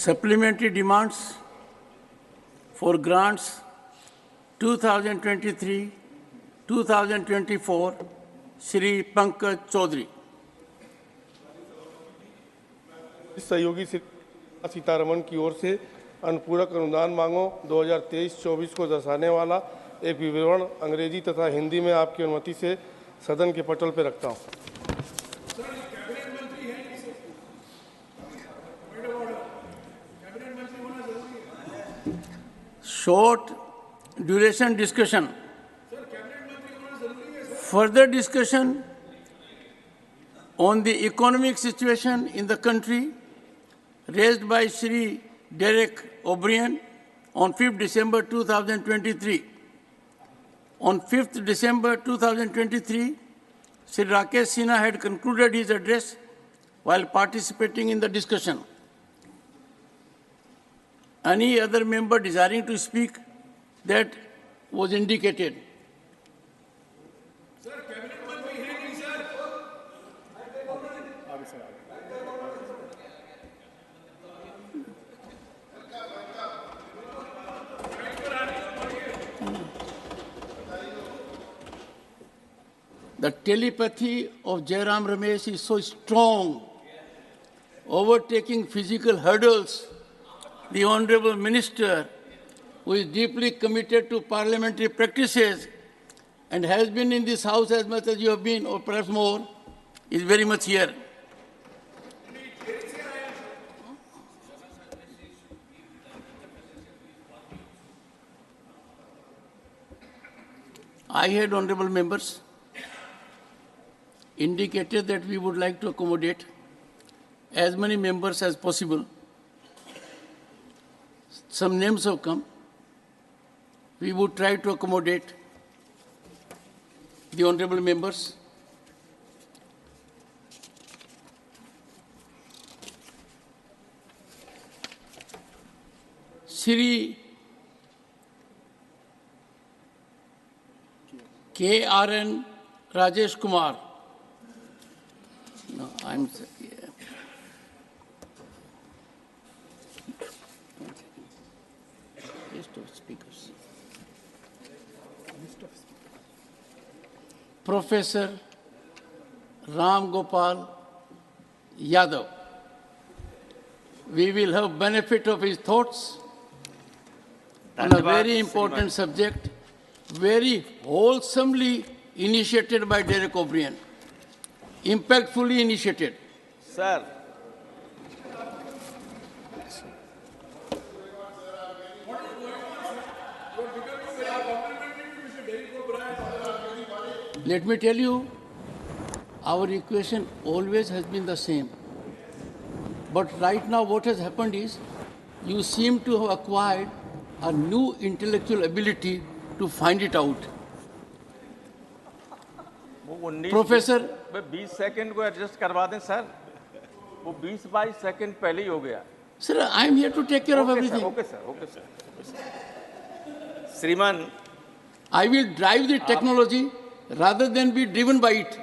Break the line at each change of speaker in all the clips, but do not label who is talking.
supplementary demands for grants 2023-2024, Shri Pankaj Chaudhary.
सहयोगी सीतारमण की ओर से अनुपूरक अनुदान मांगों 2023-24 को दर्शाने वाला एक विवरण अंग्रेजी तथा हिंदी में आपकी अनुमति से सदन के पटल पर रखता हूं।
Short duration discussion. Further discussion on the economic situation in the country raised by Shri Derek O'Brien on 5th December 2023. On 5th December 2023, Shri Rakesh Sinha had concluded his address while participating in the discussion. Any other member desiring to speak that was indicated.
Sir, cabinet मंत्री है नहीं sir.
The telepathy of Jairam Ramesh is so strong, overtaking physical hurdles. The Honorable Minister, who is deeply committed to parliamentary practices and has been in this House as much as you have been, or perhaps more, is very much here. I had, honorable members, indicated that we would like to accommodate as many members as possible. Some names have come. We would try to accommodate the honorable members. Shri K.R.N. Rajesh Kumar. No, I'm... Speakers. Professor Ram Gopal Yadav. We will have benefit of his thoughts on a very important subject, very wholesomely initiated by Derek O'Brien, impactfully initiated.
Sir.
Let me tell you, our equation always has been the same. But right now what has happened is, you seem to have acquired a new intellectual ability to find it out. Professor,
20 second को adjust करवा दें sir. वो 20-22 second पहले ही हो गया।
Sir, I am here to take care of everything.
Okay sir. श्रीमान,
I will drive the technology rather than be driven by it.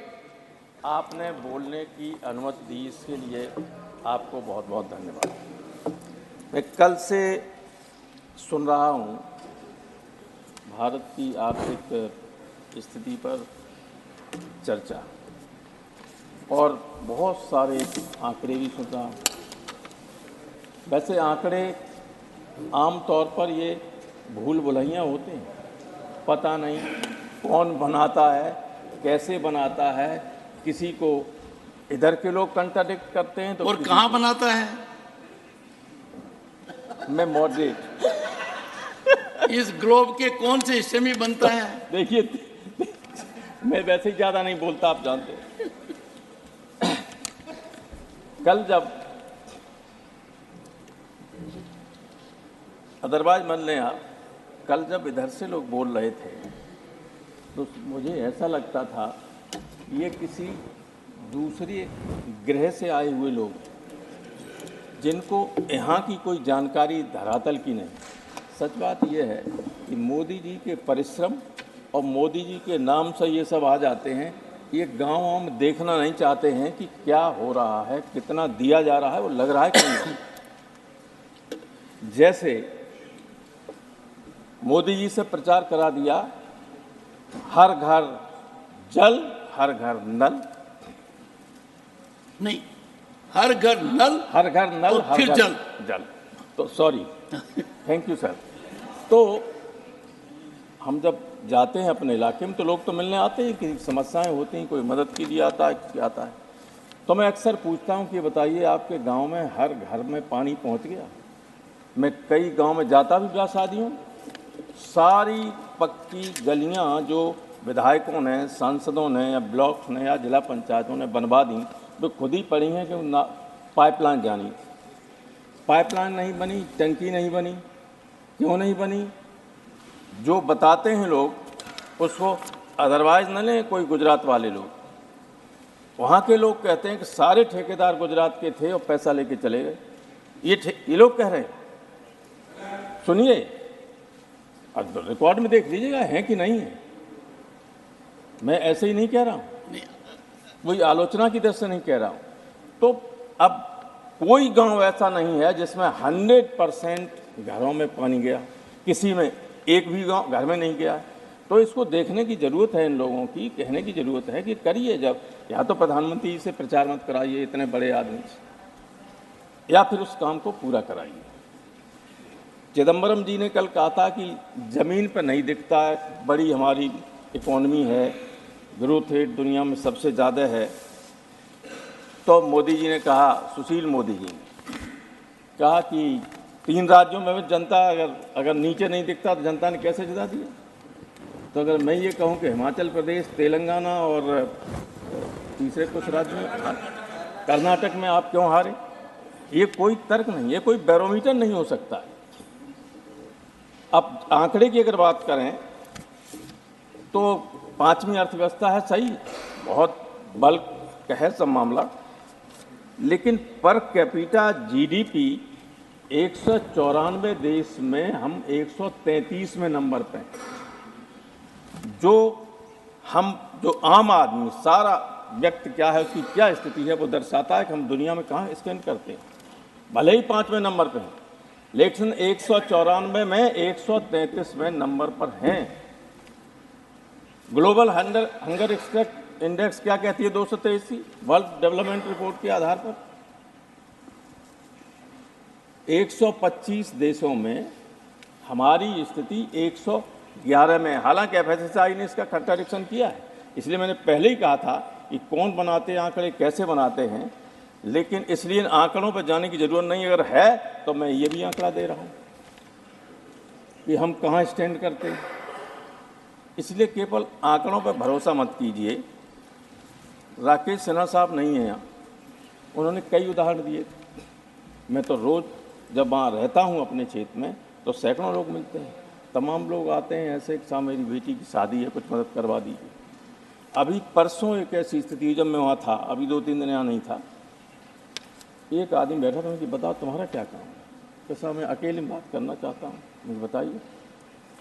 आपने बोलने की अनुमति दी, इसके लिए आपको बहुत बहुत धन्यवाद। मैं कल से सुन रहा हूँ भारत की आर्थिक स्थिति पर चर्चा, और बहुत सारे आंकड़े भी सुन रहा हूँ। वैसे आंकड़े आमतौर पर ये भूल भुलैया होते हैं, पता नहीं कौन बनाता है, कैसे बनाता है, किसी को इधर के लोग कंट्राडिक्ट करते हैं तो
और कहाँ बनाता है?
मैं मॉडरेट
इस ग्लोब के कौन से हिस्से में बनता है?
देखिए, मैं वैसे ही ज़्यादा नहीं बोलता, आप जानते हैं। कल जब अदरवाइज मान लें आप, कल जब इधर से लोग बोल रहे थे तो मुझे ऐसा लगता था ये किसी दूसरे ग्रह से आए हुए लोग, जिनको यहाँ की कोई जानकारी धरातल की नहीं। सच बात यह है कि मोदी जी के परिश्रम और मोदी जी के नाम से ये सब आ जाते हैं। ये गाँव में देखना नहीं चाहते हैं कि क्या हो रहा है, कितना दिया जा रहा है, वो लग रहा है कि नहीं। जैसे मोदी जी से प्रचार करा दिया, हर घर जल हर घर नल,
नहीं, हर घर नल,
हर घर नल
और
हर
फिर
घर
जल।
जल। तो सॉरी, थैंक यू सर। तो हम जब जाते हैं अपने इलाके में तो लोग तो मिलने आते हैं कि समस्याएं होती हैं, कोई मदद के लिए आता है, क्या आता है। तो मैं अक्सर पूछता हूं कि बताइए आपके गांव में हर घर में पानी पहुंच गया? मैं कई गांव में जाता भी ब्याह शादियों, सारी पक्की गलियां जो विधायकों ने, सांसदों ने या ब्लॉक्स ने या जिला पंचायतों ने बनवा दी, वो खुद ही पड़ी हैं कि पाइपलाइन जानी। पाइपलाइन नहीं बनी, टंकी नहीं बनी। क्यों नहीं बनी? जो बताते हैं लोग उसको अदरवाइज न लें, कोई गुजरात वाले लोग, वहाँ के लोग कहते हैं कि सारे ठेकेदार गुजरात के थे और पैसा लेके चले गए। ये लोग कह रहे हैं, सुनिए, अब रिकॉर्ड में देख लीजिएगा है कि नहीं है। मैं ऐसे ही नहीं कह रहा हूँ, वही आलोचना की दृष्टि से नहीं कह रहा हूँ। तो अब कोई गांव ऐसा नहीं है जिसमें 100% घरों में पानी गया, किसी में एक भी गांव घर में नहीं गया है। तो इसको देखने की ज़रूरत है, इन लोगों की कहने की ज़रूरत है कि करिए। जब या तो प्रधानमंत्री जी से प्रचार मत कराइए इतने बड़े आदमी से, या फिर उस काम को पूरा कराइए। चिदम्बरम जी ने कल कहा था कि ज़मीन पर नहीं दिखता है, बड़ी हमारी इकोनॉमी है, ग्रोथ रेट दुनिया में सबसे ज़्यादा है। तो मोदी जी ने कहा, सुशील मोदी जी ने कहा कि 3 राज्यों में भी जनता अगर नीचे नहीं दिखता तो जनता ने कैसे जिता दिया। तो अगर मैं ये कहूँ कि हिमाचल प्रदेश, तेलंगाना और तीसरे कुछ राज्य में, कर्नाटक में आप क्यों हारे, ये कोई तर्क नहीं, ये कोई बैरोमीटर नहीं हो सकता है। अब आंकड़े की अगर बात करें तो 5वीं अर्थव्यवस्था है, सही, बहुत बल्क का है सब मामला, लेकिन पर कैपिटा जीडीपी 194 देश में हम 133वें नंबर पे। जो आम आदमी, सारा व्यक्ति क्या है, उसकी क्या स्थिति है, वो दर्शाता है कि हम दुनिया में कहाँ स्टैंड करते हैं। भले ही 5वें नंबर पे हैं, लेकिन 194 में 133वें नंबर पर हैं। ग्लोबल हंगर इंडेक्स क्या कहती है? 283 वर्ल्ड डेवलपमेंट रिपोर्ट के आधार पर 125 देशों में हमारी स्थिति 111 में। हालांकि एफएसएसआई ने इसका कंट्राडिक्शन किया है, इसलिए मैंने पहले ही कहा था कि कौन बनाते हैं आंकड़े, कैसे बनाते हैं, लेकिन इसलिए इन आंकड़ों पर जाने की जरूरत नहीं। अगर है तो मैं ये भी आंकड़ा दे रहा हूँ कि हम कहाँ स्टैंड करते हैं। इसलिए केवल आंकड़ों पर भरोसा मत कीजिए। राकेश सिन्हा साहब नहीं हैं यहाँ, उन्होंने कई उदाहरण दिए। मैं तो रोज़ जब वहाँ रहता हूँ अपने क्षेत्र में तो सैकड़ों लोग मिलते हैं, तमाम लोग आते हैं ऐसे कि साहब मेरी बेटी की शादी है, कुछ मदद करवा दीजिए। अभी परसों एक ऐसी स्थिति, जब मैं वहाँ था, अभी 2-3 दिन यहाँ नहीं था, एक आदमी बैठा था कि बताओ तुम्हारा क्या काम है? तो साहब मैं अकेले बात करना चाहता हूँ, मुझे बताइए।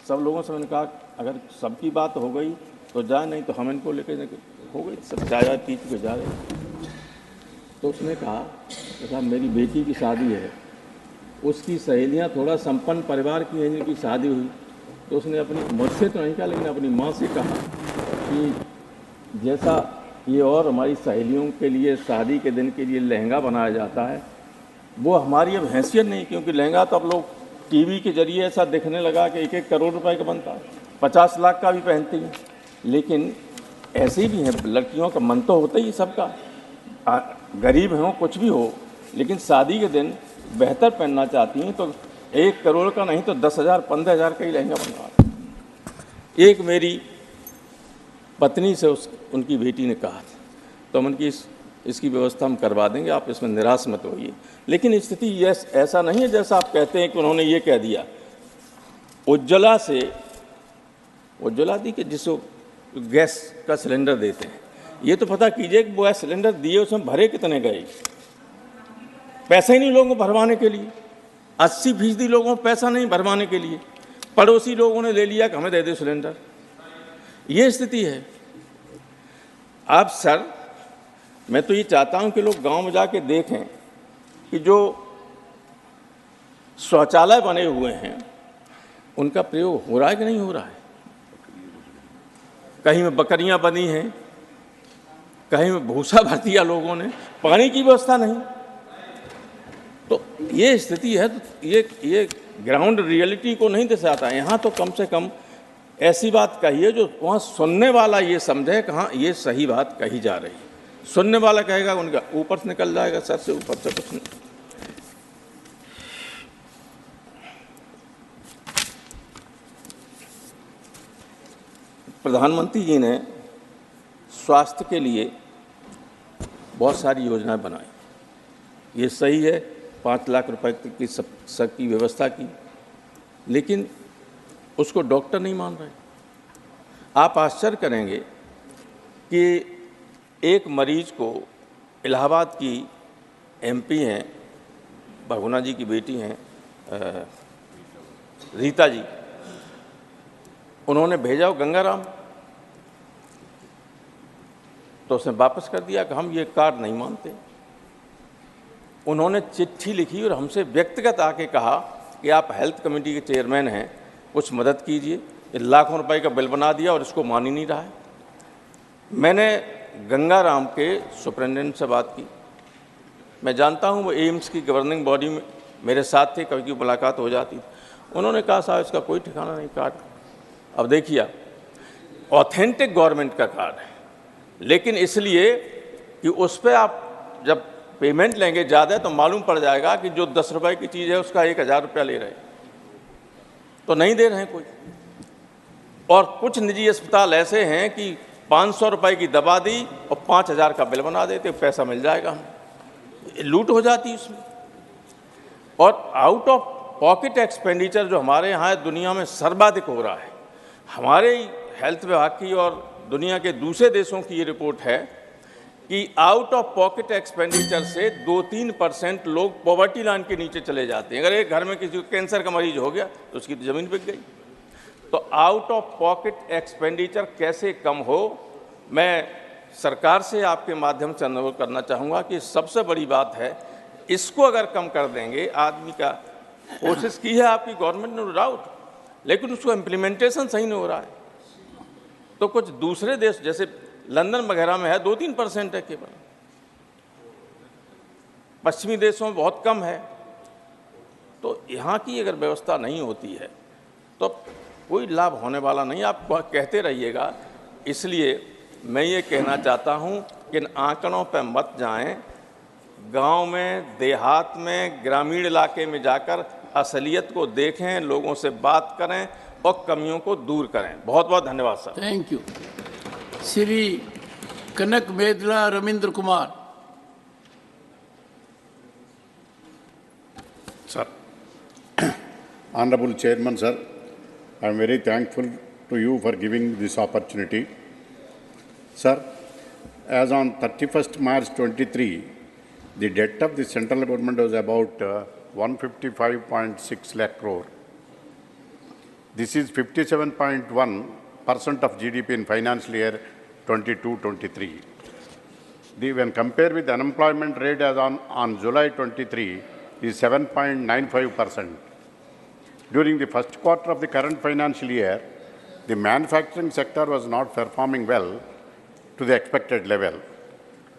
सब लोगों से मैंने कहा अगर सबकी बात हो गई तो जाए, नहीं तो हम इनको लेकर हो गई, सब चाय पी के जा रहे। तो उसने कहा कि साहब मेरी बेटी की शादी है, उसकी सहेलियां थोड़ा संपन्न परिवार की हैं जिनकी शादी हुई, तो उसने अपनी, मुझसे तो नहीं कहा लेकिन अपनी माँ से कहा कि जैसा ये और हमारी सहेलियों के लिए शादी के दिन के लिए लहंगा बनाया जाता है, वो हमारी अब हैसियत नहीं, क्योंकि लहंगा तो अब लोग टीवी के जरिए ऐसा दिखने लगा कि 1-1 करोड़ रुपए का बनता है, 50 लाख का भी पहनती हैं। लेकिन ऐसे भी हैं, लड़कियों का मन तो होता ही सबका, गरीब हो कुछ भी हो, लेकिन शादी के दिन बेहतर पहनना चाहती हैं, तो 1 करोड़ का नहीं तो 10,000 15,000 का ही लहंगा बनवा। एक मेरी पत्नी से उनकी बेटी ने कहा था, तो हम उनकी इसकी व्यवस्था हम करवा देंगे, आप इसमें निराश मत होइए। लेकिन स्थिति ये ऐसा नहीं है जैसा आप कहते हैं कि उन्होंने ये कह दिया। उज्ज्वला दी कि जिसको गैस का सिलेंडर देते हैं, ये तो पता कीजिए कि वो गैस सिलेंडर दिए उसमें भरे कितने गए। पैसे ही नहीं लोगों को भरवाने के लिए, 80% लोगों को पैसा नहीं भरवाने के लिए, पड़ोसी लोगों ने ले लिया कि हमें दे दे सिलेंडर। ये स्थिति है। अब सर मैं तो ये चाहता हूं कि लोग गांव में जाके देखें कि जो शौचालय बने हुए हैं, उनका प्रयोग हो रहा है कि नहीं हो रहा है? कहीं में बकरियां बनी हैं, कहीं में भूसा भर दिया लोगों ने, पानी की व्यवस्था नहीं। तो ये स्थिति है, तो ये ग्राउंड रियलिटी को नहीं दर्शाता है। यहाँ तो कम से कम ऐसी बात कहिए जो वहाँ सुनने वाला ये समझे कि हाँ ये सही बात कही जा रही है। सुनने वाला कहेगा उनका ऊपर से निकल जाएगा, सर से ऊपर से कुछ नहीं। प्रधानमंत्री जी ने स्वास्थ्य के लिए बहुत सारी योजनाएं बनाई, ये सही है, 5 लाख रुपए की सबकी व्यवस्था की, लेकिन उसको डॉक्टर नहीं मान रहे। आप आश्चर्य करेंगे कि एक मरीज को इलाहाबाद की एमपी हैं, बहुगुणा जी की बेटी हैं रीता जी, उन्होंने भेजा वो गंगाराम, तो उसने वापस कर दिया कि हम ये कार्ड नहीं मानते। उन्होंने चिट्ठी लिखी और हमसे व्यक्तिगत आके कहा कि आप हेल्थ कमेटी के चेयरमैन हैं, कुछ मदद कीजिए, ये लाखों रुपए का बिल बना दिया और इसको मान ही नहीं रहा है। मैंने गंगाराम के सुपरिटेंडेंट से बात की, मैं जानता हूँ वो एम्स की गवर्निंग बॉडी में मेरे साथ थे, कभी की मुलाकात हो जाती थी। उन्होंने कहा साहब इसका कोई ठिकाना नहीं कार्ड। अब देखिए ऑथेंटिक गवर्नमेंट का कार्ड है, लेकिन इसलिए कि उस पर आप जब पेमेंट लेंगे ज़्यादा तो मालूम पड़ जाएगा कि जो 10 रुपए की चीज़ है उसका 1000 रुपया ले रहे हैं, तो नहीं दे रहे हैं कोई। और कुछ निजी अस्पताल ऐसे हैं कि 500 रुपए की दवा दी और 5000 का बिल बना देते, पैसा मिल जाएगा, हम लूट हो जाती उसमें। और आउट ऑफ पॉकेट एक्सपेंडिचर जो हमारे यहाँ दुनिया में सर्वाधिक हो रहा है, हमारे हेल्थ विभाग की और दुनिया के दूसरे देशों की ये रिपोर्ट है कि आउट ऑफ पॉकेट एक्सपेंडिचर से 2-3% लोग पॉवर्टी लाइन के नीचे चले जाते हैं। अगर एक घर में किसी को कैंसर का मरीज हो गया तो उसकी तो ज़मीन बिक गई। तो आउट ऑफ पॉकेट एक्सपेंडिचर कैसे कम हो, मैं सरकार से आपके माध्यम से अनुरोध करना चाहूँगा कि सबसे बड़ी बात है, इसको अगर कम कर देंगे, आदमी का कोशिश की है आपकी गवर्नमेंट ने, नो डाउट, लेकिन उसको इम्प्लीमेंटेशन सही नहीं हो रहा है। तो कुछ दूसरे देश जैसे लंदन वगैरह में है 2-3% है केवल, पश्चिमी देशों में बहुत कम है। तो यहाँ की अगर व्यवस्था नहीं होती है तो कोई लाभ होने वाला नहीं, आप कहते रहिएगा। इसलिए मैं ये कहना चाहता हूँ कि इन आंकड़ों पर मत जाएं, गांव में, देहात में, ग्रामीण इलाके में जाकर असलियत को देखें, लोगों से बात करें और कमियों को दूर करें। बहुत बहुत धन्यवाद sir.
Thank you. Shri Kanakamedala Ravindra Kumar.
Sir, Honorable Chairman, sir, I am very thankful to you for giving this opportunity. Sir, as on 31st March 23, the debt of the central government was about 155.6 lakh crore. This is 57.1% of GDP in financial year 22-23. When compared with the unemployment rate as on July 23 is 7.95%. During the first quarter of the current financial year, the manufacturing sector was not performing well to the expected level.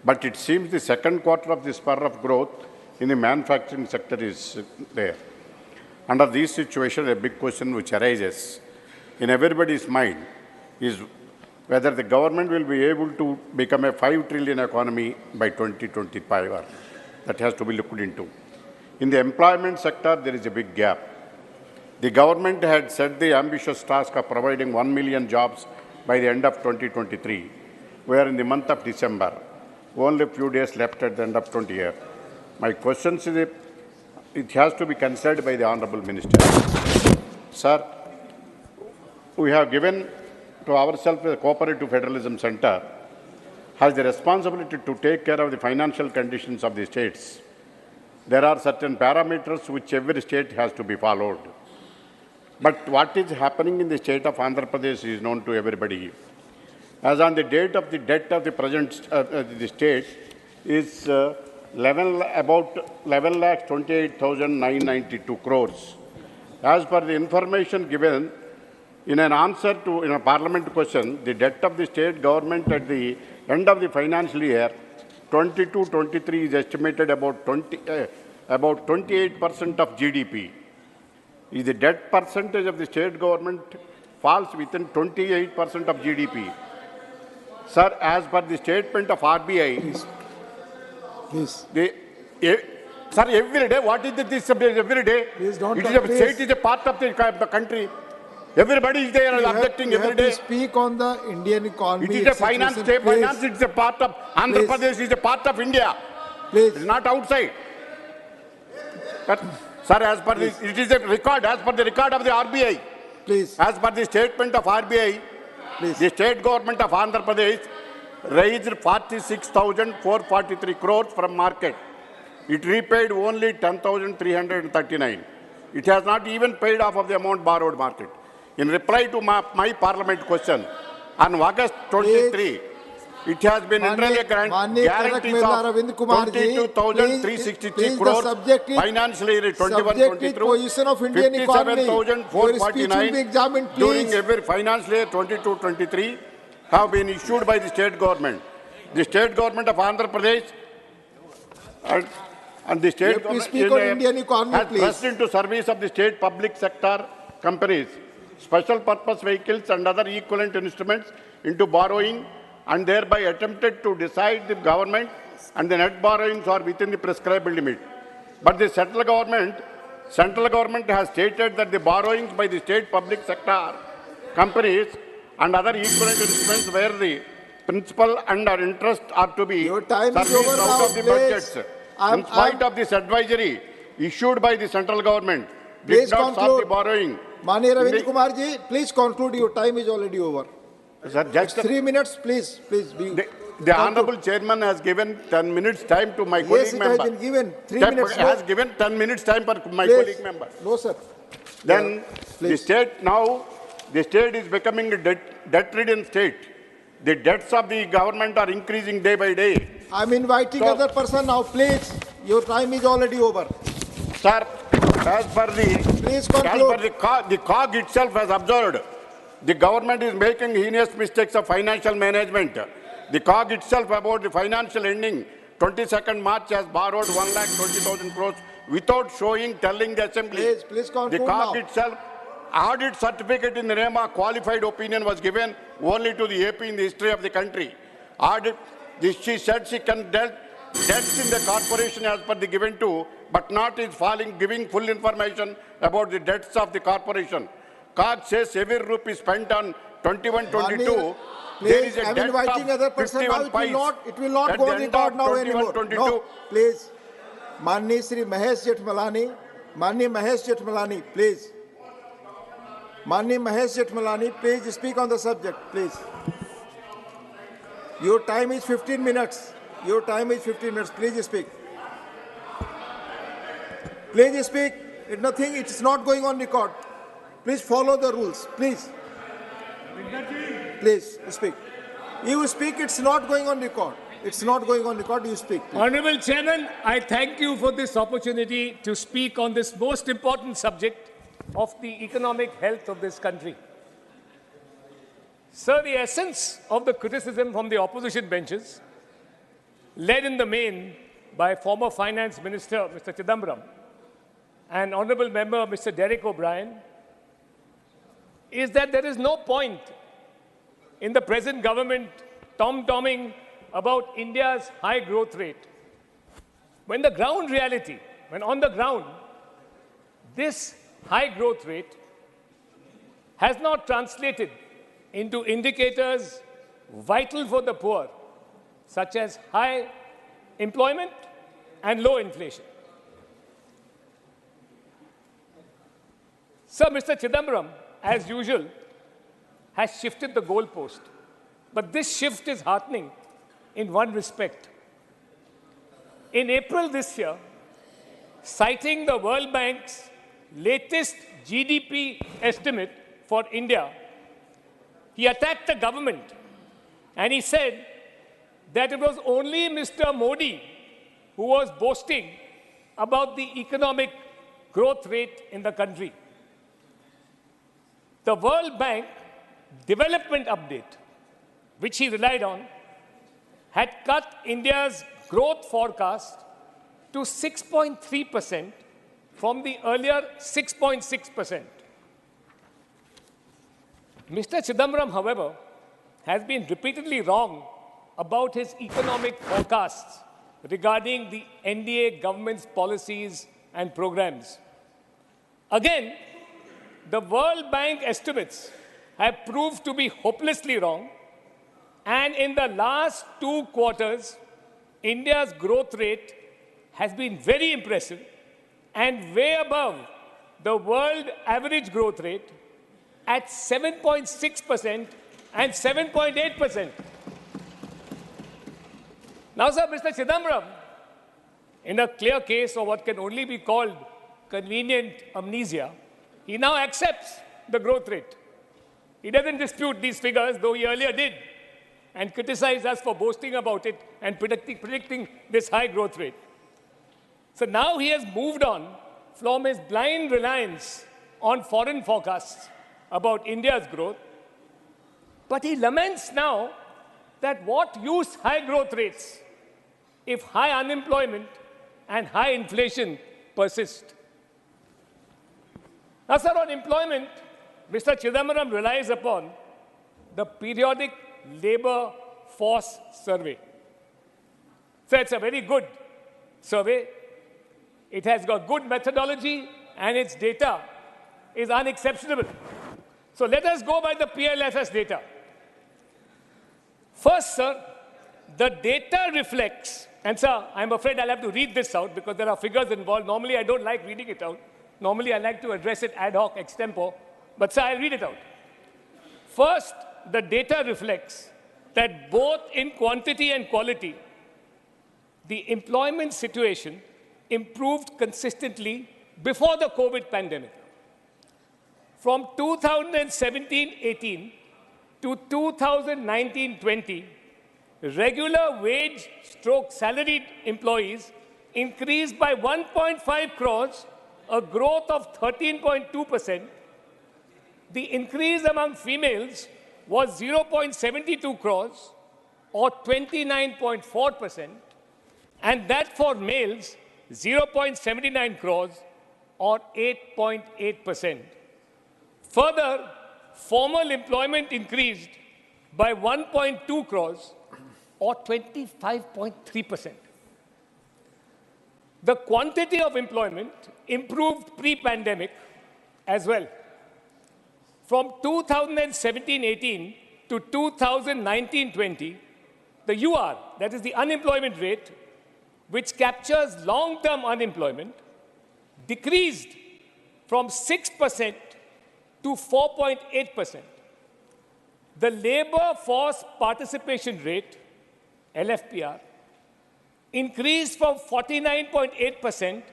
But it seems the second quarter of the spur of growth in the manufacturing sector is there. Under these situations, a big question which arises in everybody's mind is whether the government will be able to become a 5 trillion economy by 2025, or that has to be looked into. In the employment sector, there is a big gap. The government had set the ambitious task of providing 1 million jobs by the end of 2023. We are in the month of December. Only a few days left at the end of 20 year. My question is, it has to be considered by the Honorable Minister. Sir, we have given to ourselves the Cooperative Federalism Center has the responsibility to take care of the financial conditions of the states. There are certain parameters which every state has to be followed. But what is happening in the state of Andhra Pradesh is known to everybody. As on the date of the debt of the present the state is about 11,28,992 crores. As per the information given in an answer to in a parliament question, the debt of the state government at the end of the financial year 22-23 is estimated about 28% of GDP. Is the debt percentage of the state government falls within 28% of GDP. Sir, as per the statement of RBI,
Please.
Sir, every day, what is this every day?
Please don't
It is
talk,
a
please.
state is a part of the country. Everybody is there objecting
You
every
have to
day.
speak on the Indian economy.
It is a finance,
situation.
state finance, it is a part of Andhra
Please.
Pradesh is a part of India.
Please.
It is not outside. But, sir, as per the, it is a record, as per the record of the RBI,
Please.
as per the statement of RBI,
Please.
the state government of Andhra Pradesh raised 46,443 crores from market. It repaid only 10,339. It has not even paid off of the amount borrowed market. In reply to my parliament question, on August 23, it has been
Manye
guarantees of 22,363 crores financially 21-22,
position of Indian economy. Your speech will be
57,449
examined,
during
please.
every financial year 22-23 have been issued by the state government. The state government of Andhra Pradesh and the state
have to
government
speak on Indian economy,
has
please.
thrust into service of the state public sector companies, special purpose vehicles and other equivalent instruments into borrowing and thereby attempted to decide the government and the net borrowings are within the prescribed limit. But the central government has stated that the borrowings by the state public sector companies and other equivalent instruments where the principal and our interest are to be
Your time is
serviced
over
out
now,
of the
please.
budgets. In spite of this advisory issued by the central government, did
Please
not stop the
conclude.
borrowing.
Manye Ravindra Kumar ji, please conclude. Your time is already over.
Sir, just
3 minutes, please. Please.
the Honorable Chairman has given 10 minutes time to my
Yes,
colleague
it
member.
has been given. 3
Step
minutes.
has given 10 minutes time for my
Please.
colleague member.
No, sir.
Then the
please.
state now, the state is becoming a debt-ridden state. The debts of the government are increasing day by day.
I'm inviting other person now, please. Your time is already over.
Sir, as per
Please conclude.
the COG itself has observed, the government is making heinous mistakes of financial management. The COG itself about the financial ending, 22nd March has borrowed 1,20,000 crores without telling the assembly.
Please
The
conclude
COG
now.
itself, audit certificate in the name of qualified opinion was given only to the AP in the history of the country. She said she can debts in the corporation as per the given to, but not is giving full information about the debts of the corporation. COG says every rupee spent on 21-22, there is a
I'm
debt
inviting
of
other person now.
51
It will not
At
go
the
on
end
record
of
now anymore.
21-22.
No, please. Mani Sri Mahesh Jetmalani. Mani Mahesh Jetmalani, please. Mani Mahesh Jetmalani, please speak on the subject, please. Your time is 15 minutes. Your time is 15 minutes. Please speak. Please speak. It's nothing. It's not going on record. Please follow the rules. Please. Please speak. You speak. It's not going on record. It's not going on record. You speak. Please.
Honorable Chairman, I thank you for this opportunity to speak on this most important subject of the economic health of this country. Sir, the essence of the criticism from the opposition benches, led in the main by former Finance Minister Mr. Chidambaram and Honourable Member Mr. Derek O'Brien, is that there is no point in the present government tom-tomming about India's high growth rate, when the ground reality, when on the ground, this high growth rate has not translated into indicators vital for the poor, such as high employment and low inflation. Sir, Mr. Chidambaram, as usual, has shifted the goalpost. But this shift is heartening in one respect. In April this year, citing the World Bank's latest GDP estimate for India, he attacked the government and he said that it was only Mr. Modi who was boasting about the economic growth rate in the country. The World Bank development update, which he relied on, had cut India's growth forecast to 6.3% from the earlier 6.6%. Mr. Chidambaram, however, has been repeatedly wrong about his economic forecasts regarding the NDA government's policies and programs. Again, the World Bank estimates have proved to be hopelessly wrong, and in the last 2 quarters, India's growth rate has been very impressive and way above the world average growth rate at 7.6% and 7.8%. Now, sir, Mr. Chidambaram, in a clear case of what can only be called convenient amnesia, he now accepts the growth rate. He doesn't dispute these figures, though he earlier did, and criticized us for boasting about it and predicting this high growth rate. So now he has moved on from his blind reliance on foreign forecasts about India's growth, but he laments now that what use high growth rates if high unemployment and high inflation persist. Now, sir, on employment, Mr. Chidambaram relies upon the periodic labor force survey. So it's a very good survey. It has got good methodology and its data is unexceptionable. So let us go by the PLFS data. First, sir, the data reflects, and sir, I'm afraid I'll have to read this out because there are figures involved. Normally, I don't like reading it out. Normally, I like to address it ad hoc, extempore, but sir, I'll read it out. First, the data reflects that both in quantity and quality, the employment situation improved consistently before the COVID pandemic. From 2017-18 to 2019-20, regular wage stroke salaried employees increased by 1.5 crores, a growth of 13.2%. The increase among females was 0.72 crores, or 29.4%, and that for males, 0.79 crores, or 8.8%. Further, formal employment increased by 1.2 crores, or 25.3%. The quantity of employment improved pre-pandemic as well. From 2017-18 to 2019-20, the UR, that is the unemployment rate, which captures long-term unemployment, decreased from 6% to 4.8%. The labor force participation rate, LFPR, increased from 49.8%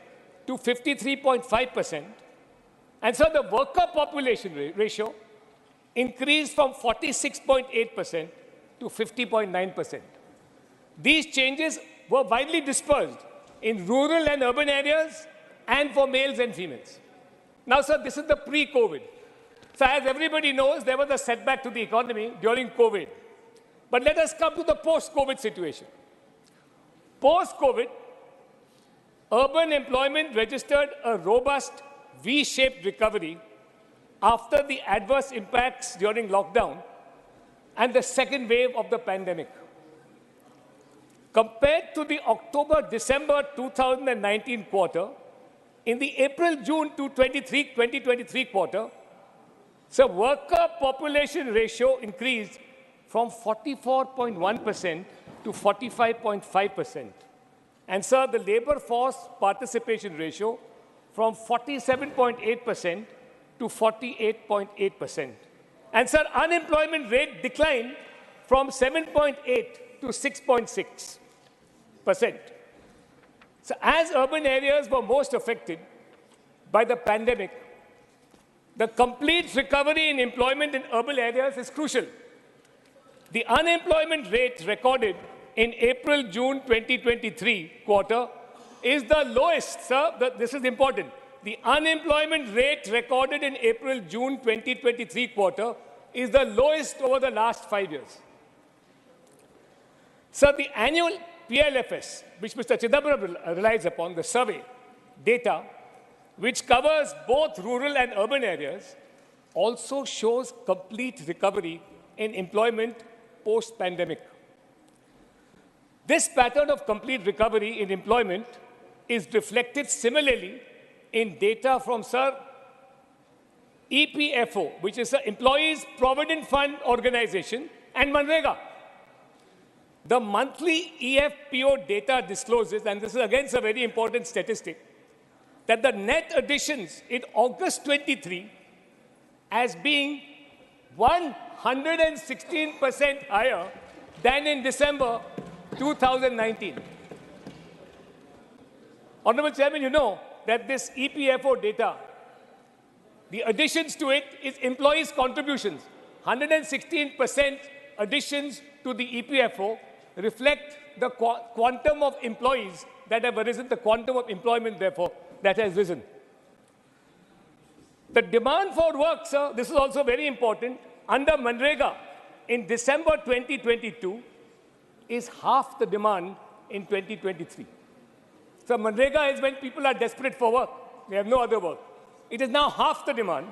to 53.5%. And so the worker population ratio increased from 46.8% to 50.9%. These changes were widely dispersed in rural and urban areas and for males and females. Now, sir, this is the pre-COVID. So as everybody knows, there was a setback to the economy during COVID. But let us come to the post-COVID situation. Post-COVID, urban employment registered a robust V-shaped recovery after the adverse impacts during lockdown and the second wave of the pandemic. Compared to the October-December 2019 quarter, in the April-June 2023 quarter, so worker population ratio increased from 44.1% to 45.5%. And sir, the labor force participation ratio from 47.8% to 48.8%. And sir, unemployment rate declined from 7.8 to 6.6%. So as urban areas were most affected by the pandemic, the complete recovery in employment in urban areas is crucial. The unemployment rate recorded in April-June 2023 quarter is the lowest, sir. This is important. The unemployment rate recorded in April-June 2023 quarter is the lowest over the last 5 years. Sir, the annual PLFS, which Mr. Chidambaram relies upon, the survey data, which covers both rural and urban areas, also shows complete recovery in employment post-pandemic. This pattern of complete recovery in employment is reflected similarly in data from, sir, EPFO, which is the Employees Provident Fund Organization, and Manrega. The monthly EFPO data discloses, and this is again a very important statistic, that the net additions in August 23 as being 116% higher than in December 2019. Honorable Chairman, you know that this EPFO data, the additions to it is employees' contributions. 116% additions to the EPFO reflect the quantum of employees that have arisen, the quantum of employment, therefore, that has risen. The demand for work, sir, this is also very important, under Manrega in December 2022 is half the demand in 2023. So Manrega is when people are desperate for work. They have no other work. It is now half the demand.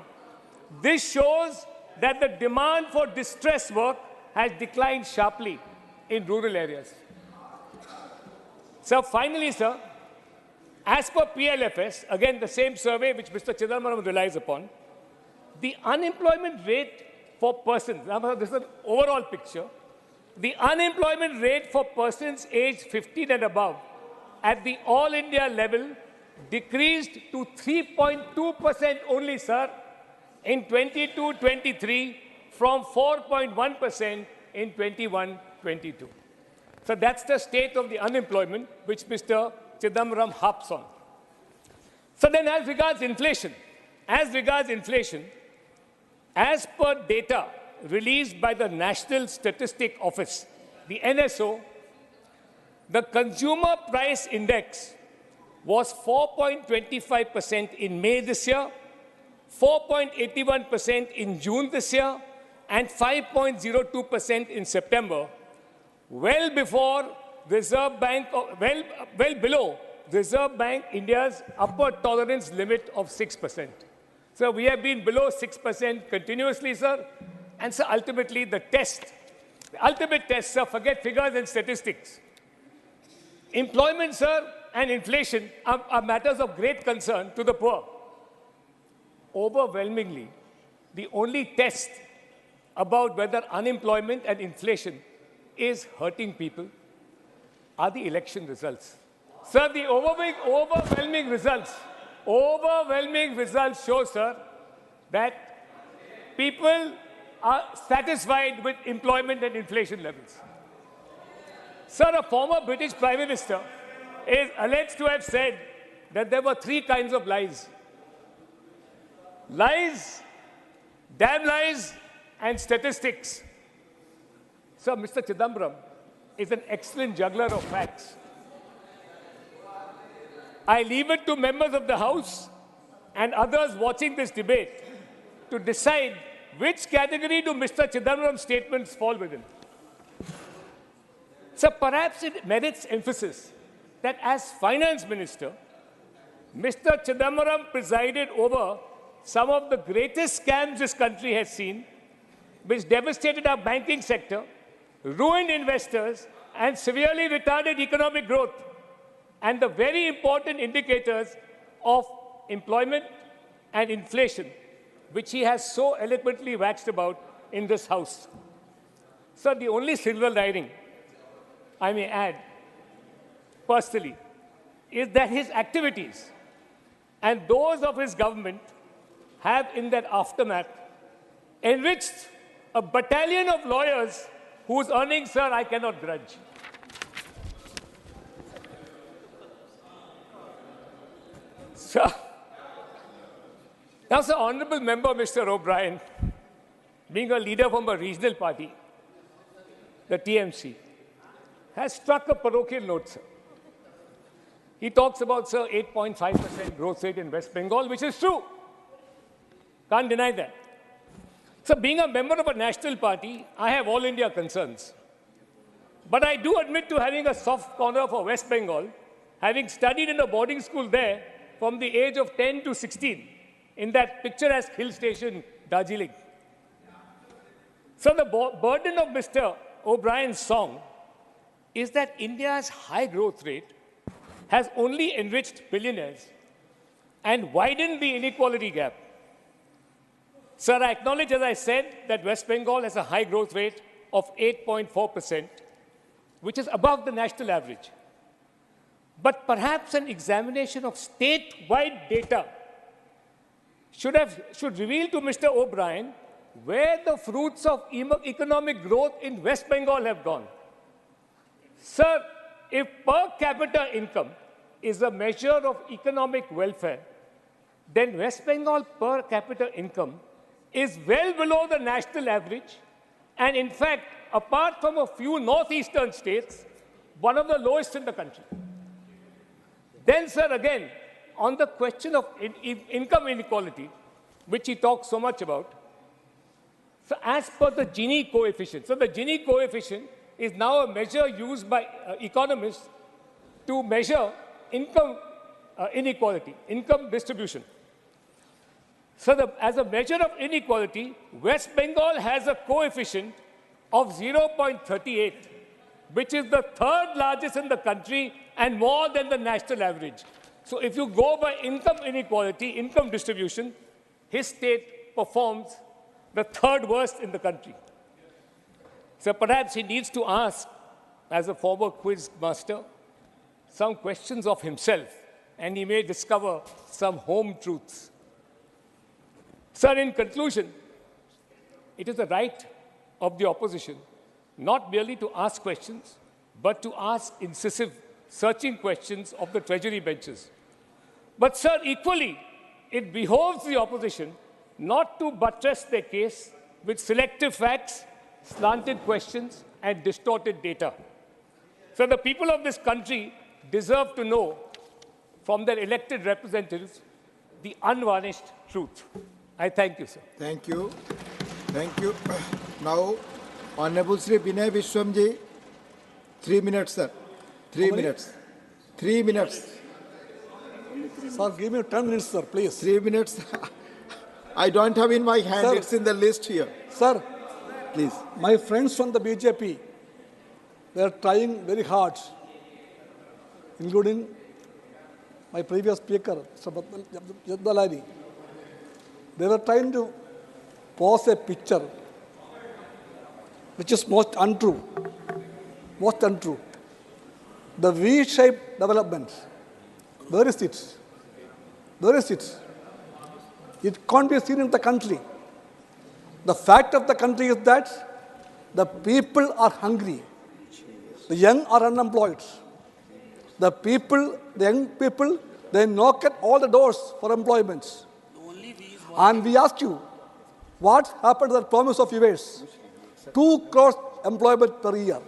This shows that the demand for distress work has declined sharply in rural areas. So finally, sir, as per PLFS, again the same survey which Mr. Chidambaram relies upon, the unemployment rate for persons, now this is an overall picture, the unemployment rate for persons aged 15 and above at the all India level decreased to 3.2% only, sir, in 22-23 from 4.1% in 21-22. So that's the state of the unemployment which Mr. Chidambaram harps on. So then as regards inflation, as per data released by the National Statistic Office, the NSO, the consumer price index was 4.25% in May this year, 4.81% in June this year, and 5.02% in September, well before Reserve Bank, well below Reserve Bank India's upper tolerance limit of 6%. So we have been below 6% continuously, sir. And so ultimately the ultimate test, sir, forget figures and statistics. Employment, sir, and inflation are matters of great concern to the poor. Overwhelmingly, the only test about whether unemployment and inflation is hurting people are the election results. Sir, the overwhelming results show, sir, that people are satisfied with employment and inflation levels. Sir, a former British Prime Minister is alleged to have said that there were 3 kinds of lies. Lies, damn lies, and statistics. Sir, Mr. Chidambaram is an excellent juggler of facts. I leave it to members of the House and others watching this debate to decide which category do Mr. Chidambaram's statements fall within. So perhaps it merits emphasis that as Finance Minister, Mr. Chidambaram presided over some of the greatest scams this country has seen, which devastated our banking sector, ruined investors, and severely retarded economic growth, and the very important indicators of employment and inflation, which he has so eloquently waxed about in this House. So the only silver lining, I may add, personally, is that his activities and those of his government have, in that aftermath, enriched a battalion of lawyers whose earnings, sir, I cannot grudge. Sir, now, sir, Honourable Member Mr. O'Brien, being a leader from a regional party, the TMC, has struck a parochial note, sir. He talks about, sir, 8.5% growth rate in West Bengal, which is true. Can't deny that. So being a member of a national party, I have all India concerns. But I do admit to having a soft corner for West Bengal, having studied in a boarding school there from the age of 10 to 16 in that picturesque hill station, Darjeeling. So the burden of Mr. O'Brien's song is that India's high growth rate has only enriched billionaires and widened the inequality gap. Sir, I acknowledge, as I said, that West Bengal has a high growth rate of 8.4%, which is above the national average. But perhaps an examination of statewide data should reveal to Mr. O'Brien where the fruits of economic growth in West Bengal have gone. Sir, if per capita income is a measure of economic welfare, then West Bengal per capita income is well below the national average, and in fact, apart from a few northeastern states, one of the lowest in the country. Then, sir, again, on the question of income inequality, which he talks so much about, so as per the Gini coefficient, so the Gini coefficient is now a measure used by economists to measure income inequality, income distribution. So as a measure of inequality, West Bengal has a coefficient of 0.38, which is the third largest in the country and more than the national average. So if you go by income inequality, income distribution, his state performs the third worst in the country. So perhaps he needs to ask, as a former quiz master, some questions of himself, and he may discover some home truths. Sir, in conclusion, it is the right of the opposition not merely to ask questions, but to ask incisive, searching questions of the treasury benches. But, sir, equally, it behoves the opposition not to buttress their case with selective facts, slanted questions, and distorted data. So the people of this country deserve to know from their elected representatives the unvarnished truth. I thank you, sir.
Thank you. Thank you. Now, Honorable Sri Binay Vishwamji, 3 minutes, sir. 3 minutes. 3 minutes.
Sir, give me 10 minutes, sir, please.
3 minutes. I don't have in my hand.
Sir.
It's in the list here.
Sir,
Please.
my friends from the BJP, they are trying very hard, including my previous speaker, Mr. Jagdeep. They were trying to pose a picture which is most untrue. Most untrue. The V-shaped development, where is it? Where is it? It can't be seen in the country. The fact of the country is that the people are hungry. The young are unemployed. The young people, they knock at all the doors for employment. And we ask you, what happened to the promise of yours? 2 crores employment per year.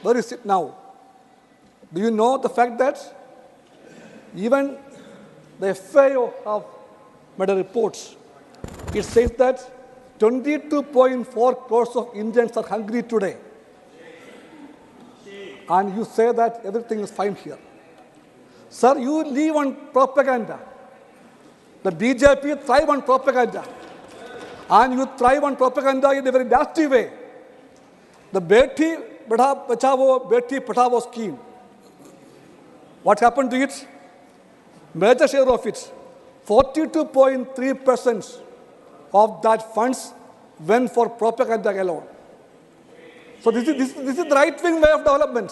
Where is it now? Do you know the fact that even the FAO have made a report? It says that 22.4 crores of Indians are hungry today. And you say that everything is fine here. Sir, you live on propaganda. The BJP thrive on propaganda. And you thrive on propaganda in a very nasty way. The Beti Bachao, Beti Patao scheme. What happened to it? Major share of it, 42.3% of that funds went for propaganda alone. So this is the right-wing way of development.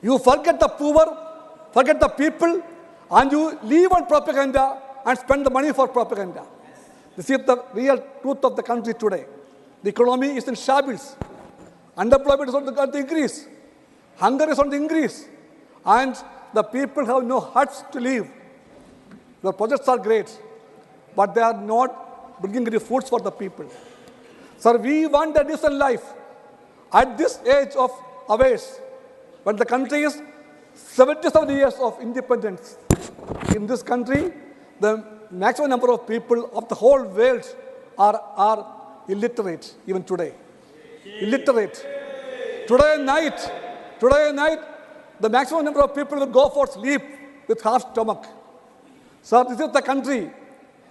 You forget the poor, forget the people, and you live on propaganda and spend the money for propaganda. This is the real truth of the country today. The economy is in shambles. Unemployment is on the increase. Hunger is on the increase. And the people have no huts to live. The projects are great, but they are not bringing any fruits for the people. Sir, we want a decent life. At this age of ours, But the country is 77 years of independence. In this country, the maximum number of people of the whole world are illiterate even today. Illiterate. Today night, the maximum number of people will go for sleep with half stomach. So this is the country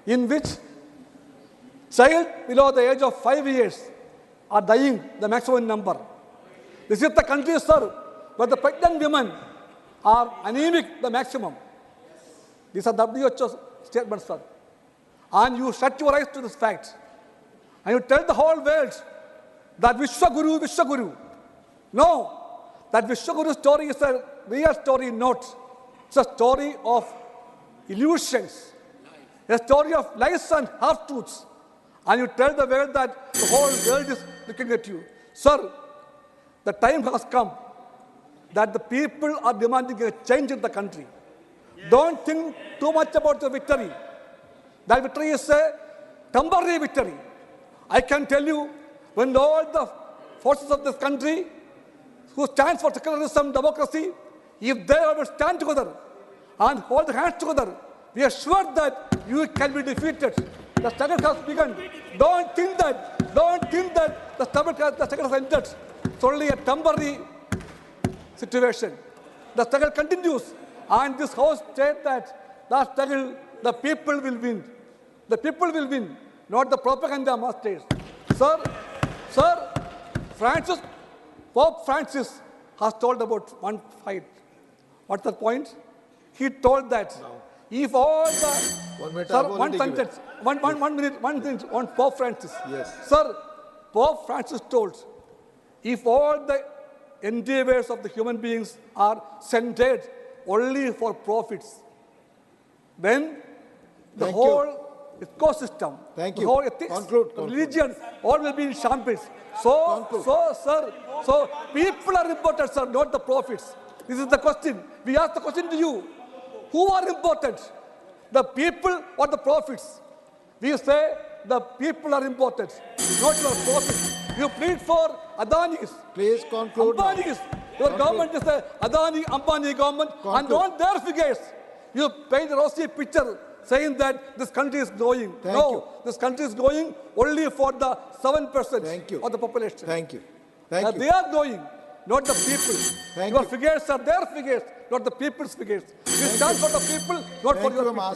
in which child below the age of 5 years are dying, the maximum number. This is the country, sir, where the pregnant women are anemic, the maximum. These are WHO statements, sir. And you shut your eyes to this fact. And you tell the whole world that Vishwaguru, Vishwaguru. No, that Vishwaguru story is a real story, not. It's a story of illusions, a story of lies and half-truths. And you tell the world that the whole world is looking at you. Sir, the time has come that the people are demanding a change in the country. Don't think too much about the victory. That victory is a temporary victory. I can tell you, when all the forces of this country who stands for secularism, democracy, if they will stand together and hold hands together, we are sure that you can be defeated. The struggle has begun. Don't think that the struggle has ended. It's only a temporary situation. The struggle continues. And this House said that the struggle, the people will win. The people will win, not the propaganda masters. Sir, Pope Francis has told about one fight. What's the point? He told that if all the... Sir, one sentence, one minute, on Pope Francis.
Yes.
Sir, Pope Francis told, if all the endeavors of the human beings are centered only for profits, then the whole ecosystem, the whole ethics, religion, all will be in shambles. So, people are important, sir, not the profits. This is the question. We ask the question to you. Who are important? The people or the profits? We say the people are important, not your profits. You plead for Adani's.
Please conclude.
Ambani's. Your government is a Adani, Ambani government, and on their figures, you paint a rosy picture saying that this country is growing. This country is growing only for the 7% of the population.
Thank you.
They are growing, not the people. Your figures are their figures, not the people's figures. You stand for the people, not for your people.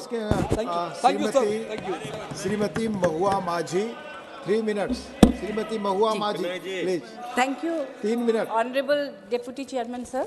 Thank you, sir. Thank you.
Srimati Mahua Majhi, 3 minutes. Srimati Mahua Majhi, please.
Thank you.
3 minutes.
Honorable Deputy Chairman, sir.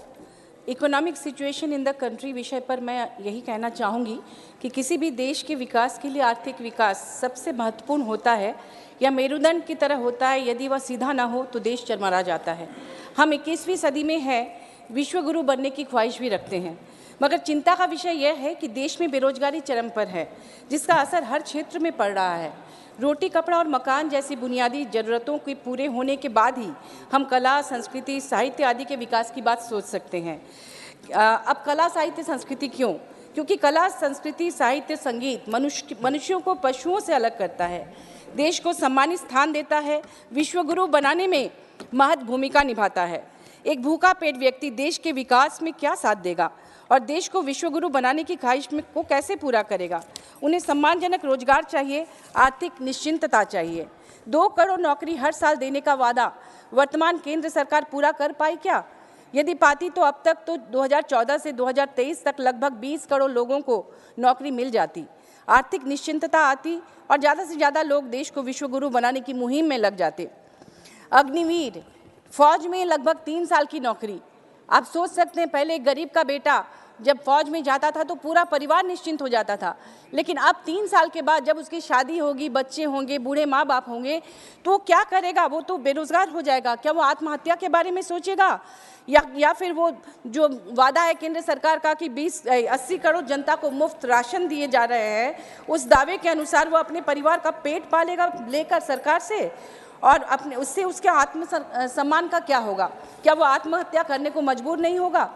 Economic situation in the country विषय पर मैं यही कहना चाहूँगी कि किसी भी देश के विकास के लिए आर्थिक विकास सबसे महत्वपूर्ण होता है या मेरुदंड की तरह होता है। यदि वह सीधा ना हो तो देश चरमरा जाता है। हम 21वीं सदी में हैं, विश्वगुरु बनने की ख्वाहिश भी रखते हैं, मगर चिंता का विषय यह है कि देश में बेरोजगारी चरम पर है, जिसका असर हर क्षेत्र में पड़ रहा है। रोटी, कपड़ा और मकान जैसी बुनियादी ज़रूरतों के पूरे होने के बाद ही हम कला, संस्कृति, साहित्य आदि के विकास की बात सोच सकते हैं। अब कला, साहित्य, संस्कृति क्यों? क्योंकि कला, संस्कृति, साहित्य, संगीत मनुष्यों को पशुओं से अलग करता है, देश को सम्मानित स्थान देता है, विश्वगुरु बनाने में महत्वपूर्ण भूमिका निभाता है। एक भूखा पेट व्यक्ति देश के विकास में क्या साथ देगा और देश को विश्वगुरु बनाने की ख्वाहिश को कैसे पूरा करेगा? उन्हें सम्मानजनक रोजगार चाहिए, आर्थिक निश्चिंतता चाहिए। 2 करोड़ नौकरी हर साल देने का वादा वर्तमान केंद्र सरकार पूरा कर पाई क्या? यदि पाती तो अब तक तो 2014 से 2023 तक लगभग 20 करोड़ लोगों को नौकरी मिल जाती, आर्थिक निश्चिंतता आती और ज़्यादा से ज़्यादा लोग देश को विश्वगुरु बनाने की मुहिम में लग जाते। अग्निवीर, फौज में लगभग 3 साल की नौकरी। आप सोच सकते हैं, पहले एक गरीब का बेटा जब फौज में जाता था तो पूरा परिवार निश्चिंत हो जाता था, लेकिन अब 3 साल के बाद जब उसकी शादी होगी, बच्चे होंगे, बूढ़े माँ बाप होंगे, तो क्या करेगा? वो तो बेरोजगार हो जाएगा। क्या वो आत्महत्या के बारे में सोचेगा या फिर वो जो वादा है केंद्र सरकार का कि 80 करोड़ जनता को मुफ्त राशन दिए जा रहे हैं, उस दावे के अनुसार वो अपने परिवार का पेट पालेगा लेकर सरकार से, और अपने उससे उसके आत्मसम्मान का क्या होगा? क्या वो आत्महत्या करने को मजबूर नहीं होगा?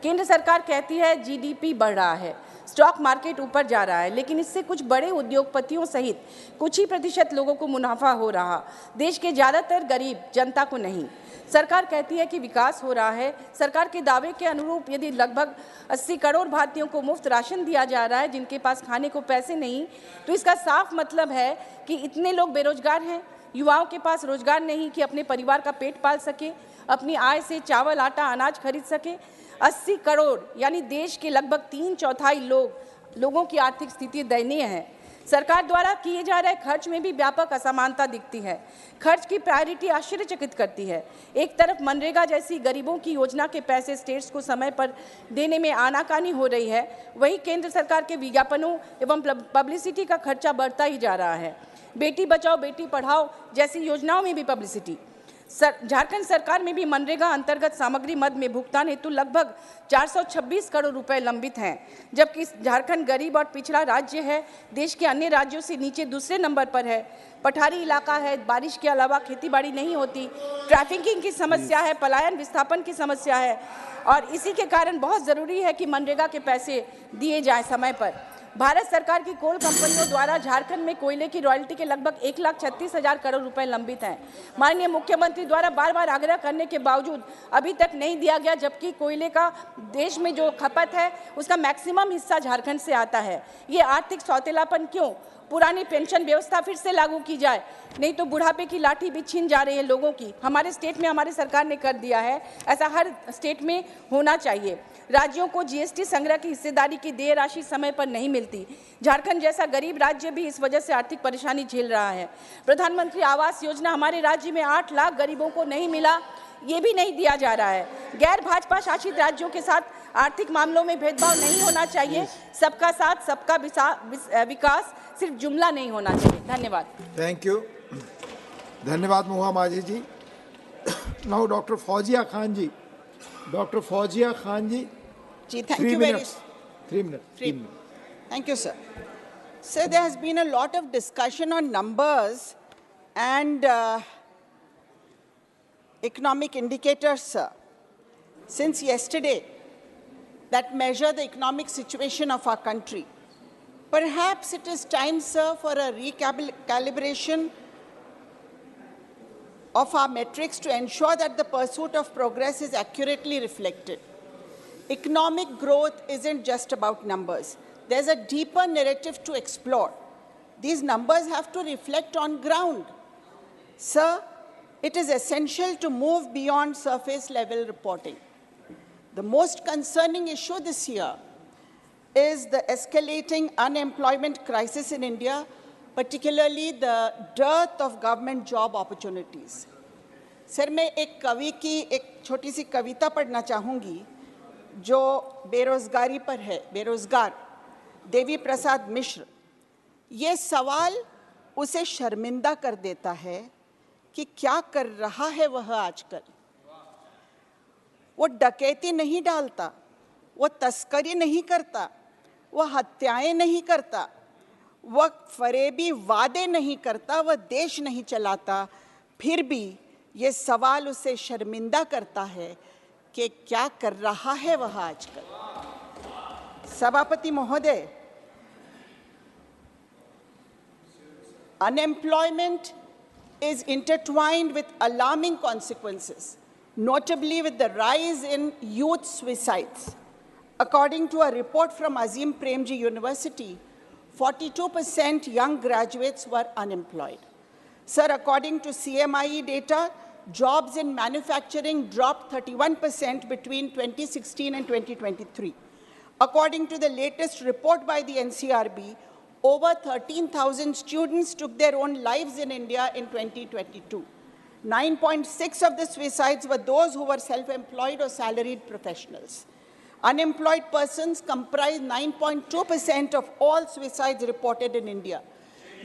केंद्र सरकार कहती है जीडीपी बढ़ रहा है, स्टॉक मार्केट ऊपर जा रहा है, लेकिन इससे कुछ बड़े उद्योगपतियों सहित कुछ ही प्रतिशत लोगों को मुनाफा हो रहा, देश के ज़्यादातर गरीब जनता को नहीं। सरकार कहती है कि विकास हो रहा है। सरकार के दावे के अनुरूप यदि लगभग 80 करोड़ भारतीयों को मुफ्त राशन दिया जा रहा है जिनके पास खाने को पैसे नहीं, तो इसका साफ मतलब है कि इतने लोग बेरोजगार हैं, युवाओं के पास रोजगार नहीं कि अपने परिवार का पेट पाल सके, अपनी आय से चावल, आटा, अनाज खरीद सके। 80 करोड़ यानी देश के लगभग 3/4 लोगों की आर्थिक स्थिति दयनीय है। सरकार द्वारा किए जा रहे खर्च में भी व्यापक असमानता दिखती है। खर्च की प्रायोरिटी आश्चर्यचकित करती है। एक तरफ मनरेगा जैसी गरीबों की योजना के पैसे स्टेट्स को समय पर देने में आनाकानी हो रही है, वहीं केंद्र सरकार के विज्ञापनों एवं पब्लिसिटी का खर्चा बढ़ता ही जा रहा है। बेटी बचाओ बेटी पढ़ाओ जैसी योजनाओं में भी पब्लिसिटी। झारखंड सरकार में भी मनरेगा अंतर्गत सामग्री मद में भुगतान हेतु लगभग 426 करोड़ रुपए लंबित हैं, जबकि झारखंड गरीब और पिछड़ा राज्य है, देश के अन्य राज्यों से नीचे दूसरे नंबर पर है। पठारी इलाका है, बारिश के अलावा खेतीबाड़ी नहीं होती, ट्रैफिकिंग की समस्या है, पलायन विस्थापन की समस्या है, और इसी के कारण बहुत ज़रूरी है कि मनरेगा के पैसे दिए जाएँ समय पर। भारत सरकार की कोल कंपनियों द्वारा झारखंड में कोयले की रॉयल्टी के लगभग 1,36,000 करोड़ रुपए लंबित हैं। माननीय मुख्यमंत्री द्वारा बार बार आग्रह करने के बावजूद अभी तक नहीं दिया गया, जबकि कोयले का देश में जो खपत है उसका मैक्सिमम हिस्सा झारखंड से आता है। ये आर्थिक सौतेलापन क्यों? पुरानी पेंशन व्यवस्था फिर से लागू की जाए, नहीं तो बुढ़ापे की लाठी भी छीन जा रही है लोगों की। हमारे स्टेट में हमारी सरकार ने कर दिया है, ऐसा हर स्टेट में होना चाहिए। राज्यों को जीएसटी संग्रह की हिस्सेदारी की देय राशि समय पर नहीं मिलती। झारखंड जैसा गरीब राज्य भी इस वजह से आर्थिक परेशानी झेल रहा है। प्रधानमंत्री आवास योजना हमारे राज्य में 8 लाख गरीबों को नहीं मिला, ये भी नहीं दिया जा रहा है। गैर भाजपा शासित राज्यों के साथ आर्थिक मामलों में भेदभाव नहीं होना चाहिए। सबका साथ सबका विकास सिर्फ जुमला नहीं होना चाहिए। धन्यवाद।
Thank you. धन्यवाद Mahua Majhi ji. Now doctor Fauzia Khan ji. Doctor Fauzia Khan ji.
Thank you very much.
3 minutes.
Thank you, sir. Sir, there has been a lot of discussion on numbers and economic indicators, sir. Since yesterday, that measure the economic situation of our country. Perhaps it is time, sir, for a recalibration of our metrics to ensure that the pursuit of progress is accurately reflected. Economic growth isn't just about numbers. There's a deeper narrative to explore. These numbers have to reflect on ground. Sir, it is essential to move beyond surface level reporting. The most concerning issue this year is the escalating unemployment crisis in India, particularly the dearth of government job opportunities. Sir, मैं एक कवि की एक छोटी सी कविता पढ़ना चाहूँगी जो बेरोजगारी पर है। बेरोजगार देवी प्रसाद मिश्र। ये सवाल उसे शर्मिंदा कर देता है कि क्या कर रहा है वह आजकल। वो डकैती नहीं डालता, वो तस्करी नहीं करता, वह हत्याएं नहीं करता, वह फरेबी वादे नहीं करता, वह देश नहीं चलाता, फिर भी ये सवाल उसे शर्मिंदा करता है कि क्या कर रहा है वह आजकल। सभापति महोदय, unemployment is intertwined with alarming consequences, notably with the rise in youth suicides. According to a report from Azim Premji University, 42% young graduates were unemployed. Sir, according to CMIE data, jobs in manufacturing dropped 31% between 2016 and 2023. According to the latest report by the NCRB, over 13,000 students took their own lives in India in 2022. 9.6% of the suicides were those who were self-employed or salaried professionals. Unemployed persons comprise 9.2% of all suicides reported in India.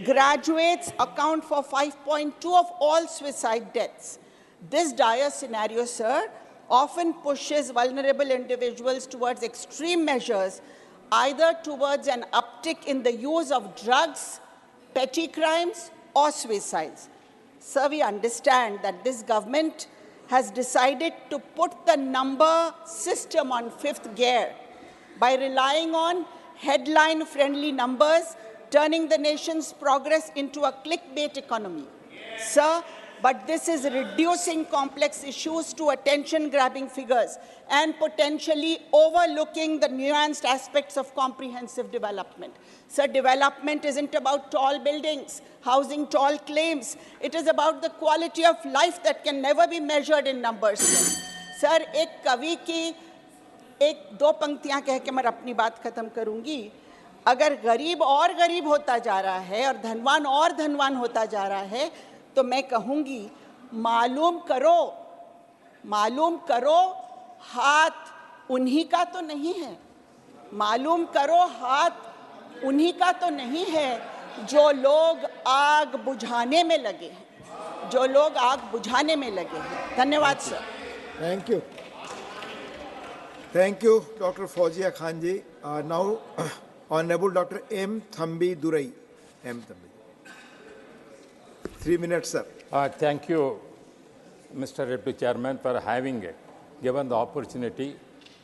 Graduates account for 5.2% of all suicide deaths. This dire scenario, sir, often pushes vulnerable individuals towards extreme measures, either towards an uptick in the use of drugs, petty crimes, or suicides. Sir, we understand that this government has decided to put the number system on 5th gear by relying on headline-friendly numbers, turning the nation's progress into a clickbait economy. Sir, but this is reducing complex issues to attention-grabbing figures and potentially overlooking the nuanced aspects of comprehensive development. Sir, development isn't about tall buildings, housing tall claims. It is about the quality of life that can never be measured in numbers. Sir, एक कवि की एक दो पंक्तियां कह के मैं अपनी बात खत्म करूंगी। अगर गरीब और गरीब होता जा रहा है और धनवान होता जा रहा है, तो मैं कहूंगी मालूम करो हाथ उन्हीं का तो नहीं है, मालूम करो हाथ उन्हीं का तो नहीं है जो लोग आग बुझाने में लगे हैं, धन्यवाद sir.
Thank you, Dr. Fauzia Khan ji. Now, Honorable Dr. M. Thambi Durai. 3 minutes, sir.
Thank you, Mr. Deputy Chairman, for having given the opportunity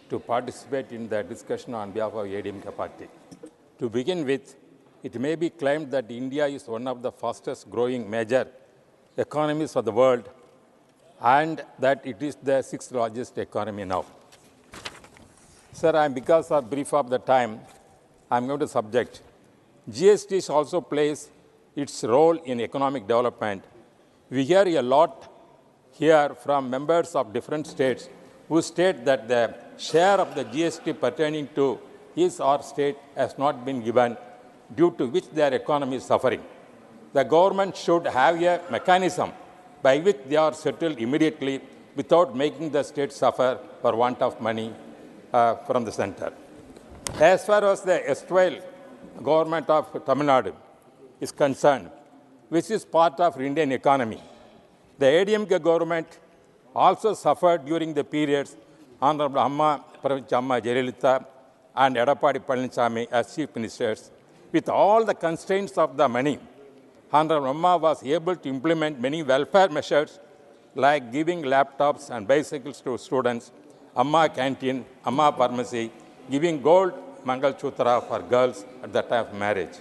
to participate in the discussion on behalf of ADMK party. To begin with, it may be claimed that India is one of the fastest growing major economies of the world and that it is the 6th largest economy now. Sir, because of brief of the time, I'm going to subject. GST also plays its role in economic development. We hear a lot here from members of different states who state that the share of the GST pertaining to his or state has not been given, due to which their economy is suffering. The government should have a mechanism by which they are settled immediately without making the state suffer for want of money from the center. As far as the erstwhile government of Tamil Nadu is concerned, which is part of Indian economy, the ADMK government also suffered during the periods Honorable Amma Jayalalitha and Edappadi Palaniswamy as chief ministers. With all the constraints of the money, Honorable Amma was able to implement many welfare measures like giving laptops and bicycles to students, Amma canteen, Amma pharmacy, giving gold Mangal Chutra for girls at the time of marriage.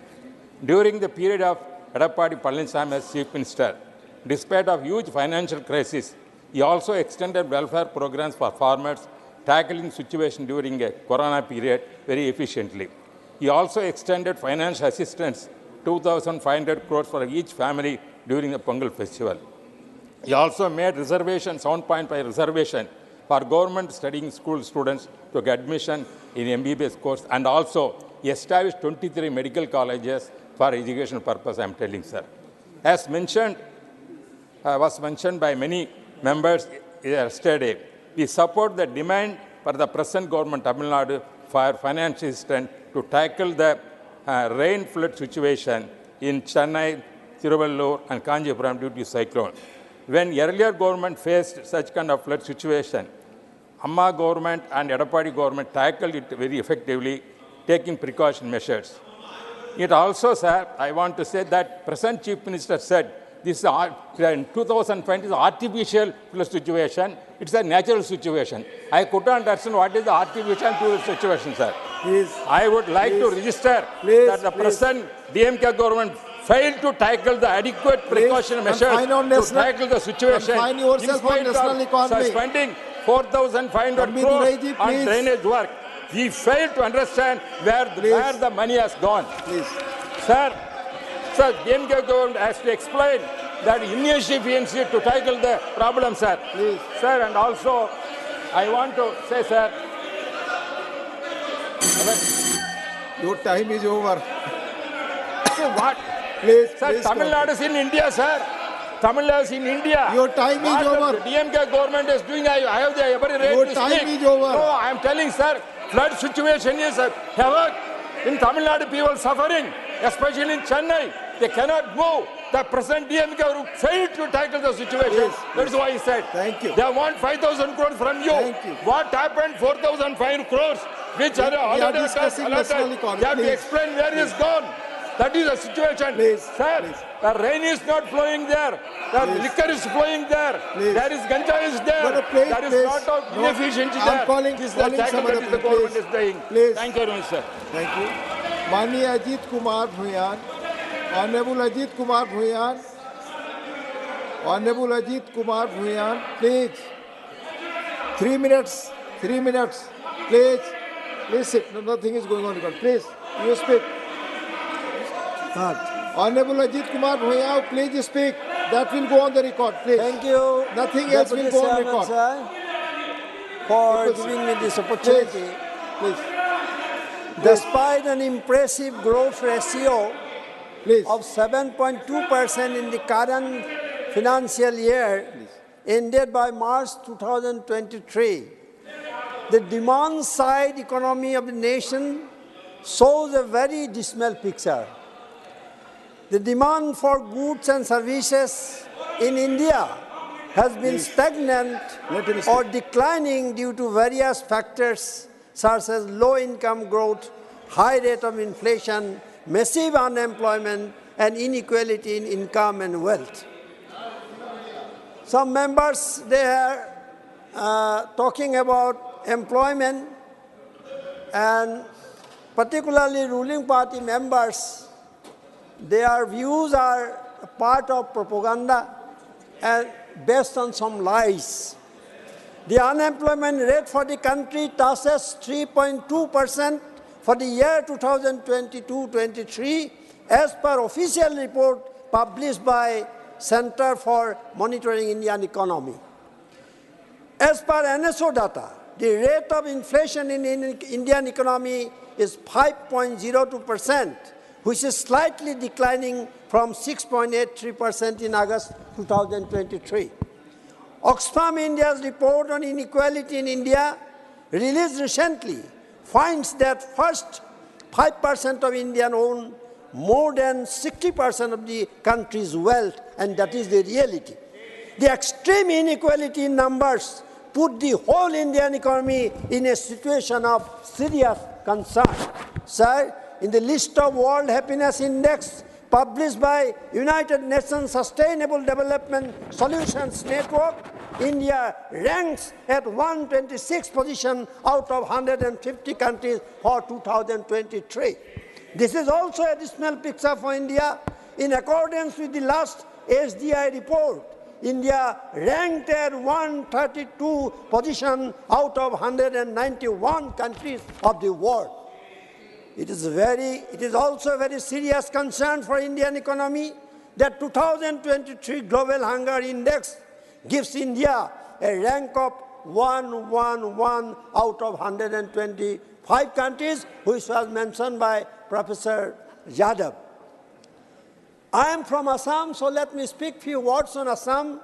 During the period of Edappadi Palaniswamy as chief minister, despite of huge financial crisis, he also extended welfare programs for farmers, tackling situation during a corona period very efficiently. He also extended financial assistance, 2,500 crores for each family during the Pongal festival. He also made reservation, 7.5 reservation for government studying school students to get admission in MBBS course, and also he established 23 medical colleges for educational purpose, I am telling, sir. As mentioned, was mentioned by many members yesterday, we support the demand for the present government of Tamil Nadu for financial assistance to tackle the rain flood situation in Chennai, Tiruvallur and Kanjipuram due to cyclone. When earlier government faced such kind of flood situation, Amma government and Edappadi government tackled it very effectively, taking precaution measures. It also, sir, I want to say that present Chief Minister said this in 2020 is artificial flood situation. It's a natural situation. I couldn't understand what is the artificial situation, sir.
Please,
I would like to register that the present DMK government failed to tackle the adequate precaution measures to tackle the situation. In spite of spending 4,500 crores on drainage work, we failed to understand where the money has gone.
Please.
Sir, DMK government has to explain that inefficiency to tackle the problem, sir.
Please.
Sir, and also, I want to say, sir,
your time is over.
What?
Please,
sir,
please
Tamil Nadu is in India, sir. Tamil Nadu is in India.
Your time is over.
The DMK government is doing, I have the every right
your
to
time
speak.
is over.
No, I am telling, sir, flood situation is havoc. In Tamil Nadu, people suffering, especially in Chennai. They cannot move. The present DMK group failed to tackle the situation.
Yes,
That's why he said.
Thank you.
They want 5,000 crores from you.
Thank you.
What happened? 4,500 crores, which are
discussing national economy.
You have to explain where it's gone. That is the situation.
Please,
Sir,
please.
the rain is not flowing there. The
Please.
liquor is flowing there.
Please.
There is ganja is there.
No, no, please,
there is
please.
lot of
No,
inefficiency
I'm
there.
calling-
This is the
calling
tackle
some
that
other
is the
people,
government
please.
is doing.
Please.
Thank you very much, sir.
Thank you. माननीय Ajit Kumar Bhuyan, Honorable Ajit Kumar Bhuyan, Honorable Ajit Kumar Bhuyan, please. 3 minutes, 3 minutes, please. Please sit. No, nothing is going on. Please, you speak. Honorable Ajit Kumar Bhuyan, please speak. That will go on the record, please.
Thank you.
Nothing else will
Deputy
go on
Chairman,
record.
sir, for
Please.
giving me this opportunity.
Please.
Despite an impressive growth ratio
Please.
of 7.2% in the current financial year, ended by March 2023, the demand-side economy of the nation shows a very dismal picture. The demand for goods and services in India has been stagnant or declining due to various factors such as low income growth, high rate of inflation, massive unemployment, and inequality in income and wealth. Some members, they are talking about employment, and particularly ruling party members, their views are part of propaganda and based on some lies. The unemployment rate for the country touches 3.2% for the year 2022-23 as per official report published by Center for Monitoring Indian Economy. As per NSO data, the rate of inflation in Indian economy is 5.02%, which is slightly declining from 6.83% in August 2023. Oxfam India's report on inequality in India, released recently, finds that first 5% of Indians own more than 60% of the country's wealth, and that is the reality. The extreme inequality in numbers put the whole Indian economy in a situation of serious concern. Sir, in the list of World Happiness Index published by United Nations Sustainable Development Solutions Network, India ranks at 126th position out of 150 countries for 2023. This is also a dismal picture for India. In accordance with the last SDI report, India ranked at 132 position out of 191 countries of the world. It is also a very serious concern for Indian economy that 2023 Global Hunger Index gives India a rank of 111 out of 125 countries, which was mentioned by Professor Yadav. I am from Assam, so let me speak few words on Assam.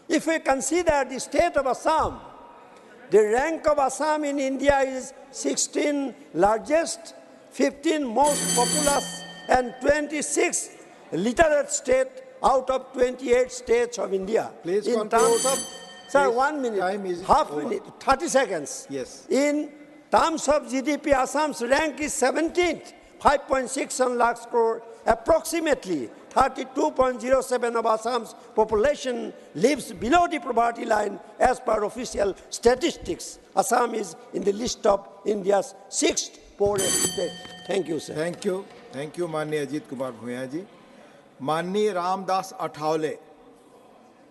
If we consider the state of Assam, the rank of Assam in India is 16 largest, 15 most populous, and 26 literate state out of 28 states of India.
Please
in
conclude.
terms of, sir,
Please,
1 minute,
time is
half
over.
minute, 30 seconds.
Yes.
In terms of GDP, Assam's rank is 17th, 5.61 lakhs crore. Approximately 32.07% of Assam's population lives below the poverty line as per official statistics. Assam is in the list of India's 6th poorest state. Thank you, sir.
Thank you. Thank you, माननीय अजीत कुमार भूया जी. माननीय रामदास अठावले.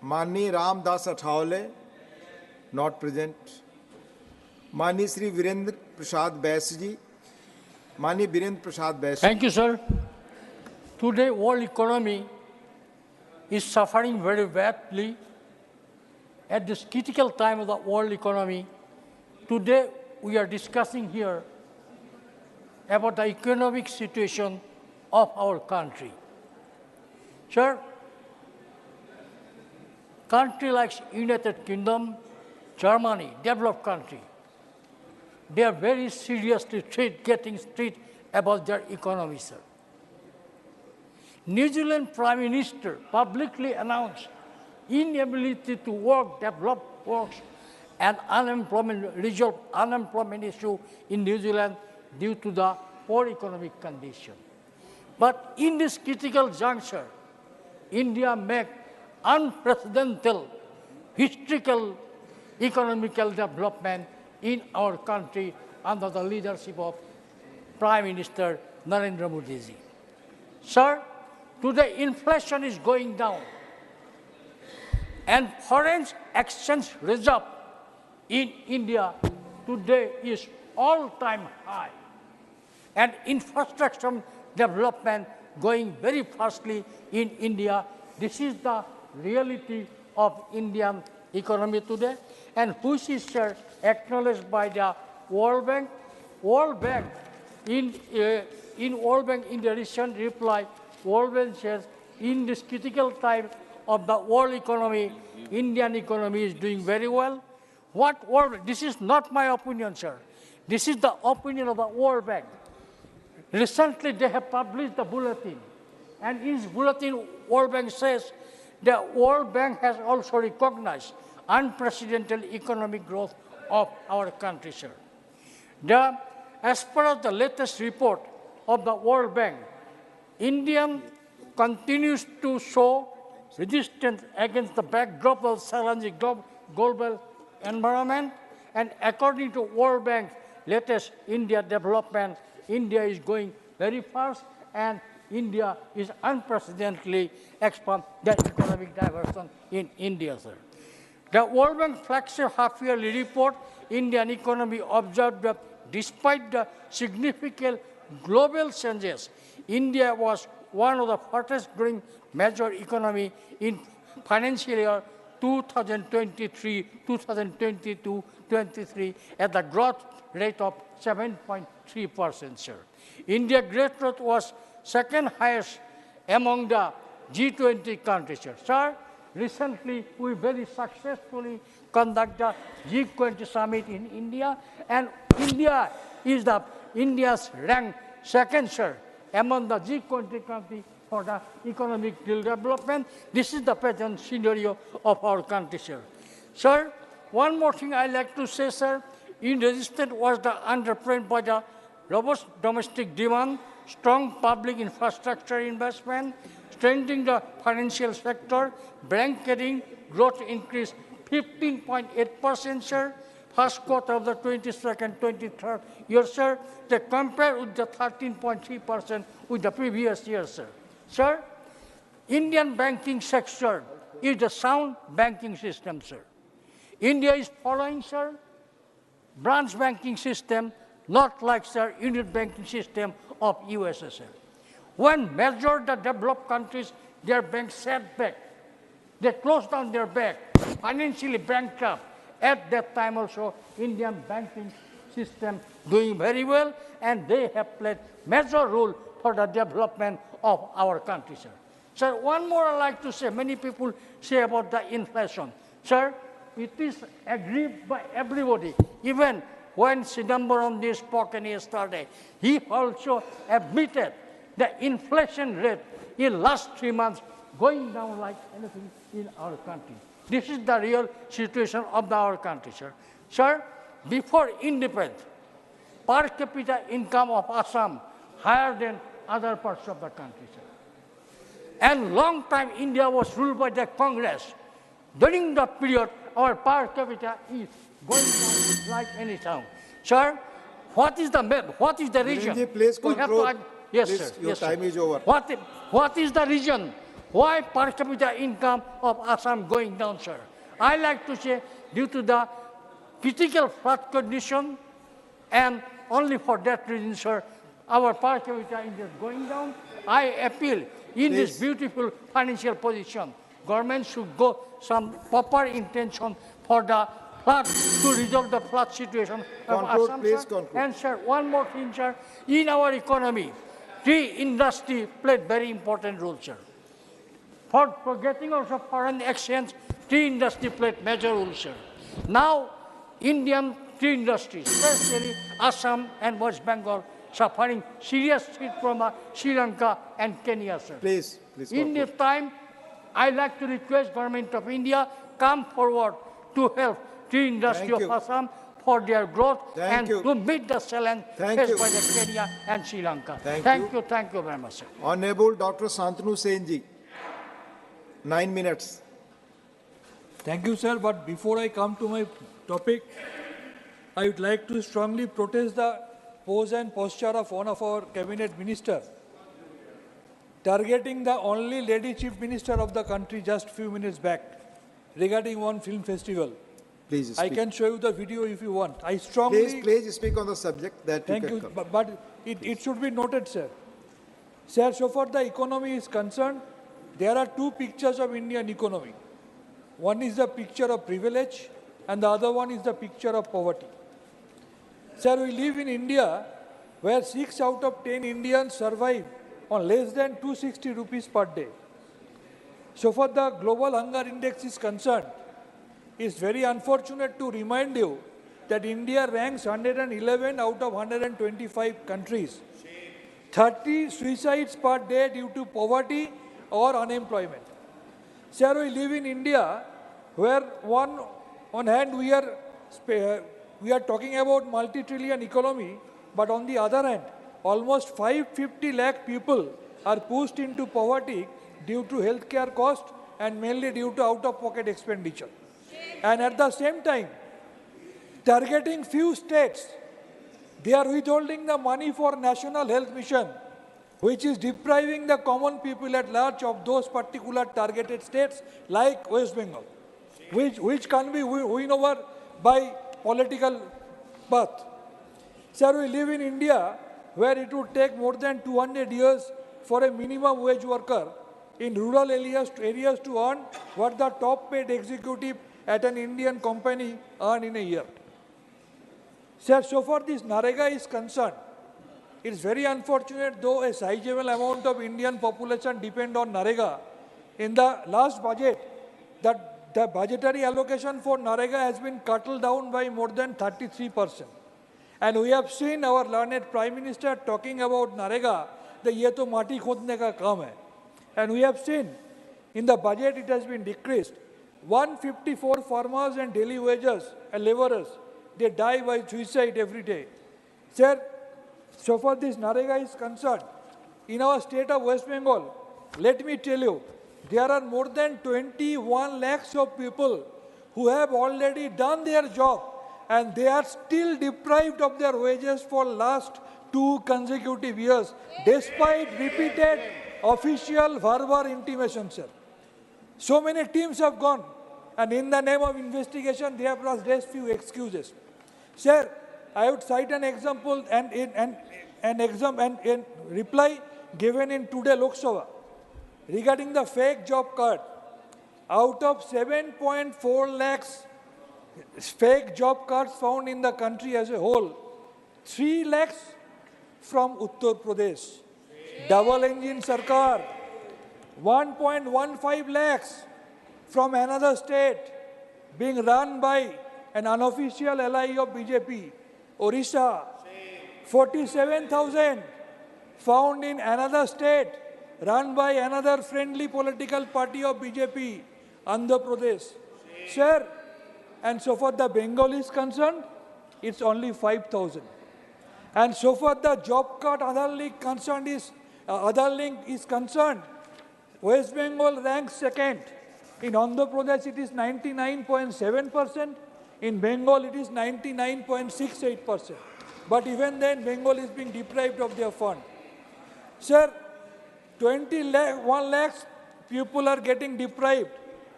माननीय Ramdas Athawale, not present. माननीय श्री वीरेंद्र प्रसाद बैस जी. माननीय वीरेंद्र प्रसाद बैस.
Thank you, sir. Today, world economy is suffering very badly. At this critical time of the world economy, today we are discussing here about the economic situation of our country. Sir, country like United Kingdom, Germany, developed country, they are very seriously getting treated about their economy, sir. New Zealand Prime Minister publicly announced inability to work, develop works, and resolve unemployment issue in New Zealand due to the poor economic condition. But in this critical juncture, India make unprecedented, historical economical development in our country under the leadership of Prime Minister Narendra Modi ji. Sir, today inflation is going down and foreign exchange reserve in India today is all-time high, and infrastructure development going very fastly in India. This is the reality of Indian economy today, and which is acknowledged by the World Bank. World Bank in the recent reply, World Bank says in this critical time of the world economy, Indian economy is doing very well. This is not my opinion, sir. This is the opinion of the World Bank. Recently, they have published the bulletin, and in this bulletin, World Bank says the World Bank has also recognized unprecedented economic growth of our country, sir. As per of the latest report of the World Bank, India continues to show resistance against the backdrop of challenging global environment, and according to World Bank's latest India development, India is going very fast, and India is unprecedentedly expand the economic diversion in India, sir. The World Bank flagship half-yearly report, Indian economy observed that despite the significant global changes, India was one of the fastest growing major economy in financial year 2022-23 at the growth rate of 7.3%, sir. India growth rate was second highest among the G20 countries, sir. Sir, recently we very successfully conduct the G20 summit in India, and India is India's ranked second, sir, among the G20 countries for the economic development. This is the present scenario of our country, sir. Sir, one more thing I like to say, sir. In resistance was underpinned by the robust domestic demand, strong public infrastructure investment, strengthening the financial sector, blanketing growth increase 15.8%, sir. First quarter of the 22nd, 23rd year, sir. They compare with the 13.3% with the previous year, sir. Sir, Indian banking sector is the sound banking system, sir. India is following, sir, branch banking system, not like, sir, unit banking system of USSR. When major the developed countries, their banks set back, they closed down their bank, financially bankrupt. At that time also, Indian banking system doing very well, and they have played major role for the development of our country, sir. Sir, one more I like to say, many people say about the inflation. Sir, it is agreed by everybody, even when Chidambaram spoke yesterday, he also admitted the inflation rate in last 3 months going down like anything in our country. This is the real situation of our country, sir. Sir, before independence, per capita income of Assam higher than other parts of the country, sir. And long time India was ruled by the Congress. During the period, our per capita is going down like any town. Sir, what is the region?
Virenji, please conclude.
Yes,
please,
sir.
your
Yes,
time
sir.
is over.
What is the reason why per capita income of Assam going down, sir? I like to say due to the critical flood condition, and only for that reason, sir, our per capita income is going down. I appeal in this beautiful financial position, government should go some proper intention for the flood to resolve the flood situation of Assam,
please
sir.
conclude.
And sir, one more thing, sir, in our economy, tea industry played very important role, sir. For getting also foreign exchange, tea industry played major role, sir. Now, Indian tea industry, especially Assam and West Bengal, suffering serious threat from Sri Lanka and Kenya, sir.
Please
in this time, I like to request Government of India come forward to help tea industry of Assam for their growth
Thank you.
to meet the challenge
Thank
faced
you.
by the Kenya and Sri Lanka.
Thank you.
Thank you very much, sir.
Honorable Dr. Santanu Senji, 9 minutes.
Thank you, sir. But before I come to my topic, I would like to strongly protest the pose and posture of one of our cabinet minister, targeting the only lady chief minister of the country just few minutes back regarding one film festival.
Please speak.
I can show you the video if you want. I strongly...
Please speak on the subject that
Thank you. But it should be noted, sir. Sir, so far the economy is concerned, there are two pictures of Indian economy. One is the picture of privilege and the other one is the picture of poverty. Sir, we live in India where 6 out of 10 Indians survive on less than 260 rupees per day. So far the global hunger index is concerned, it's very unfortunate to remind you that India ranks 111 out of 125 countries. 30 suicides per day due to poverty or unemployment. Sir, we live in India where on hand we are talking about multi-trillion economy, but on the other hand, almost 550 lakh people are pushed into poverty due to healthcare cost and mainly due to out-of-pocket expenditure. And at the same time, targeting few states, they are withholding the money for National Health Mission, which is depriving the common people at large of those particular targeted states like West Bengal, which can be won over by political path. Sir, we live in India where it would take more than 200 years for a minimum wage worker in rural areas to earn what the top paid executive at an Indian company earn in a year. Sir, so far this NREGA is concerned, it is very unfortunate though a sizable amount of Indian population depend on NREGA. In the last budget, the budgetary allocation for NREGA has been cut down by more than 33%. And we have seen our learned Prime Minister talking about NREGA, that ye to mati khodne ka kaam hai. And we have seen in the budget it has been decreased. 154 farmers and daily wages and laborers, they die by suicide every day. Sir, so far this NREGA is concerned, in our state of West Bengal, let me tell you, there are more than 21 lakhs of people who have already done their job and they are still deprived of their wages for last 2 consecutive years, despite repeated official verbal intimations, sir. So many teams have gone, and in the name of investigation, they have raised few excuses. Sir, I would cite an example and reply given in today Lok Sabha regarding the fake job card. Out of 7.4 lakhs fake job cards found in the country as a whole, 3 lakhs from Uttar Pradesh. Double engine Sarkar, 1.15 lakhs from another state being run by an unofficial ally of BJP, Orissa. 47,000 found in another state run by another friendly political party of BJP, Andhra Pradesh. Sir, and so far the Bengal is concerned, it's only 5,000. And so far the job card Aadhaar link is concerned, West Bengal ranks second. In Andhra Pradesh it is 99.7%. In Bengal it is 99.68%. But even then Bengal is being deprived of their fund. Sir, 21 lakhs people are getting deprived,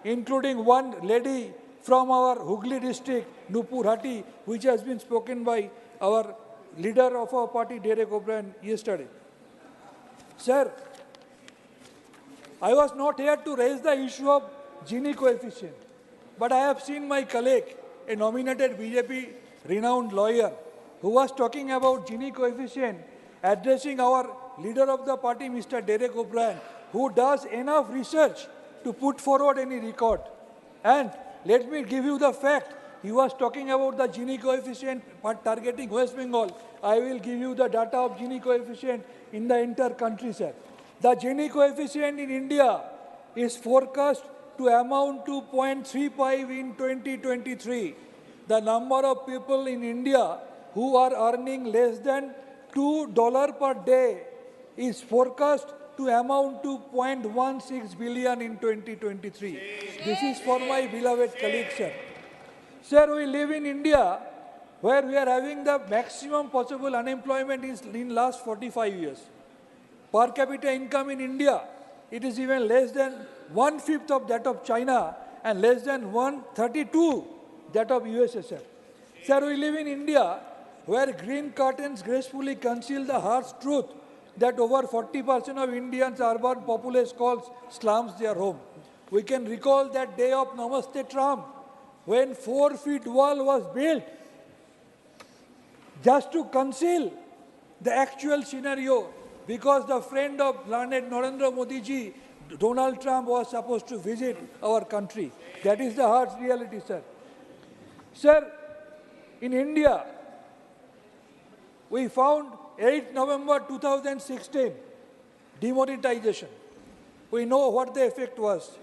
including one lady from our Hooghly district, Nupur Hati, which has been spoken by our leader of our party, Derek O'Brien, yesterday. Sir, I was not here to raise the issue of Gini coefficient, but I have seen my colleague, a nominated BJP renowned lawyer, who was talking about Gini coefficient, addressing our leader of the party, Mr. Derek O'Brien, who does enough research to put forward any record. And let me give you the fact. He was talking about the Gini coefficient targeting West Bengal. I will give you the data of Gini coefficient in the entire country, sir. The Gini coefficient in India is forecast to amount to 0.35 in 2023. the number of people in India who are earning less than $2 per day is forecast to amount to 0.16 billion in 2023. This is for my beloved colleagues, sir. Sir, we live in India where we are having the maximum possible unemployment in last 45 years. Per capita income in India, it is even less than 1/5 of that of China and less than 1/32 that of USSR. Sir, we live in India where green curtains gracefully conceal the harsh truth that over 40% of Indians' urban populace calls slums their home. We can recall that day of Namaste Trump when 4-feet wall was built just to conceal the actual scenario because the friend of learned Narendra Modi ji, Donald Trump, was supposed to visit our country. That is the harsh reality, sir. Sir, in India, we found 8 November 2016, demonetization. We know what the effect was,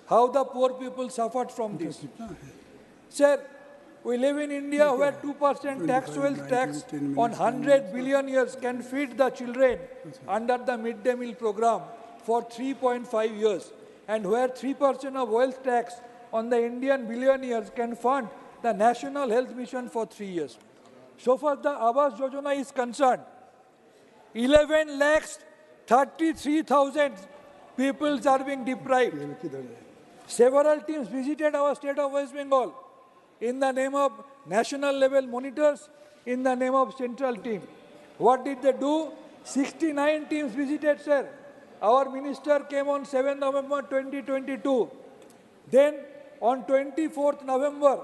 how the poor people suffered from this. Sir, we live in India where 2% tax wealth tax on 100 billionaires can feed the children under the midday meal program for 3.5 years, and where 3% of wealth tax on the Indian billionaires can fund the National Health Mission for 3 years. So far the Awas Yojana is concerned, 11 lakhs 33,000 people are being deprived. Several teams visited our state of West Bengal in the name of national level monitors, in the name of central team. What did they do? 69 teams visited, sir. Our minister came on 7 November 2022. Then on 24th November,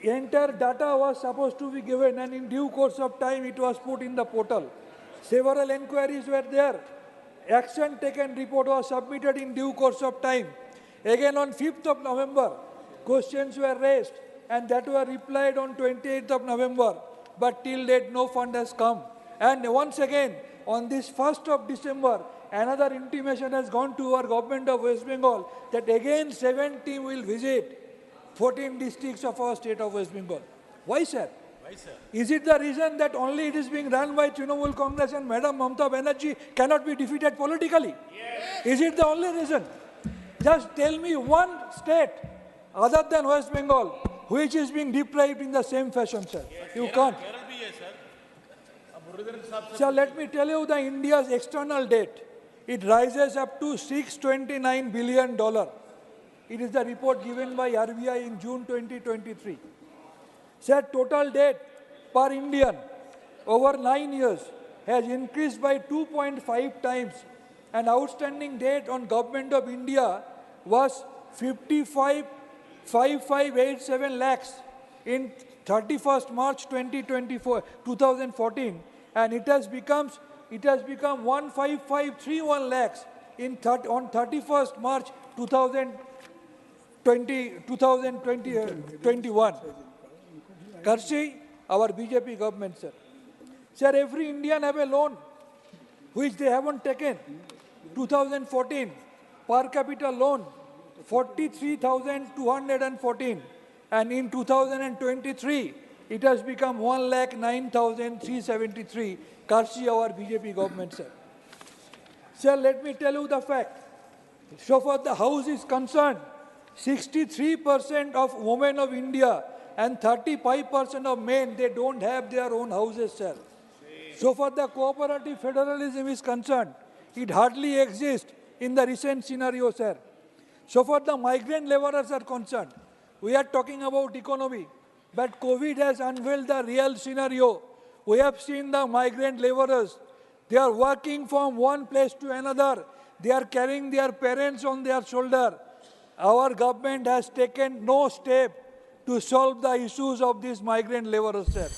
entire data was supposed to be given, and in due course of time it was put in the portal. Several inquiries were there. Action taken report was submitted in due course of time. Again on 5th of November, questions were raised and that were replied on 28th of November. But till date, no fund has come. And once again, on this 1st of December, another intimation has gone to our government of West Bengal that again 7 teams will visit 14 districts of our state of West Bengal. Why, sir? Why, sir? Is it the reason that only it is being run by Trinamool Congress and Madam Mamata Banerjee cannot be defeated politically? Yes. Is it the only reason? Just tell me one state other than West Bengal which is being deprived in the same fashion, sir. Yes. You can't. Sir, let me tell you the India's external debt. It rises up to $629 billion. It is the report given by RBI in June 2023. Sir, total debt per Indian over 9 years has increased by 2.5 times, and outstanding debt on Government of India was 55,587 lakhs in 31st March 2014, and it has become 15531 lakhs on 31st March 2021. Courtesy our BJP government, sir. Sir, every Indian have a loan which they haven't taken. 2014, per capita loan, 43,214. And in 2023, it has become 1,09,373, courtesy our BJP government, sir. Sir, let me tell you the fact. So far the House is concerned, 63% of women of India and 35% of men, they don't have their own houses, sir. So far the cooperative federalism is concerned, it hardly exists in the recent scenario, sir. So far the migrant laborers are concerned, we are talking about economy, but COVID has unveiled the real scenario. We have seen the migrant laborers, they are working from one place to another, they are carrying their parents on their shoulder. Our government has taken no step to solve the issues of these migrant laborers, sir.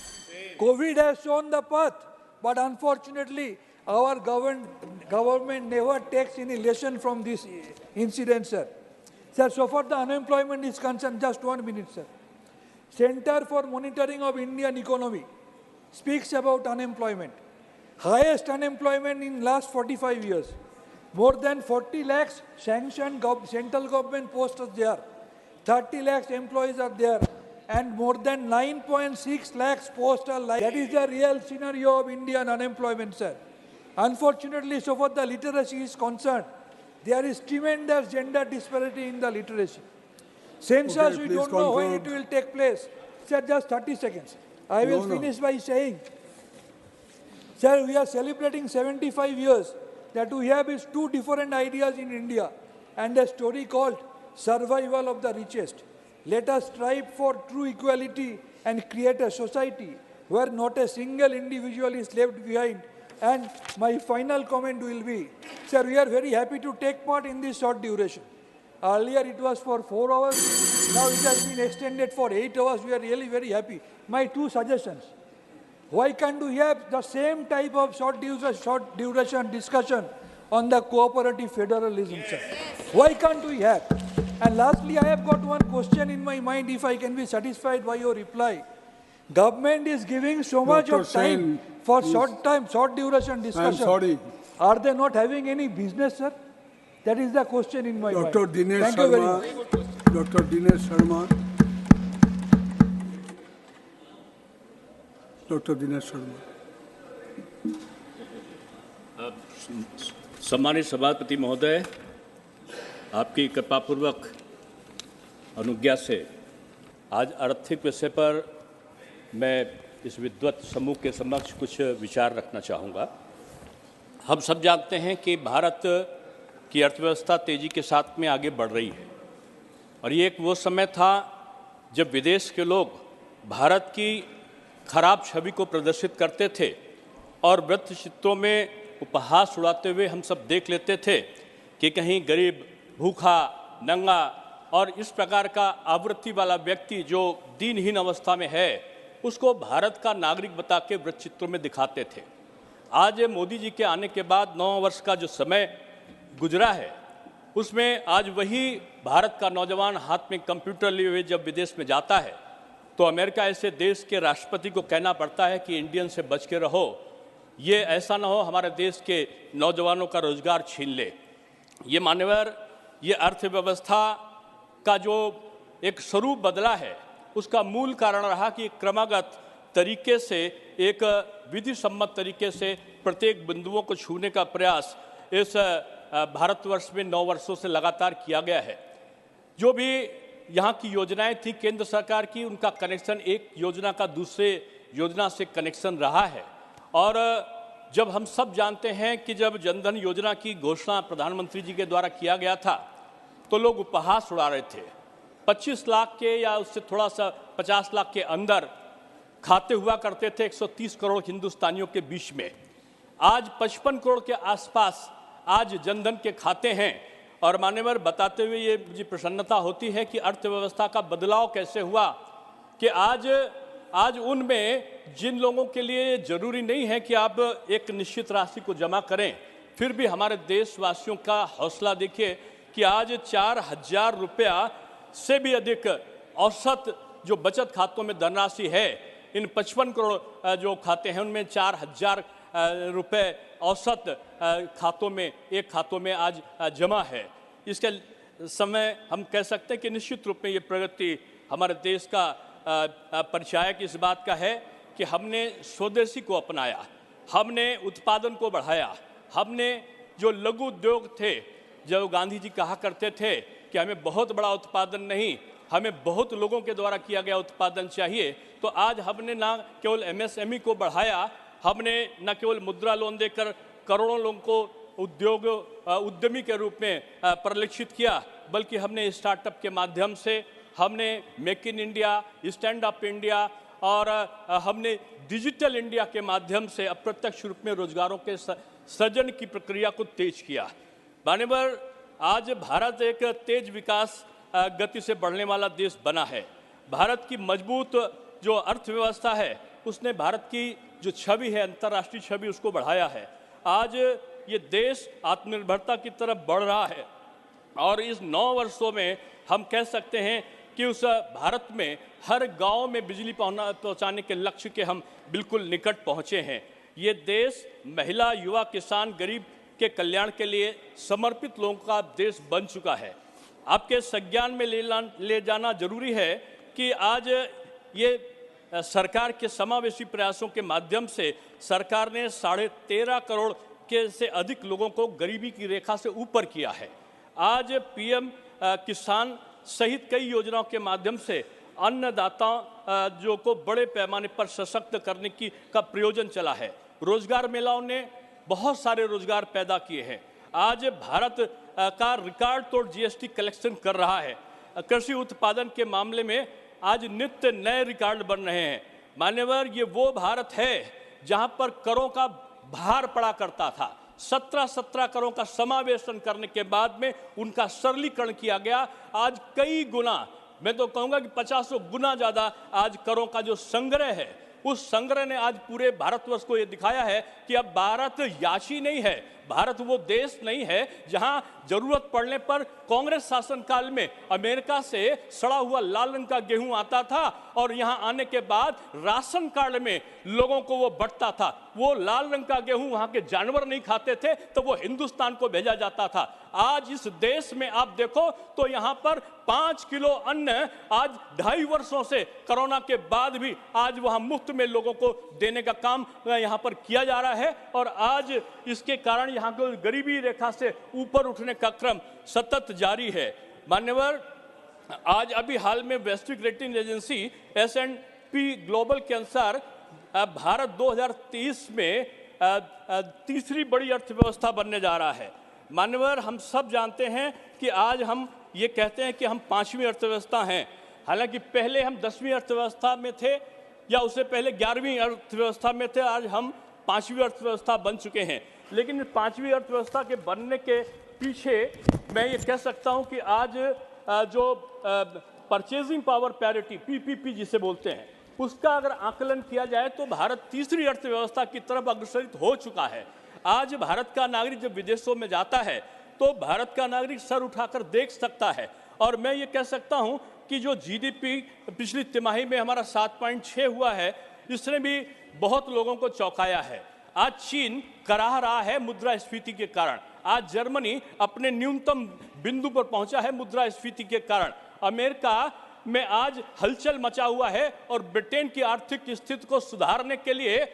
COVID has shown the path, but unfortunately, our government never takes any lesson from this incident, sir. Sir, so far the unemployment is concerned, just 1 minute, sir. Center for Monitoring of Indian Economy speaks about unemployment. Highest unemployment in last 45 years. More than 40 lakhs sanctioned central government posts are there. 30 lakhs employees are there. and more than 9.6 lakhs postal life. That is the real scenario of Indian unemployment, sir. Unfortunately, so far the literacy is concerned, there is tremendous gender disparity in the literacy. Census, we don't know when it will take place. Sir, just 30 seconds. I will finish by saying, sir, we are celebrating 75 years. That we have is two different ideas in India and a story called survival of the richest. Let us strive for true equality and create a society where not a single individual is left behind. And my final comment will be, sir, we are very happy to take part in this short duration. Earlier it was for 4 hours, now it has been extended for 8 hours. We are really very happy. My two suggestions. Why can't we have the same type of short duration discussion on the cooperative federalism, sir? Why can't we have? And lastly, I have got one question in my mind, if I can be satisfied by your reply. Government is giving so much of time for short duration discussion.
I'm sorry.
Are they not having any business, sir? That is the question in my mind.
Dr. Dinesh
Thank you very much.
Dr. Dinesh Sharma. Dr. Dinesh Sharma.
सम्मानित सभापति महोदय, आपकी कृपापूर्वक अनुज्ञा से आज आर्थिक विषय पर मैं इस विद्वत समूह के समक्ष कुछ विचार रखना चाहूँगा। हम सब जानते हैं कि भारत की अर्थव्यवस्था तेज़ी के साथ में आगे बढ़ रही है और ये एक वो समय था जब विदेश के लोग भारत की खराब छवि को प्रदर्शित करते थे और वृत्त चित्रों में उपहास उड़ाते हुए हम सब देख लेते थे कि कहीं गरीब, भूखा, नंगा और इस प्रकार का आवृत्ति वाला व्यक्ति जो दीनहीन अवस्था में है उसको भारत का नागरिक बता के वृत्त चित्रों में दिखाते थे। आज मोदी जी के आने के बाद 9 वर्ष का जो समय गुजरा है उसमें आज वही भारत का नौजवान हाथ में कंप्यूटर लिए हुए जब विदेश में जाता है तो अमेरिका ऐसे देश के राष्ट्रपति को कहना पड़ता है कि इंडियन से बच के रहो, ये ऐसा ना हो हमारे देश के नौजवानों का रोजगार छीन ले। ये मान्यवर, ये अर्थव्यवस्था का जो एक स्वरूप बदला है उसका मूल कारण रहा कि क्रमागत तरीके से एक विधि सम्मत तरीके से प्रत्येक बिंदुओं को छूने का प्रयास इस भारतवर्ष में 9 वर्षों से लगातार किया गया है। जो भी यहाँ की योजनाएं थी केंद्र सरकार की, उनका कनेक्शन एक योजना का दूसरे योजना से कनेक्शन रहा है। और जब हम सब जानते हैं कि जब जनधन योजना की घोषणा प्रधानमंत्री जी के द्वारा किया गया था तो लोग उपहास उड़ा रहे थे। 25 लाख के या उससे थोड़ा सा 50 लाख के अंदर खाते हुआ करते थे 130 करोड़ हिंदुस्तानियों के बीच में। आज 55 करोड़ के आसपास आज जनधन के खाते हैं और मान्यवर बताते हुए ये मुझे प्रसन्नता होती है कि अर्थव्यवस्था का बदलाव कैसे हुआ कि आज उनमें जिन लोगों के लिए जरूरी नहीं है कि आप एक निश्चित राशि को जमा करें, फिर भी हमारे देशवासियों का हौसला देखिए कि आज 4,000 रुपया से भी अधिक औसत जो बचत खातों में धनराशि है, इन 55 करोड़ जो खाते हैं उनमें 4,000 रुपये औसत खातों में एक खातों में आज जमा है। इसके समय हम कह सकते हैं कि निश्चित रूप में ये प्रगति हमारे देश का परिचायक इस बात का है कि हमने स्वदेशी को अपनाया, हमने उत्पादन को बढ़ाया, हमने जो लघु उद्योग थे, जो गांधी जी कहा करते थे कि हमें बहुत बड़ा उत्पादन नहीं, हमें बहुत लोगों के द्वारा किया गया उत्पादन चाहिए, तो आज हमने ना केवल MSME को बढ़ाया, हमने न केवल मुद्रा लोन देकर करोड़ों लोगों को उद्यमी के रूप में परिलक्षित किया, बल्कि हमने स्टार्टअप के माध्यम से हमने make in India, stand up India और हमने डिजिटल इंडिया के माध्यम से अप्रत्यक्ष रूप में रोजगारों के सृजन की प्रक्रिया को तेज किया। मान्यवर, आज भारत एक तेज विकास गति से बढ़ने वाला देश बना है। भारत की मजबूत जो अर्थव्यवस्था है उसने भारत की जो छवि है, अंतर्राष्ट्रीय छवि, उसको बढ़ाया है। आज ये देश आत्मनिर्भरता की तरफ बढ़ रहा है और इस 9 वर्षों में हम कह सकते हैं कि उस भारत में हर गांव में बिजली पहुंचाने के लक्ष्य के हम बिल्कुल निकट पहुंचे हैं। ये देश महिला, युवा, किसान, गरीब के कल्याण के लिए समर्पित लोगों का देश बन चुका है। आपके संज्ञान में ले जाना जरूरी है कि आज ये सरकार के समावेशी प्रयासों के माध्यम से सरकार ने 13.5 करोड़ के से अधिक लोगों को गरीबी की रेखा से ऊपर किया है। आज पीएम किसान सहित कई योजनाओं के माध्यम से अन्नदाताओं जो को बड़े पैमाने पर सशक्त करने का प्रयोजन चला है। रोजगार मेलाओं ने बहुत सारे रोजगार पैदा किए हैं। आज भारत का रिकॉर्ड तोड़ जीएसटी कलेक्शन कर रहा है। कृषि उत्पादन के मामले में आज नित्य नए रिकॉर्ड बन रहे हैं। मान्यवर, ये वो भारत है जहां पर करों का भार पड़ा करता था। 17 करों का समावेशन करने के बाद में उनका सरलीकरण किया गया। आज कई गुना, मैं तो कहूँगा कि 50 गुना ज़्यादा आज करों का जो संग्रह है, उस संग्रह ने आज पूरे भारतवर्ष को ये दिखाया है कि अब भारत याची नहीं है, भारत वो देश नहीं है जहां जरूरत पड़ने पर कांग्रेस शासनकाल में अमेरिका से सड़ा हुआ लाल रंग का गेहूं आता था और यहां आने के बाद राशन कार्ड में लोगों को वो बंटता था। वो लाल रंग का गेहूं वहां के जानवर नहीं खाते थे तो वो हिंदुस्तान को भेजा जाता था। आज इस देश में आप देखो तो यहां पर 5 किलो अन्न आज 2.5 वर्षों से कोरोना के बाद भी आज वहां मुफ्त में लोगों को देने का काम यहां पर किया जा रहा है। और आज इसके कारण यहां को गरीबी रेखा से ऊपर उठने का क्रम सतत जारी है। मान्यवर, आज अभी हाल में वैश्विक रेटिंग एजेंसी S&P ग्लोबल के अनुसार भारत 2030 में तीसरी बड़ी अर्थव्यवस्था बनने जा रहा है। मान्यवर, हम सब जानते हैं कि आज हम ये कहते हैं कि हम 5वीं अर्थव्यवस्था हैं। हालांकि पहले हम 10वीं अर्थव्यवस्था में थे या उससे पहले 11वीं अर्थव्यवस्था में थे। आज हम 5वीं अर्थव्यवस्था बन चुके हैं। लेकिन 5वीं अर्थव्यवस्था के बनने के पीछे मैं ये कह सकता हूँ कि आज जो परचेजिंग पावर पैरिटी PPP जिसे बोलते हैं, उसका अगर आकलन किया जाए तो भारत तीसरी अर्थव्यवस्था की तरफ अग्रसरित हो चुका है। आज भारत का नागरिक जब विदेशों में जाता है तो भारत का नागरिक सर उठाकर देख सकता है। और मैं ये कह सकता हूँ कि जो GDP पिछली तिमाही में हमारा 7.6 हुआ है, इसने भी बहुत लोगों को चौंकाया है। आज चीन कराह रहा है मुद्रास्फीति के कारण। आज जर्मनी अपने न्यूनतम बिंदु पर पहुंचा है मुद्रास्फीति के कारण। अमेरिका में आज हलचल मचा हुआ है और ब्रिटेन की आर्थिक स्थिति को सुधारने के लिए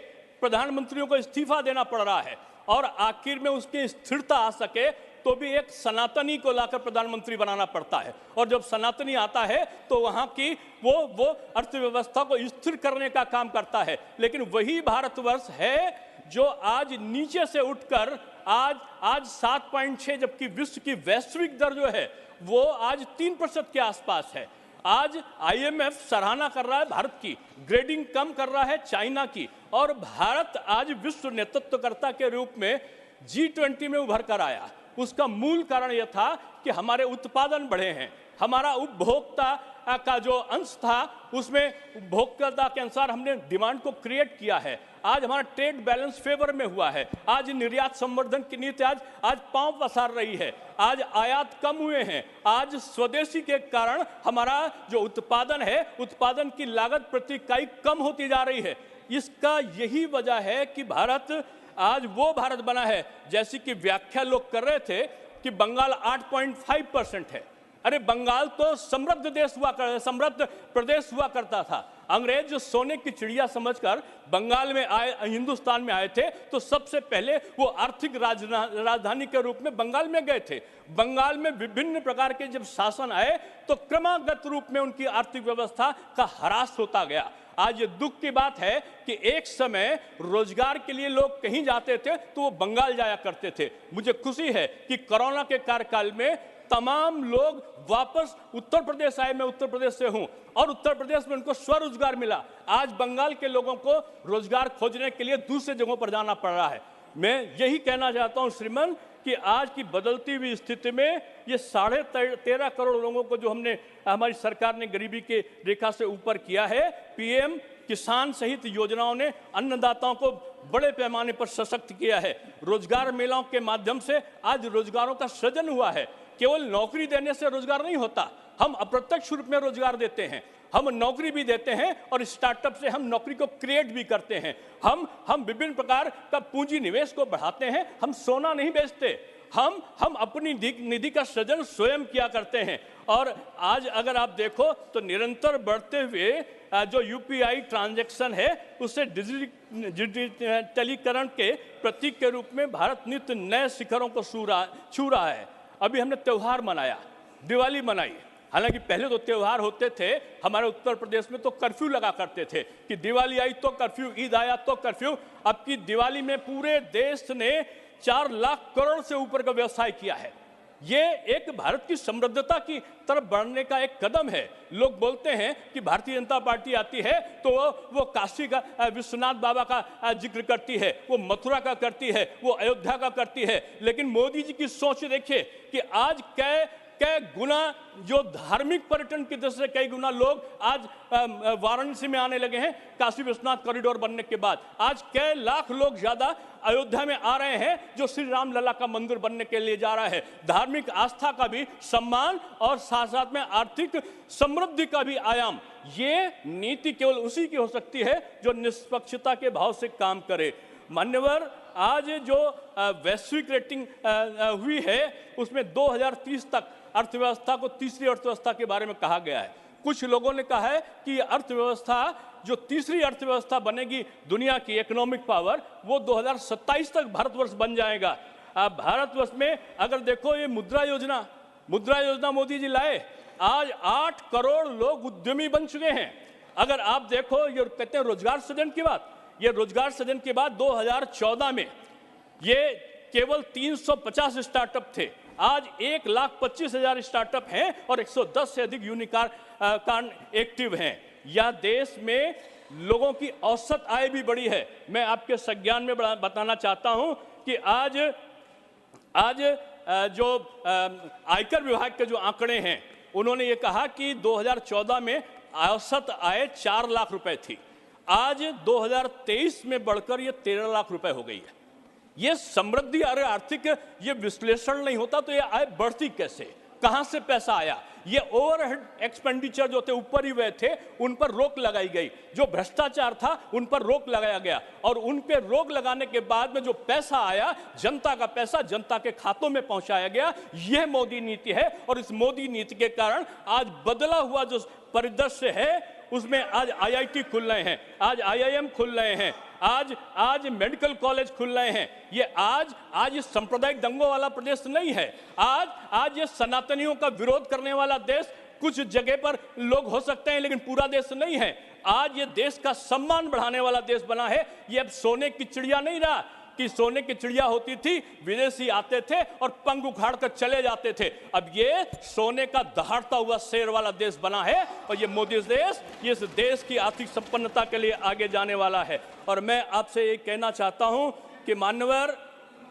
प्रधानमंत्रियों को इस्तीफा देना पड़ रहा है। और आखिर में उसकी स्थिरता आ सके तो भी एक सनातनी को लाकर प्रधानमंत्री बनाना पड़ता है। और जब सनातनी आता है तो वहां की वो अर्थव्यवस्था को स्थिर करने का काम करता है। लेकिन वही भारतवर्ष है जो आज नीचे से उठकर आज 7.6, जबकि विश्व की वैश्विक दर जो है वो आज 3% के आसपास है। आज IMF सराहना कर रहा है भारत की, ग्रेडिंग कम कर रहा है चाइना की, और भारत आज विश्व नेतृत्वकर्ता के रूप में G20 में उभर कर आया। उसका मूल कारण यह था कि हमारे उत्पादन बढ़े हैं, हमारा उपभोक्ता का जो अंश था उसमें उपभोक्ता के अनुसार हमने डिमांड को क्रिएट किया है। आज हमारा ट्रेड बैलेंस फेवर में हुआ है। आज निर्यात संवर्धन की नीति आज पांव पसार रही है। आज आयात कम हुए हैं। आज स्वदेशी के कारण हमारा जो उत्पादन है, उत्पादन की लागत प्रति इकाई कम होती जा रही है। इसका यही वजह है कि भारत आज वो भारत बना है जैसी कि व्याख्या लोग कर रहे थे कि बंगाल 8.5% है। अरे बंगाल तो समृद्ध देश हुआ करता, समृद्ध प्रदेश हुआ करता था। अंग्रेज जो सोने की चिड़िया समझकर बंगाल में आए, हिंदुस्तान में आए थे, तो सबसे पहले वो आर्थिक राजधानी के रूप में बंगाल में गए थे। बंगाल में विभिन्न प्रकार के जब शासन आए तो क्रमागत रूप में उनकी आर्थिक व्यवस्था का ह्रास होता गया। आज ये दुख की बात है कि एक समय रोजगार के लिए लोग कहीं जाते थे तो वो बंगाल जाया करते थे। मुझे खुशी है कि कोरोना के कार्यकाल में तमाम लोग वापस उत्तर प्रदेश आए। मैं उत्तर प्रदेश से हूं और उत्तर प्रदेश में उनको स्वरोजगार मिला। आज बंगाल के लोगों को रोजगार खोजने के लिए दूसरे जगहों पर जाना पड़ रहा है। मैं यही कहना चाहता हूं श्रीमान कि आज की बदलती हुई स्थिति में ये 13.5 करोड़ लोगों को जो हमारी सरकार ने गरीबी के रेखा से ऊपर किया है, पीएम किसान सहित योजनाओं ने अन्नदाताओं को बड़े पैमाने पर सशक्त किया है। रोजगार मेलाओं के माध्यम से आज रोजगारों का सृजन हुआ है। केवल नौकरी देने से रोजगार नहीं होता, हम अप्रत्यक्ष रूप में रोजगार देते हैं। हम नौकरी भी देते हैं और स्टार्टअप से हम नौकरी को क्रिएट भी करते हैं। हम विभिन्न प्रकार का पूंजी निवेश को बढ़ाते हैं। हम सोना नहीं बेचते, हम अपनी निधि का सृजन स्वयं किया करते हैं। और आज अगर आप देखो तो निरंतर बढ़ते हुए जो यूपीआई ट्रांजैक्शन है उससे डिजिटलीकरण के प्रतीक के रूप में भारत नित्य नए शिखरों को छू रहा है। अभी हमने त्यौहार मनाया, दिवाली मनाई। हालांकि पहले तो त्यौहार होते थे, हमारे उत्तर प्रदेश में तो कर्फ्यू लगा करते थे कि दिवाली आई तो कर्फ्यू, ईद आया तो कर्फ्यू। अब की दिवाली में पूरे देश ने 4 लाख करोड़ से ऊपर का व्यवसाय किया है। ये एक भारत की समृद्धता की तरफ बढ़ने का एक कदम है। लोग बोलते हैं कि भारतीय जनता पार्टी आती है तो वो काशी का विश्वनाथ बाबा का जिक्र करती है, वो मथुरा का करती है, वो अयोध्या का करती है। लेकिन मोदी जी की सोच देखिए कि आज कै गुना जो धार्मिक पर्यटन की दृष्टि से कई गुना लोग आज वाराणसी में आने लगे हैं काशी विश्वनाथ कॉरिडोर बनने के बाद। आज कई लाख लोग ज्यादा अयोध्या में आ रहे हैं जो श्री राम लला का मंदिर बनने के लिए जा रहा है। धार्मिक आस्था का भी सम्मान और साथ साथ में आर्थिक समृद्धि का भी आयाम। ये नीति केवल उसी की हो सकती है जो निष्पक्षता के भाव से काम करे। मान्यवर, आज जो वैश्विक रेटिंग हुई है उसमें 2030 तक अर्थव्यवस्था को तीसरी अर्थव्यवस्था के बारे में कहा गया है। कुछ लोगों ने कहा है कि अर्थव्यवस्था जो तीसरी अर्थव्यवस्था बनेगी दुनिया की इकोनॉमिक पावर, वो 2027 तक भारतवर्ष बन जाएगा। भारतवर्ष में अगर देखो ये मुद्रा योजना मोदी जी लाए, आज 8 करोड़ लोग उद्यमी बन चुके हैं। अगर आप देखो ये कहते हैं रोजगार सृजन की बात, ये रोजगार सृजन के बाद 2014 में ये केवल 350 स्टार्टअप थे, आज 1,25,000 स्टार्टअप हैं और 110 से अधिक यूनिकॉर्न एक्टिव हैं। यह देश में लोगों की औसत आय भी बढ़ी है। मैं आपके संज्ञान में बताना चाहता हूं कि आज जो आयकर विभाग के जो आंकड़े हैं उन्होंने ये कहा कि 2014 में औसत आय 4 लाख रुपए थी, आज 2023 में बढ़कर ये 13 लाख रुपए हो गई है। ये समृद्धि और आर्थिक ये विश्लेषण नहीं होता तो ये आय बढ़ती कैसे, कहां से पैसा आया? ये ओवरहेड एक्सपेंडिचर जो थे ऊपर ही हुए थे उन पर रोक लगाई गई, जो भ्रष्टाचार था उन पर रोक लगाया गया और उन पे रोक लगाने के बाद में जो पैसा आया, जनता का पैसा जनता के खातों में पहुंचाया गया। यह मोदी नीति है और इस मोदी नीति के कारण आज बदला हुआ जो परिदृश्य है उसमें आज आईआईटी खुल रहे हैं, आज आईआईएम खुल रहे हैं, आज मेडिकल कॉलेज खुल रहे हैं। ये आज ये सांप्रदायिक दंगों वाला प्रदेश नहीं है। आज ये सनातनियों का विरोध करने वाला देश कुछ जगह पर लोग हो सकते हैं लेकिन पूरा देश नहीं है। आज ये देश का सम्मान बढ़ाने वाला देश बना है। ये अब सोने की चिड़िया नहीं रहा कि सोने की चिड़िया होती थी, विदेशी आते थे और पंख उखाड़ कर चले जाते थे। अब ये सोने का दहाड़ता हुआ शेर वाला देश बना है और ये मोदी देश ये इस देश की आर्थिक संपन्नता के लिए आगे जाने वाला है। और मैं आपसे ये कहना चाहता हूं कि मान्यवर,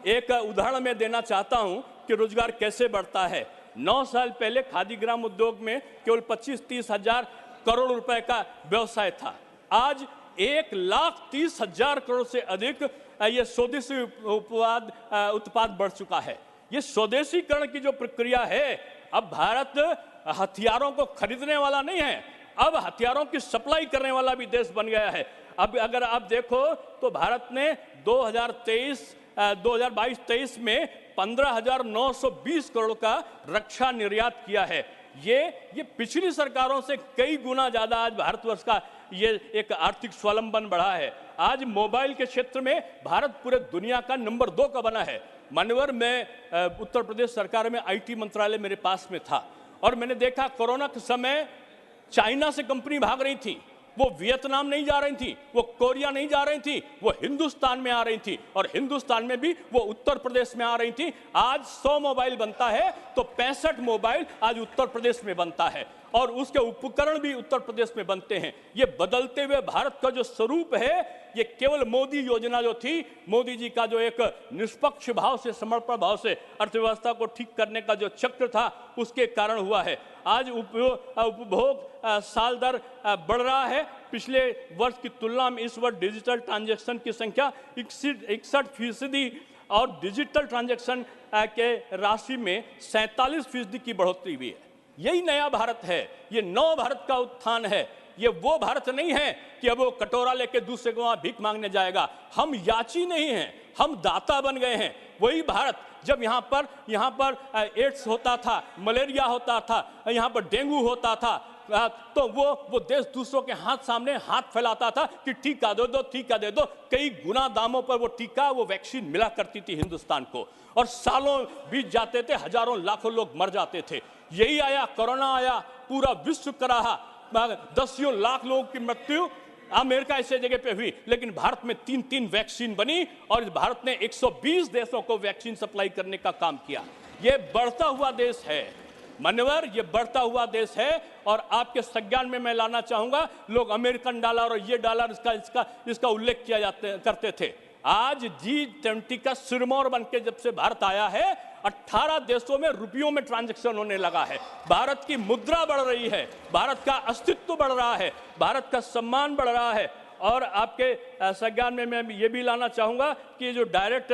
एक उदाहरण मैं देना चाहता हूं कि रोजगार कैसे बढ़ता है। 9 साल पहले खादी ग्राम उद्योग में केवल 25-30 हजार करोड़ रुपए का व्यवसाय था, आज 1,30,000 करोड़ से अधिक ये स्वदेशी उत्पाद बढ़ चुका है। ये स्वदेशीकरण की जो प्रक्रिया है, अब भारत हथियारों को खरीदने वाला नहीं है, अब हथियारों की सप्लाई करने वाला भी देश बन गया है। अब अगर आप देखो तो भारत ने 2022-23 में 15,920 करोड़ का रक्षा निर्यात किया है। ये पिछली सरकारों से कई गुना ज्यादा आज भारतवर्ष का ये एक आर्थिक स्वावलंबन बढ़ा है। आज मोबाइल के क्षेत्र में भारत पूरे दुनिया का नंबर 2 का बना है। मान्यवर, मैं उत्तर प्रदेश सरकार में आईटी मंत्रालय मेरे पास में था और मैंने देखा कोरोना के समय चाइना से कंपनी भाग रही थी, वो वियतनाम नहीं जा रही थी, वो कोरिया नहीं जा रही थी, वो हिंदुस्तान में आ रही थी और हिंदुस्तान में भी वो उत्तर प्रदेश में आ रही थी। आज 100 मोबाइल बनता है तो 65 मोबाइल आज उत्तर प्रदेश में बनता है और उसके उपकरण भी उत्तर प्रदेश में बनते हैं। ये बदलते हुए भारत का जो स्वरूप है, ये केवल मोदी योजना जो थी, मोदी जी का जो एक निष्पक्ष भाव से, समर्पण भाव से अर्थव्यवस्था को ठीक करने का जो चक्र था, उसके कारण हुआ है। आज उपभोग साल दर बढ़ रहा है। पिछले वर्ष की तुलना में इस वर्ष डिजिटल ट्रांजैक्शन की संख्या 61% और डिजिटल ट्रांजैक्शन के राशि में 47% की बढ़ोतरी हुई है। यही नया भारत है, ये नव भारत का उत्थान है। ये वो भारत नहीं है कि अब वो कटोरा लेके दूसरे को वहां भीख मांगने जाएगा। हम याची नहीं हैं, हम दाता बन गए हैं। वही भारत जब यहाँ पर एड्स होता था, मलेरिया होता था, यहाँ पर डेंगू होता था, तो वो देश दूसरों के सामने हाथ फैलाता था कि टीका दे दो, टीका दे दो। कई गुना दामों पर वो टीका, वो वैक्सीन मिला करती थी हिंदुस्तान को, और सालों बीत जाते थे, हजारों लाखों लोग मर जाते थे। यही आया, कोरोना आया, पूरा विश्व कराहा, दसियों लाख लोगों की मृत्यु अमेरिका ऐसे जगह पे हुई, लेकिन भारत में 3-3 वैक्सीन बनी और भारत ने 120 देशों को वैक्सीन सप्लाई करने का काम किया। ये बढ़ता हुआ देश है मान्यवर, ये बढ़ता हुआ देश है। और आपके संज्ञान में मैं लाना चाहूंगा, लोग अमेरिकन डॉलर और ये डॉलर इसका उल्लेख किया करते थे। आज G20 का सिरमौर बनके जब से भारत आया है, 18 देशों में रुपयों में ट्रांजैक्शन होने लगा है। भारत की मुद्रा बढ़ रही है, भारत का अस्तित्व बढ़ रहा है, भारत का सम्मान बढ़ रहा है। और आपके संज्ञान में मैं ये भी लाना चाहूंगा कि जो डायरेक्ट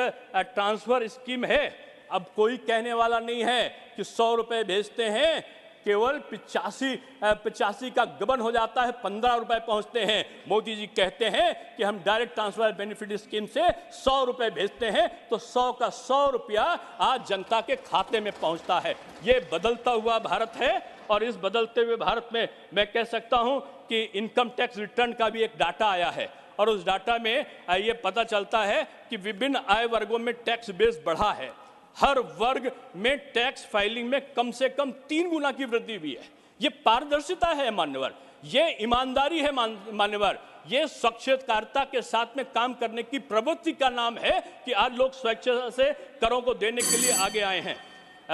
ट्रांसफर स्कीम है, अब कोई कहने वाला नहीं है कि 100 रुपए भेजते हैं, केवल 85 का गबन हो जाता है, 15 रुपए पहुंचते हैं। मोदी जी कहते हैं कि हम डायरेक्ट ट्रांसफर बेनिफिट स्कीम से 100 रुपए भेजते हैं, तो 100 का 100 रुपया आज जनता के खाते में पहुंचता है। ये बदलता हुआ भारत है। और इस बदलते हुए भारत में मैं कह सकता हूं कि इनकम टैक्स रिटर्न का भी एक डाटा आया है, और उस डाटा में ये पता चलता है कि विभिन्न आय वर्गों में टैक्स बेस बढ़ा है। हर वर्ग में टैक्स फाइलिंग में कम से कम 3 गुना की वृद्धि हुई है। ये पारदर्शिता है मान्यवर, ये ईमानदारी है मान्यवर, ये स्वच्छता के साथ में काम करने की प्रवृत्ति का नाम है कि आज लोग स्वेच्छा से करों को देने के लिए आगे आए हैं।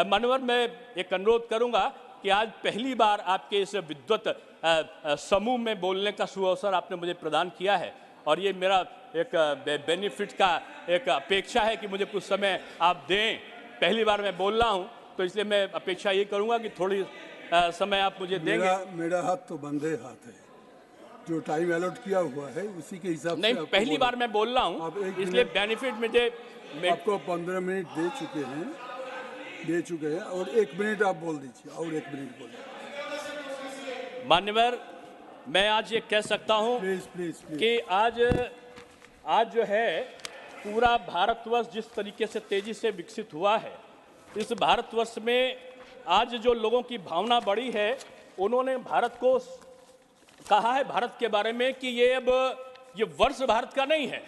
मान्यवर, मैं एक अनुरोध करूंगा कि आज पहली बार आपके इस विद्वत समूह में बोलने का सुअवसर आपने मुझे प्रदान किया है, और ये मेरा एक बेनिफिट का एक अपेक्षा है कि मुझे कुछ समय आप दें। पहली बार मैं बोल रहा हूं, तो इसलिए मैं अपेक्षा ये करूंगा कि थोड़ी समय आप मुझे देंगे।
मेरा हाथ तो बंधे हाथ है, जो टाइम अलॉट किया हुआ है उसी के हिसाब से।
नहीं, पहली बार मैं बोल रहा हूं, इसलिए बेनिफिट मुझे
आपको 15 मिनट दे चुके हैं, और 1 मिनट आप बोल दीजिए, और 1 मिनट बोलिए।
मान्यवर, मैं आज ये कह सकता हूं
प्लीज
कि आज जो है पूरा भारतवर्ष जिस तरीके से तेजी से विकसित हुआ है, इस भारतवर्ष में आज जो लोगों की भावना बढ़ी है, उन्होंने भारत को कहा है भारत के बारे में कि ये वर्ष भारत का नहीं है,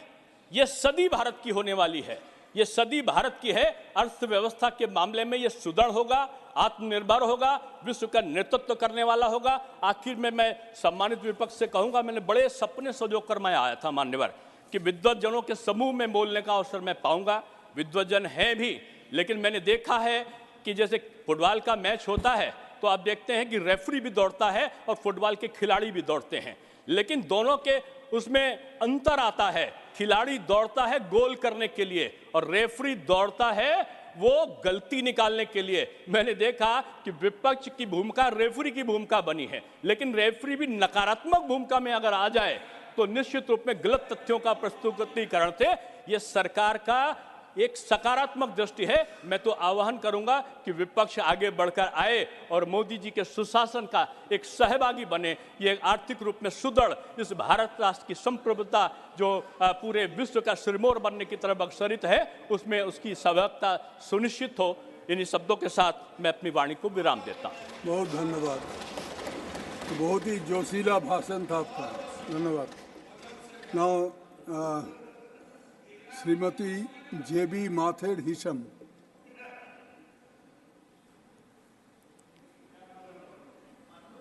ये सदी भारत की होने वाली है। ये सदी भारत की है। अर्थव्यवस्था के मामले में ये सुदृढ़ होगा, आत्मनिर्भर होगा, विश्व का नेतृत्व करने वाला होगा। आखिर में मैं सम्मानित विपक्ष से कहूंगा, मैंने बड़े सपने सजोकर मैं आया था मान्यवर कि विद्वतजनों के समूह में बोलने का अवसर मैं पाऊंगा। विद्वतजन हैं भी, लेकिन मैंने देखा है कि जैसे फुटबॉल का मैच होता है तो आप देखते हैं कि रेफरी भी दौड़ता है और फुटबॉल के खिलाड़ी भी दौड़ते हैं, लेकिन दोनों के उसमें अंतर आता है। खिलाड़ी दौड़ता है गोल करने के लिए और रेफरी दौड़ता है वो गलती निकालने के लिए। मैंने देखा कि विपक्ष की भूमिका रेफरी की भूमिका बनी है, लेकिन रेफरी भी नकारात्मक भूमिका में अगर आ जाए तो निश्चित रूप में गलत तथ्यों का प्रस्तुतीकरण से ये सरकार का एक सकारात्मक दृष्टि है। मैं तो आह्वान करूंगा कि विपक्ष आगे बढ़कर आए और मोदी जी के सुशासन का एक सहभागी बने। ये आर्थिक रूप में सुदृढ़ इस भारत राष्ट्र की संप्रभुता जो पूरे विश्व का सिरमौर बनने की तरफ अग्रसरित है, उसमें उसकी सहभागिता सुनिश्चित हो। इन्हीं शब्दों के साथ मैं अपनी वाणी को विराम देता हूँ।
बहुत धन्यवाद, बहुत ही जोशीला भाषण था आपका, धन्यवाद। Now Shrimati JB Mathur Hisham.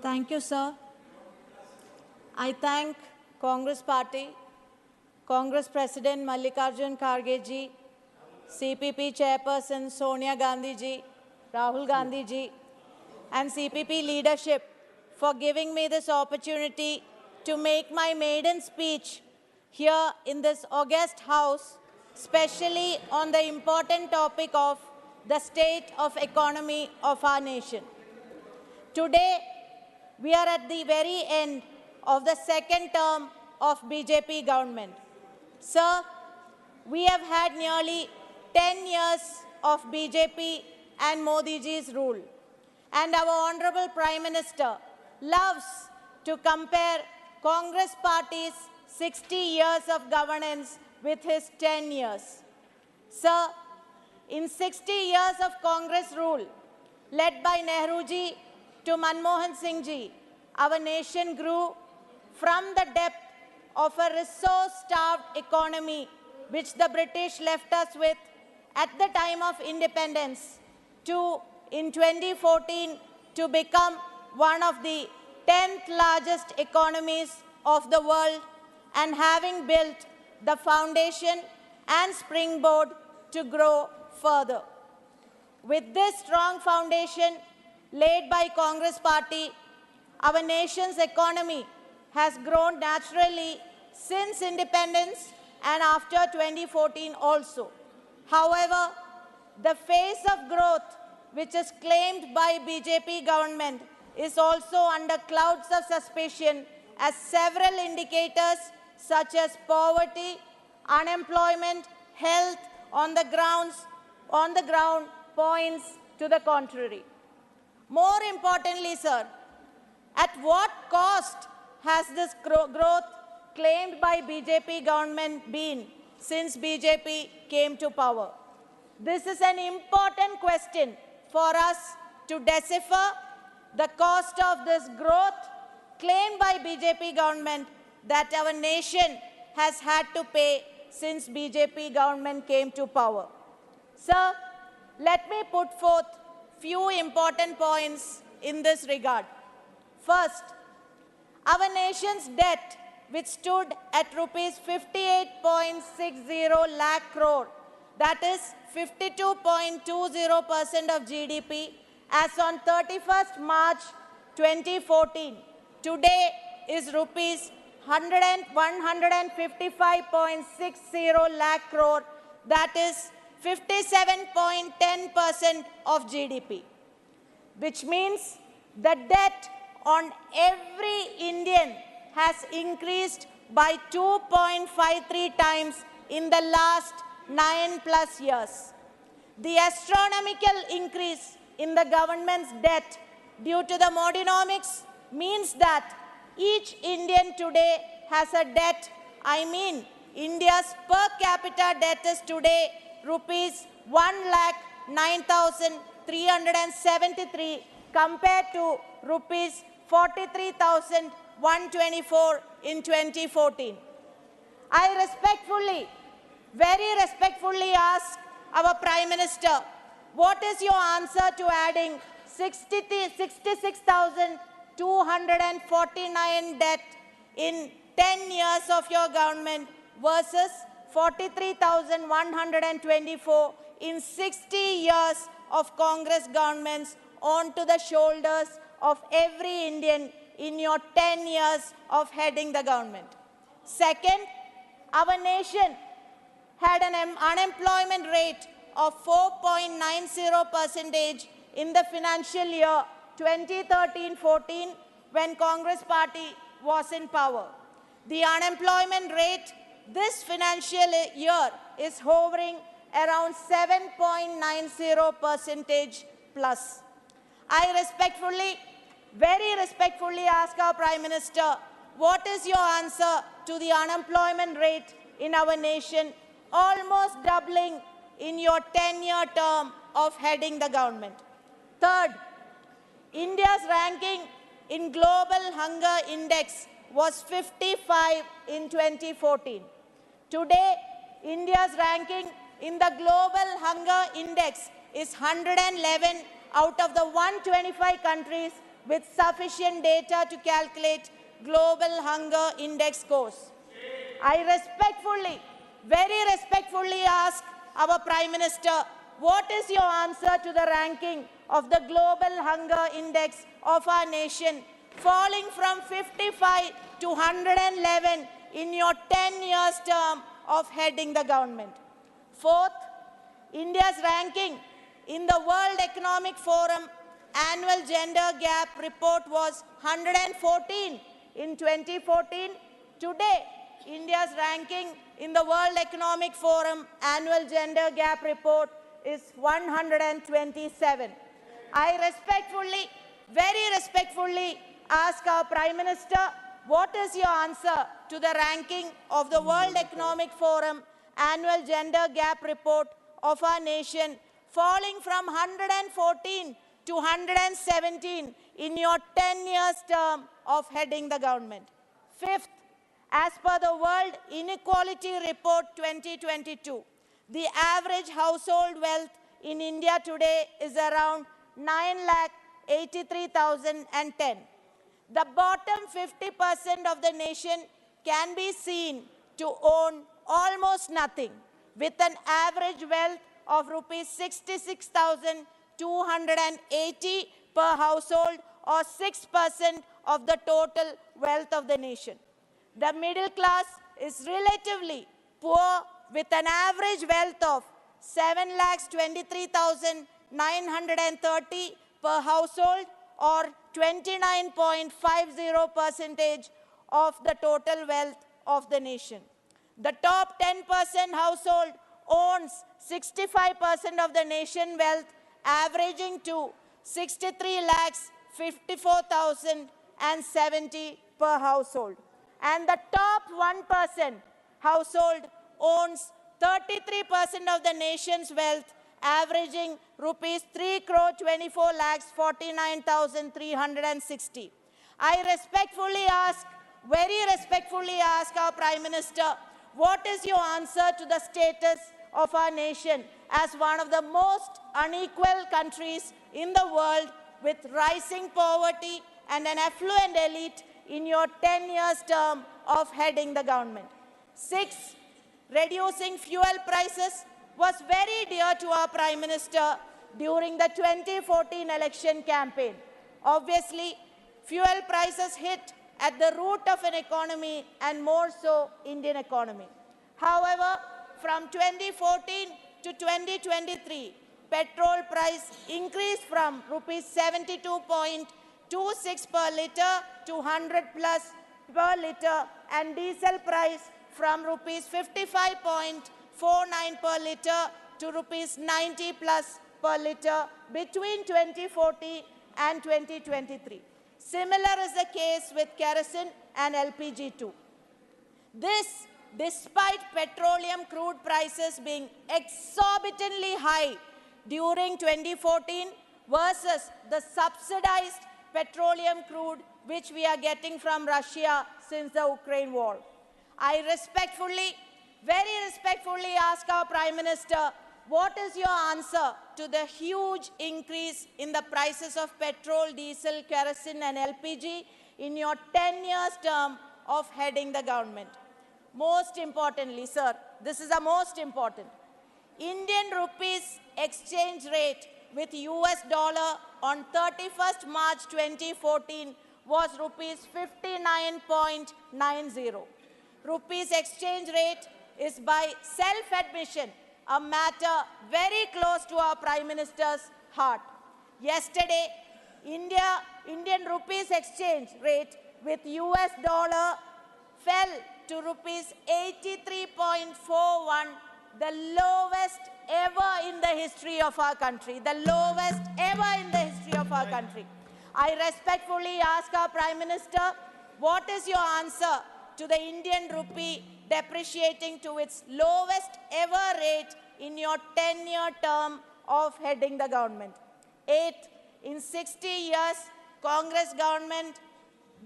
Thank you, sir. I thank Congress Party, Congress President Mallikarjun Kharge ji, CPP Chairperson Sonia Gandhi ji, Rahul Gandhi ji, and CPP leadership for giving me this opportunity to make my maiden speech here in this august house, especially on the important topic of the state of economy of our nation. Today, we are at the very end of the second term of BJP government. Sir, we have had nearly 10 years of BJP and Modi ji's rule. And our Honorable Prime Minister loves to compare Congress Party's 60 years of governance with his 10 years. Sir, in 60 years of Congress rule, led by Nehruji to Manmohan Singh ji, our nation grew from the depth of a resource-starved economy which the British left us with at the time of independence to, in 2014, to become one of the 10th largest economies of the world and having built the foundation and springboard to grow further. With this strong foundation laid by Congress Party, our nation's economy has grown naturally since independence and after 2014 also. However, the phase of growth which is claimed by BJP government is also under clouds of suspicion as several indicators such as poverty, unemployment, health on the ground points to the contrary. More importantly, sir, at what cost has this growth claimed by BJP government been since BJP came to power? This is an important question for us to decipher the cost of this growth claimed by BJP government that our nation has had to pay since BJP government came to power. Sir, let me put forth few important points in this regard. First, our nation's debt, which stood at rupees 58.60 lakh crore, that is 52.20% of GDP, as on 31st March 2014, today is rupees 155.60 lakh crore, that is 57.10% of GDP, which means the debt on every Indian has increased by 2.53 times in the last 9+ years. The astronomical increase in the government's debt due to the Modinomics means that each Indian today has a debt. I mean, India's per capita debt is today rupees 1,09,373 compared to rupees 43,124 in 2014. I respectfully, very respectfully ask our Prime Minister, what is your answer to adding 66,249 debt in 10 years of your government versus 43,124 in 60 years of Congress governments onto the shoulders of every Indian in your 10 years of heading the government? Second, our nation had an unemployment rate of 4.90% in the financial year 2013-14 when Congress Party was in power. The unemployment rate this financial year is hovering around 7.90% plus. I respectfully, very respectfully ask our Prime Minister, what is your answer to the unemployment rate in our nation, almost doubling in your 10-year term of heading the government? Third, India's ranking in Global Hunger Index was 55 in 2014. Today, India's ranking in the Global Hunger Index is 111 out of the 125 countries with sufficient data to calculate Global Hunger Index scores. I respectfully, very respectfully ask our Prime Minister, what is your answer to the ranking of the Global Hunger Index of our nation, falling from 55 to 111 in your 10 years term of heading the government? Fourth, India's ranking in the World Economic Forum Annual Gender Gap Report was 114 in 2014. Today, India's ranking in the World Economic Forum Annual Gender Gap Report is 127. I respectfully, very respectfully ask our Prime Minister, what is your answer to the ranking of the World Economic Forum Annual Gender Gap Report of our nation, falling from 114 to 117 in your 10 years term of heading the government. Fifth, as per the World Inequality Report 2022, the average household wealth in India today is around 9,83,010. The bottom 50% of the nation can be seen to own almost nothing, with an average wealth of rupees 66,280 per household, or 6% of the total wealth of the nation. The middle class is relatively poor, with an average wealth of 7,23,930 per household, or 29.50% of the total wealth of the nation. The top 10% household owns 65% of the nation wealth, averaging to 63,54,070 per household. And the top 1% household owns 33% of the nation's wealth, averaging rupees 3,24,49,360. I very respectfully ask our Prime Minister, what is your answer to the status of our nation as one of the most unequal countries in the world, with rising poverty and an affluent elite in your 10 years term of heading the government? 6, reducing fuel prices was very dear to our Prime Minister during the 2014 election campaign. Obviously, fuel prices hit at the root of an economy, and more so Indian economy. However, from 2014 to 2023, petrol price increased from rupees 72.26 per litre to 100 plus per litre, and diesel price from rupees 55.49 per litre to rupees 90 plus per litre between 2014 and 2023. Similar is the case with kerosene and LPG too. This, despite petroleum crude prices being exorbitantly high during 2014 versus the subsidized petroleum crude which we are getting from Russia since the Ukraine war. I very respectfully ask our Prime Minister, what is your answer to the huge increase in the prices of petrol, diesel, kerosene and LPG in your 10 years term of heading the government? Most importantly, sir, this is the most important. Indian rupees exchange rate with US dollar on 31st March 2014 was rupees 59.90. Rupees exchange rate is by self-admission a matter very close to our Prime Minister's heart. Yesterday, Indian rupees exchange rate with US dollar fell to rupees 83.41, the lowest ever in the history of our country. The lowest ever in the history of our country. I respectfully ask our Prime Minister, what is your answer to the Indian rupee depreciating to its lowest ever rate in your 10-year term of heading the government? 8, in 60 years, Congress government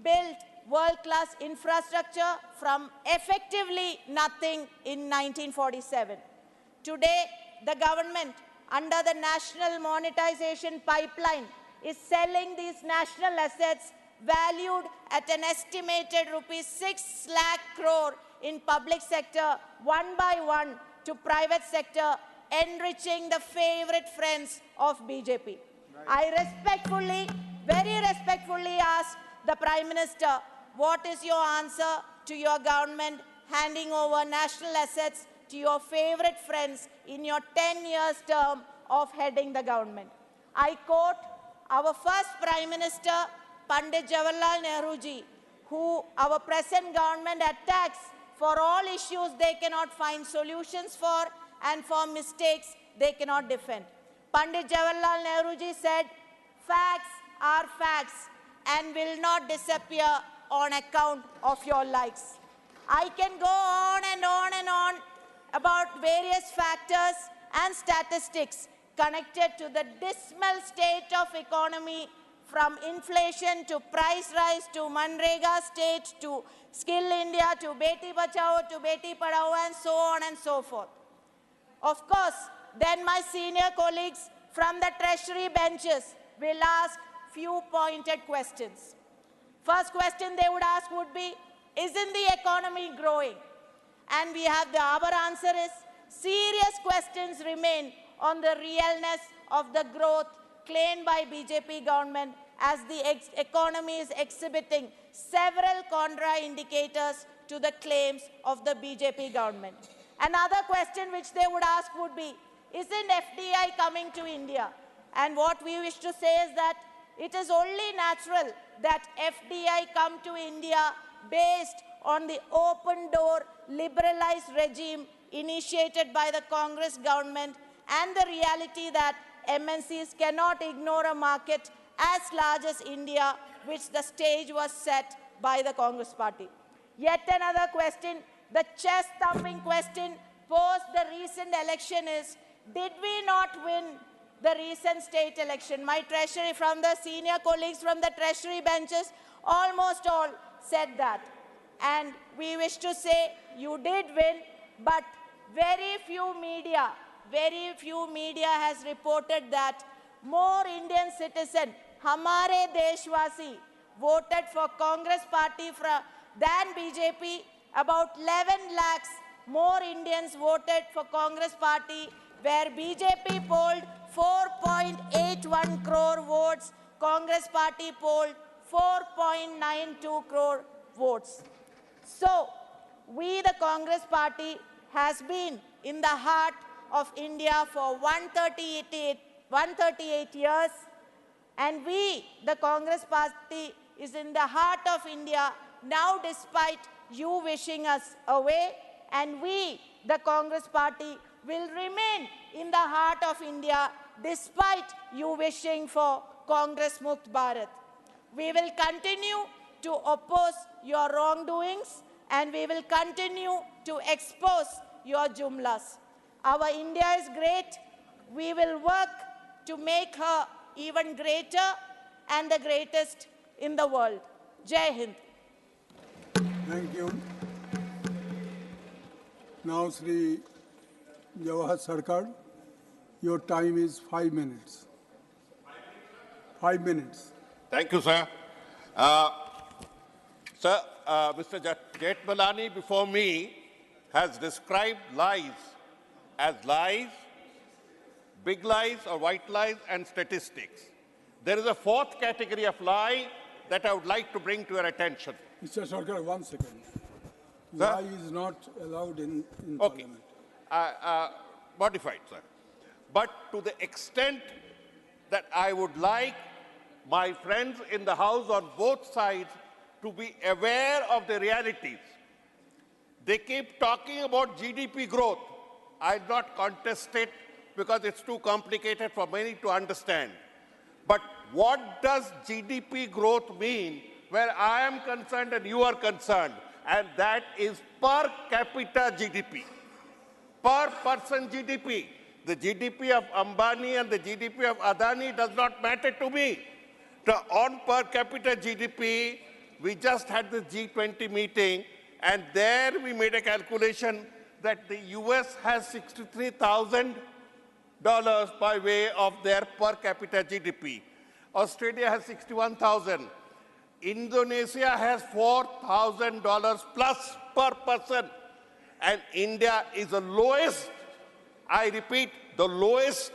built world-class infrastructure from effectively nothing in 1947. Today, the government, under the national monetization pipeline, is selling these national assets valued at an estimated rupees 6 lakh crore in public sector, one by one, to private sector, enriching the favorite friends of BJP. I very respectfully ask the Prime Minister, what is your answer to your government handing over national assets to your favorite friends in your 10 years term of heading the government? I quote our first Prime Minister, Pandit Jawaharlal Nehru ji, who our present government attacks for all issues they cannot find solutions for, and for mistakes they cannot defend. Pandit Jawaharlal Nehru ji said, facts are facts and will not disappear on account of your likes. I can go on and on and on about various factors and statistics connected to the dismal state of economy, from inflation to price rise to Manrega state to Skill India to Beti Bachao to Beti Padhao and so on and so forth. Of course, then my senior colleagues from the treasury benches will ask few pointed questions. First question they would ask would be, isn't the economy growing? And our answer is, serious questions remain on the realness of the growth claimed by BJP government, as the economy is exhibiting several contra indicators to the claims of the BJP government. Another question which they would ask would be, isn't FDI coming to India? And what we wish to say is that it is only natural that FDI come to India based on the open door liberalized regime initiated by the Congress government, and the reality that MNCs cannot ignore a market as large as India, which the stage was set by the Congress party. Yet another question, the chest-thumping question post the recent election is, did we not win the recent state election? My treasury, from the senior colleagues from the treasury benches, almost all said that. And we wish to say you did win, but very few media has reported that more Indian citizens, hamare deshwasi, voted for Congress party than BJP. About 11 lakhs more Indians voted for Congress party, where BJP polled 4.81 crore votes, Congress party polled 4.92 crore votes. So, we, the Congress party, has been in the heart of India for 138 years, and we, the Congress party, is in the heart of India now despite you wishing us away, and we, the Congress party, will remain in the heart of India despite you wishing for Congress Mukt Bharat. We will continue to oppose your wrongdoings, and we will continue to expose your jumlas. Our India is great. We will work to make her even greater and the greatest in the world. Jai Hind.
Thank you. Now, Sri Jawahar Sarkar, your time is 5 minutes. 5 minutes.
Thank you, sir. Mr. Jethmalani before me has described lies as lies, big lies or white lies, and statistics. There is a fourth category of lie that I would like to bring to your attention.
Mr. Sarkar, 1 second.
Sir?
Lie is not allowed in Parliament.
Modified, sir. But to the extent that I would like my friends in the House on both sides to be aware of the realities. They keep talking about GDP growth. I'll not contest it because it's too complicated for many to understand. But what does GDP growth mean where I am concerned and you are concerned? And that is per capita GDP, per person GDP. The GDP of Ambani and the GDP of Adani does not matter to me. On per capita GDP, we just had the G20 meeting, and there we made a calculation that the US has $63,000 by way of their per capita GDP. Australia has $61,000. Indonesia has $4,000 plus per person. And India is the lowest, I repeat, the lowest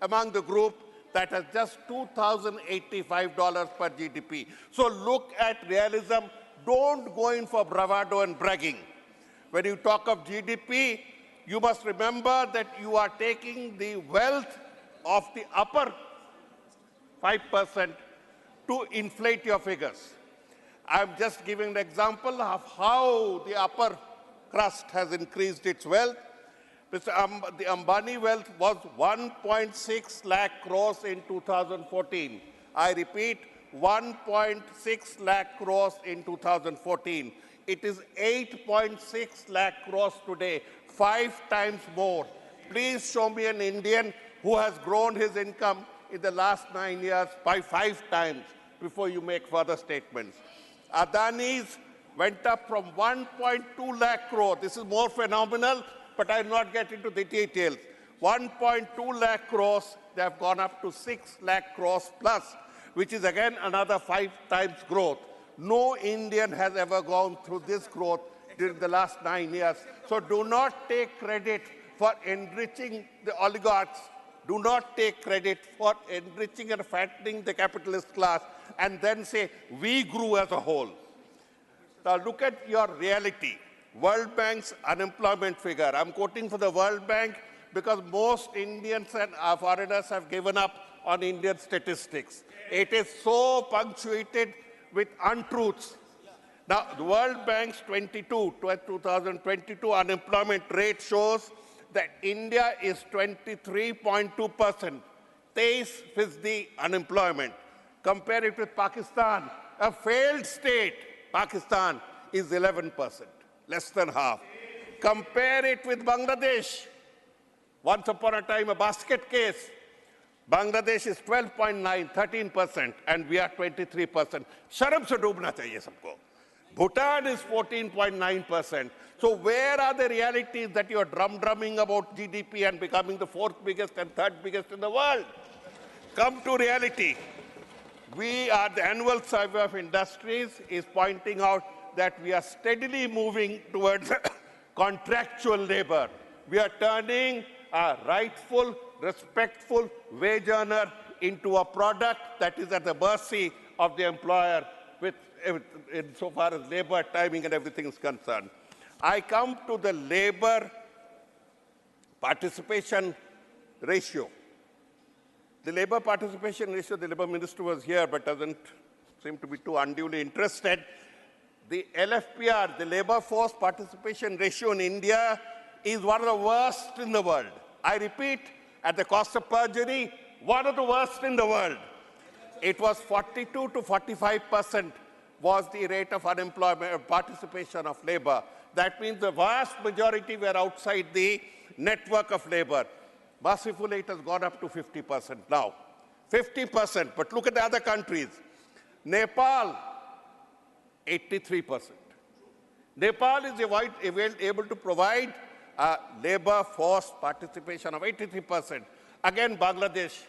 among the group that has just $2,085 per GDP. So look at realism. Don't go in for bravado and bragging. When you talk of GDP, you must remember that you are taking the wealth of the upper 5% to inflate your figures. I'm just giving an example of how the upper crust has increased its wealth. The Ambani wealth was 1.6 lakh crores in 2014. I repeat, 1.6 lakh crores in 2014. It is 8.6 lakh crores today, 5 times more. please show me an Indian who has grown his income in the last 9 years by 5 times before you make further statements. Adani's went up from 1.2 lakh crore. This is more phenomenal, but I'll not get into the details. 1.2 lakh crores, they have gone up to 6 lakh crores plus, which is again another 5 times growth. No Indian has ever gone through this growth during the last 9 years. So do not take credit for enriching the oligarchs. Do not take credit for enriching and fattening the capitalist class and then say, we grew as a whole. Now look at your reality. World Bank's unemployment figure. I'm quoting for the World Bank because most Indians and foreigners have given up on Indian statistics. It is so punctuated with untruths. Now, the World Bank's 2022 unemployment rate shows that India is 23.2%, 23% unemployment. Compare it with Pakistan, a failed state. Pakistan is 11%, less than half. Compare it with Bangladesh. Once upon a time, a basket case. Bangladesh is 12.9, 13%, and we are 23%. Sharam se doobna chahiye sabko. Bhutan is 14.9%. So where are the realities that you are drumming about GDP and becoming the 4th biggest and 3rd biggest in the world? Come to reality. The annual survey of industries is pointing out that we are steadily moving towards contractual labor. We are turning a rightful, respectful wage earner into a product that is at the mercy of the employer insofar as labor, timing, and everything is concerned. I come to the labor participation ratio. The labor participation ratio, the labor minister was here but doesn't seem to be too unduly interested. The LFPR, the labor force participation ratio in India, is one of the worst in the world. I repeat, at the cost of perjury, one of the worst in the world. It was 42 to 45% was the rate of unemployment participation of labor. That means the vast majority were outside the network of labor. Mercifully, it has gone up to 50% now. 50%, but look at the other countries. Nepal, 83%. Nepal is able to provide labor force participation of 83%. Again, Bangladesh,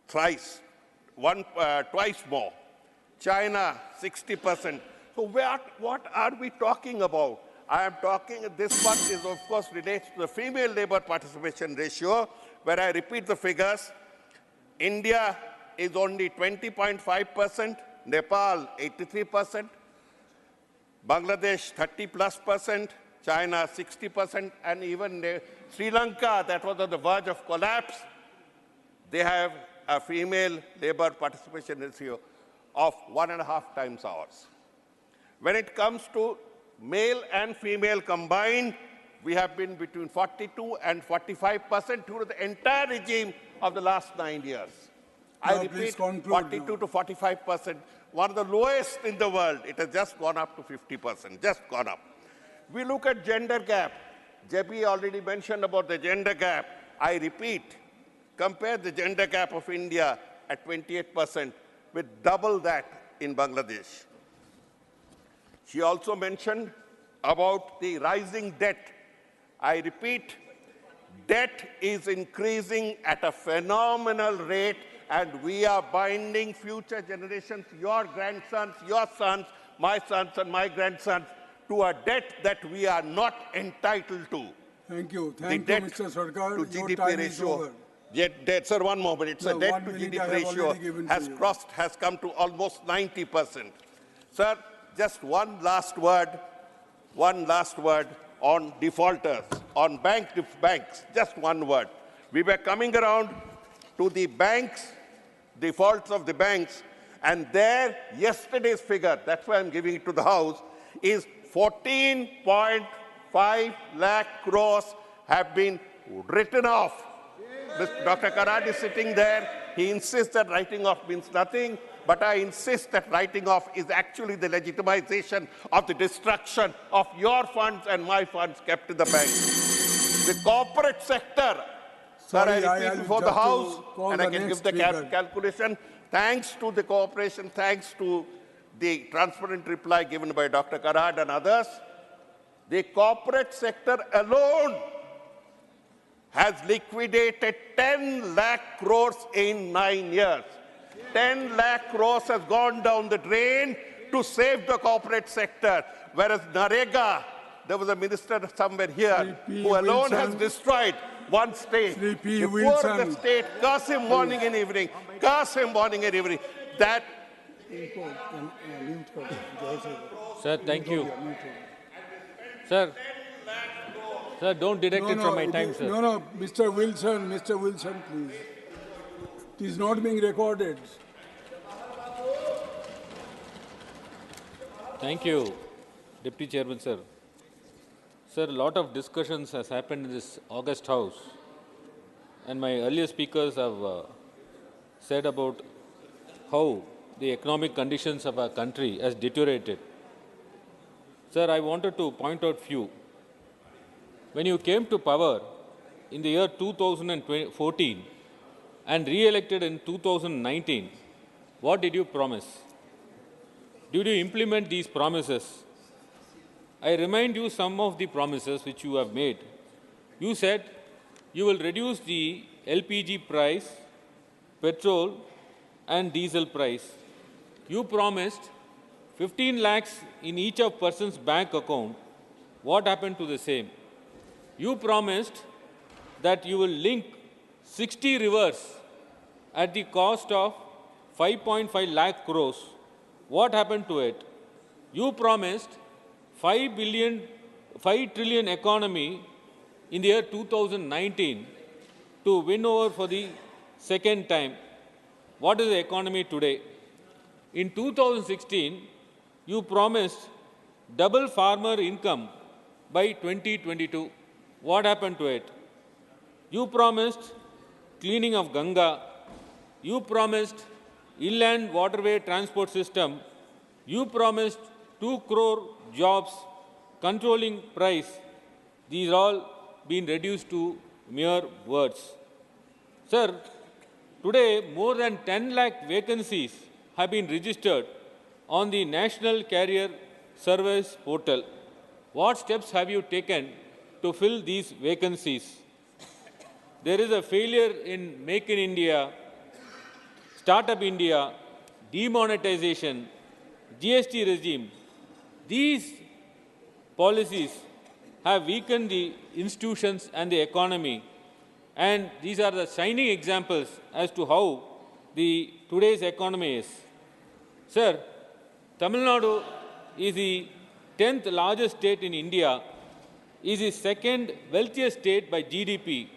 twice more. China, 60%. So what are we talking about? I am talking, this one is of course relates to the female labor participation ratio, where I repeat the figures. India is only 20.5%, Nepal 83%, Bangladesh 30+%, China 60%, and even Sri Lanka, that was on the verge of collapse, they have a female labor participation ratio of 1.5 times ours. When it comes to male and female combined, we have been between 42 and 45% through the entire regime of the last 9 years. I repeat, 42 to 45%, one of the lowest in the world. It has just gone up to 50%, just gone up. We look at gender gap. Jebi already mentioned about the gender gap. I repeat, compare the gender gap of India at 28% with double that in Bangladesh. She also mentioned about the rising debt. I repeat, debt is increasing at a phenomenal rate, and we are binding future generations, your grandsons, your sons, my sons and my grandsons, to a debt that we are not entitled to.
Thank you. Thank you, Mr. Sarkar.
To GDP ratio. Debt, sir, one moment. It's a debt to GDP ratio has come to almost 90%. Sir, just one last word on defaulters, on banks, just one word. We were coming around to the banks, defaults of the banks, and there, yesterday's figure, that's why I'm giving it to the House, is 14.5 lakh crores have been written off. Dr. Karad is sitting there. He insists that writing off means nothing, but I insist that writing off is actually the legitimization of the destruction of your funds and my funds kept in the bank. The corporate sector,
Sorry,
sir, I
I
repeat
will
before the
just to
House,
call
and
the
I can
next
give the
speaker.
calculation, thanks to the cooperation, thanks to the transparent reply given by Dr. Karad and others, the corporate sector alone has liquidated 10 lakh crores in 9 years. 10 lakh crores has gone down the drain to save the corporate sector, whereas Narega, there was a minister somewhere here who alone has destroyed one state.
Sri P.
The poor of the
Wilson.
state, curse him morning and evening, curse him morning and evening. That
Sir, thank you. Sir, don't deduct it from my time, sir.
No, Mr. Wilson, please. It is not being recorded.
Thank you, Deputy Chairman, sir. Sir, a lot of discussions has happened in this August House, and my earlier speakers have said about how the economic conditions of our country has deteriorated. Sir, I wanted to point out few. When you came to power in the year 2014 and re-elected in 2019, what did you promise? Did you implement these promises? I remind you some of the promises which you have made. You said you will reduce the LPG price, petrol and diesel price. You promised 15 lakhs in each of person's bank account. What happened to the same? You promised that you will link 60 rivers at the cost of 5.5 lakh crores. What happened to it? You promised 5 trillion economy in the year 2019 to win over for the second time. What is the economy today? In 2016, you promised double farmer income by 2022. What happened to it? You promised cleaning of Ganga. You promised inland waterway transport system. You promised 2 crore jobs, controlling price. These all been reduced to mere words. Sir, today more than 10 lakh vacancies have been registered on the National Carrier Service portal. What steps have you taken to fill these vacancies? There is a failure in Make in India, Startup India, demonetization, GST regime. These policies have weakened the institutions and the economy, and these are the shining examples as to how today's economy is. Sir, Tamil Nadu is the 10th largest state in India, is the second wealthiest state by GDP,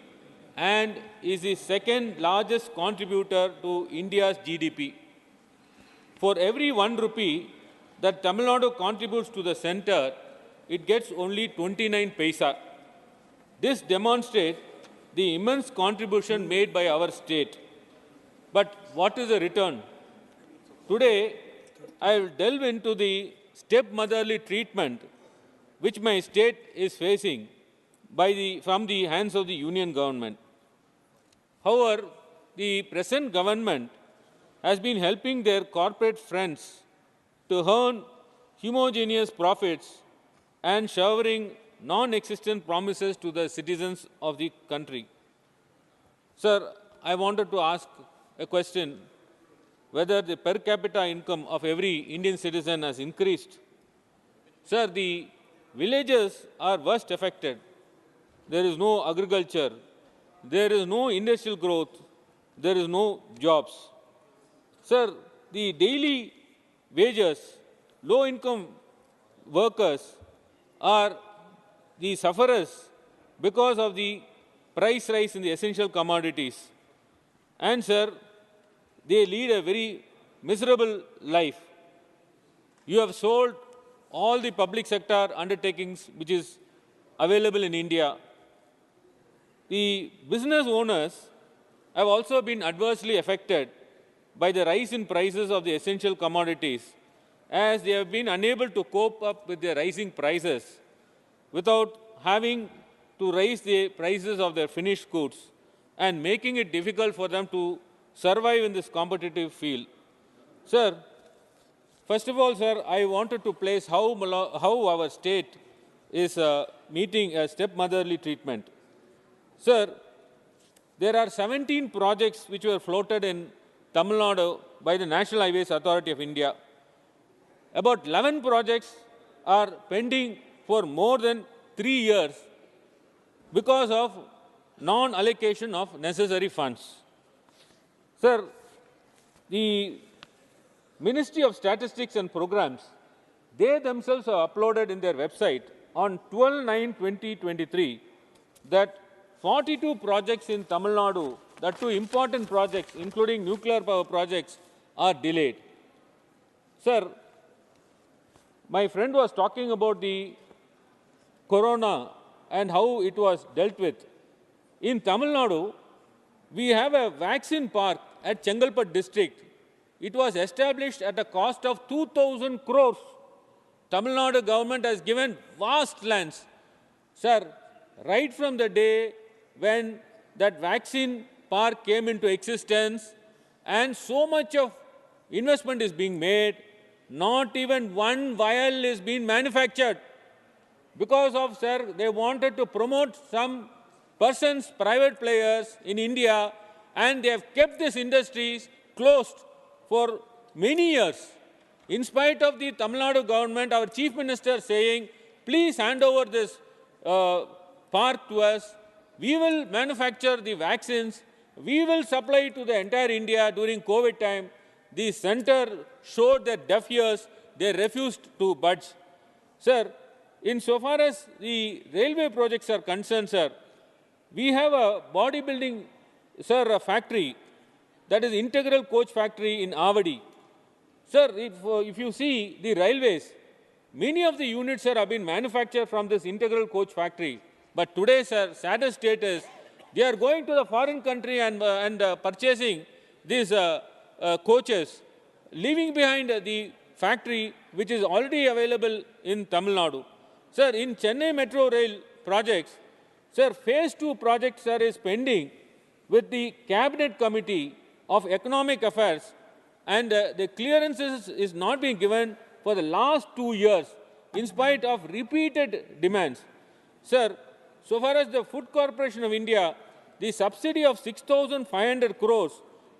and is the second largest contributor to India's GDP. For every 1 rupee that Tamil Nadu contributes to the center, it gets only 29 paisa. This demonstrates the immense contribution made by our state. But what is the return? Today, I will delve into the stepmotherly treatment which my state is facing from the hands of the union government. However, the present government has been helping their corporate friends to earn homogeneous profits and showering non-existent promises to the citizens of the country. Sir, I wanted to ask a question whether the per capita income of every Indian citizen has increased. Sir, the villages are worst affected. There is no agriculture, there is no industrial growth, there is no jobs. Sir, the daily wages, low-income workers are the sufferers because of the price rise in the essential commodities. And, sir, they lead a very miserable life. You have sold all the public sector undertakings which is available in India. The business owners have also been adversely affected by the rise in prices of the essential commodities, as they have been unable to cope up with the rising prices without having
to raise the prices of their finished goods and making it difficult for them to survive in this competitive field. Sir, first of all, sir, I wanted to place how our state is meeting a stepmotherly treatment. Sir, there are 17 projects which were floated in Tamil Nadu by the National Highways Authority of India. About 11 projects are pending for more than 3 years because of non-allocation of necessary funds. Sir, the Ministry of Statistics and Programs, they themselves have uploaded in their website on 12/9/2023 that 42 projects in Tamil Nadu, that 2 important projects, including nuclear power projects, are delayed. Sir, my friend was talking about the corona and how it was dealt with. In Tamil Nadu, we have a vaccine park at Chengalpattu district. It was established at a cost of 2,000 crores. Tamil Nadu government has given vast lands. Sir, right from the day when that vaccine park came into existence and so much of investment is being made, not even one vial is being manufactured. Because of, sir, they wanted to promote some persons, private players in India, and they have kept these industries closed for many years. In spite of the Tamil Nadu government, our Chief Minister saying, please hand over this park to us. We will manufacture the vaccines. We will supply to the entire India during COVID time. The center showed their deaf ears. They refused to budge. Sir, insofar as the railway projects are concerned, sir, we have a bodybuilding, sir, a factory, that is integral coach factory in Avadi. Sir, if you see the railways, many of the units, sir, have been manufactured from this integral coach factory. But today, sir, saddest state is they are going to the foreign country and purchasing these coaches, leaving behind the factory which is already available in Tamil Nadu. Sir, in Chennai Metro Rail projects, sir, phase 2 project, sir, is pending with the Cabinet Committee of Economic Affairs, and the clearances is not being given for the last 2 years in spite of repeated demands. Sir, so far as the Food Corporation of India, the subsidy of 6,500 crores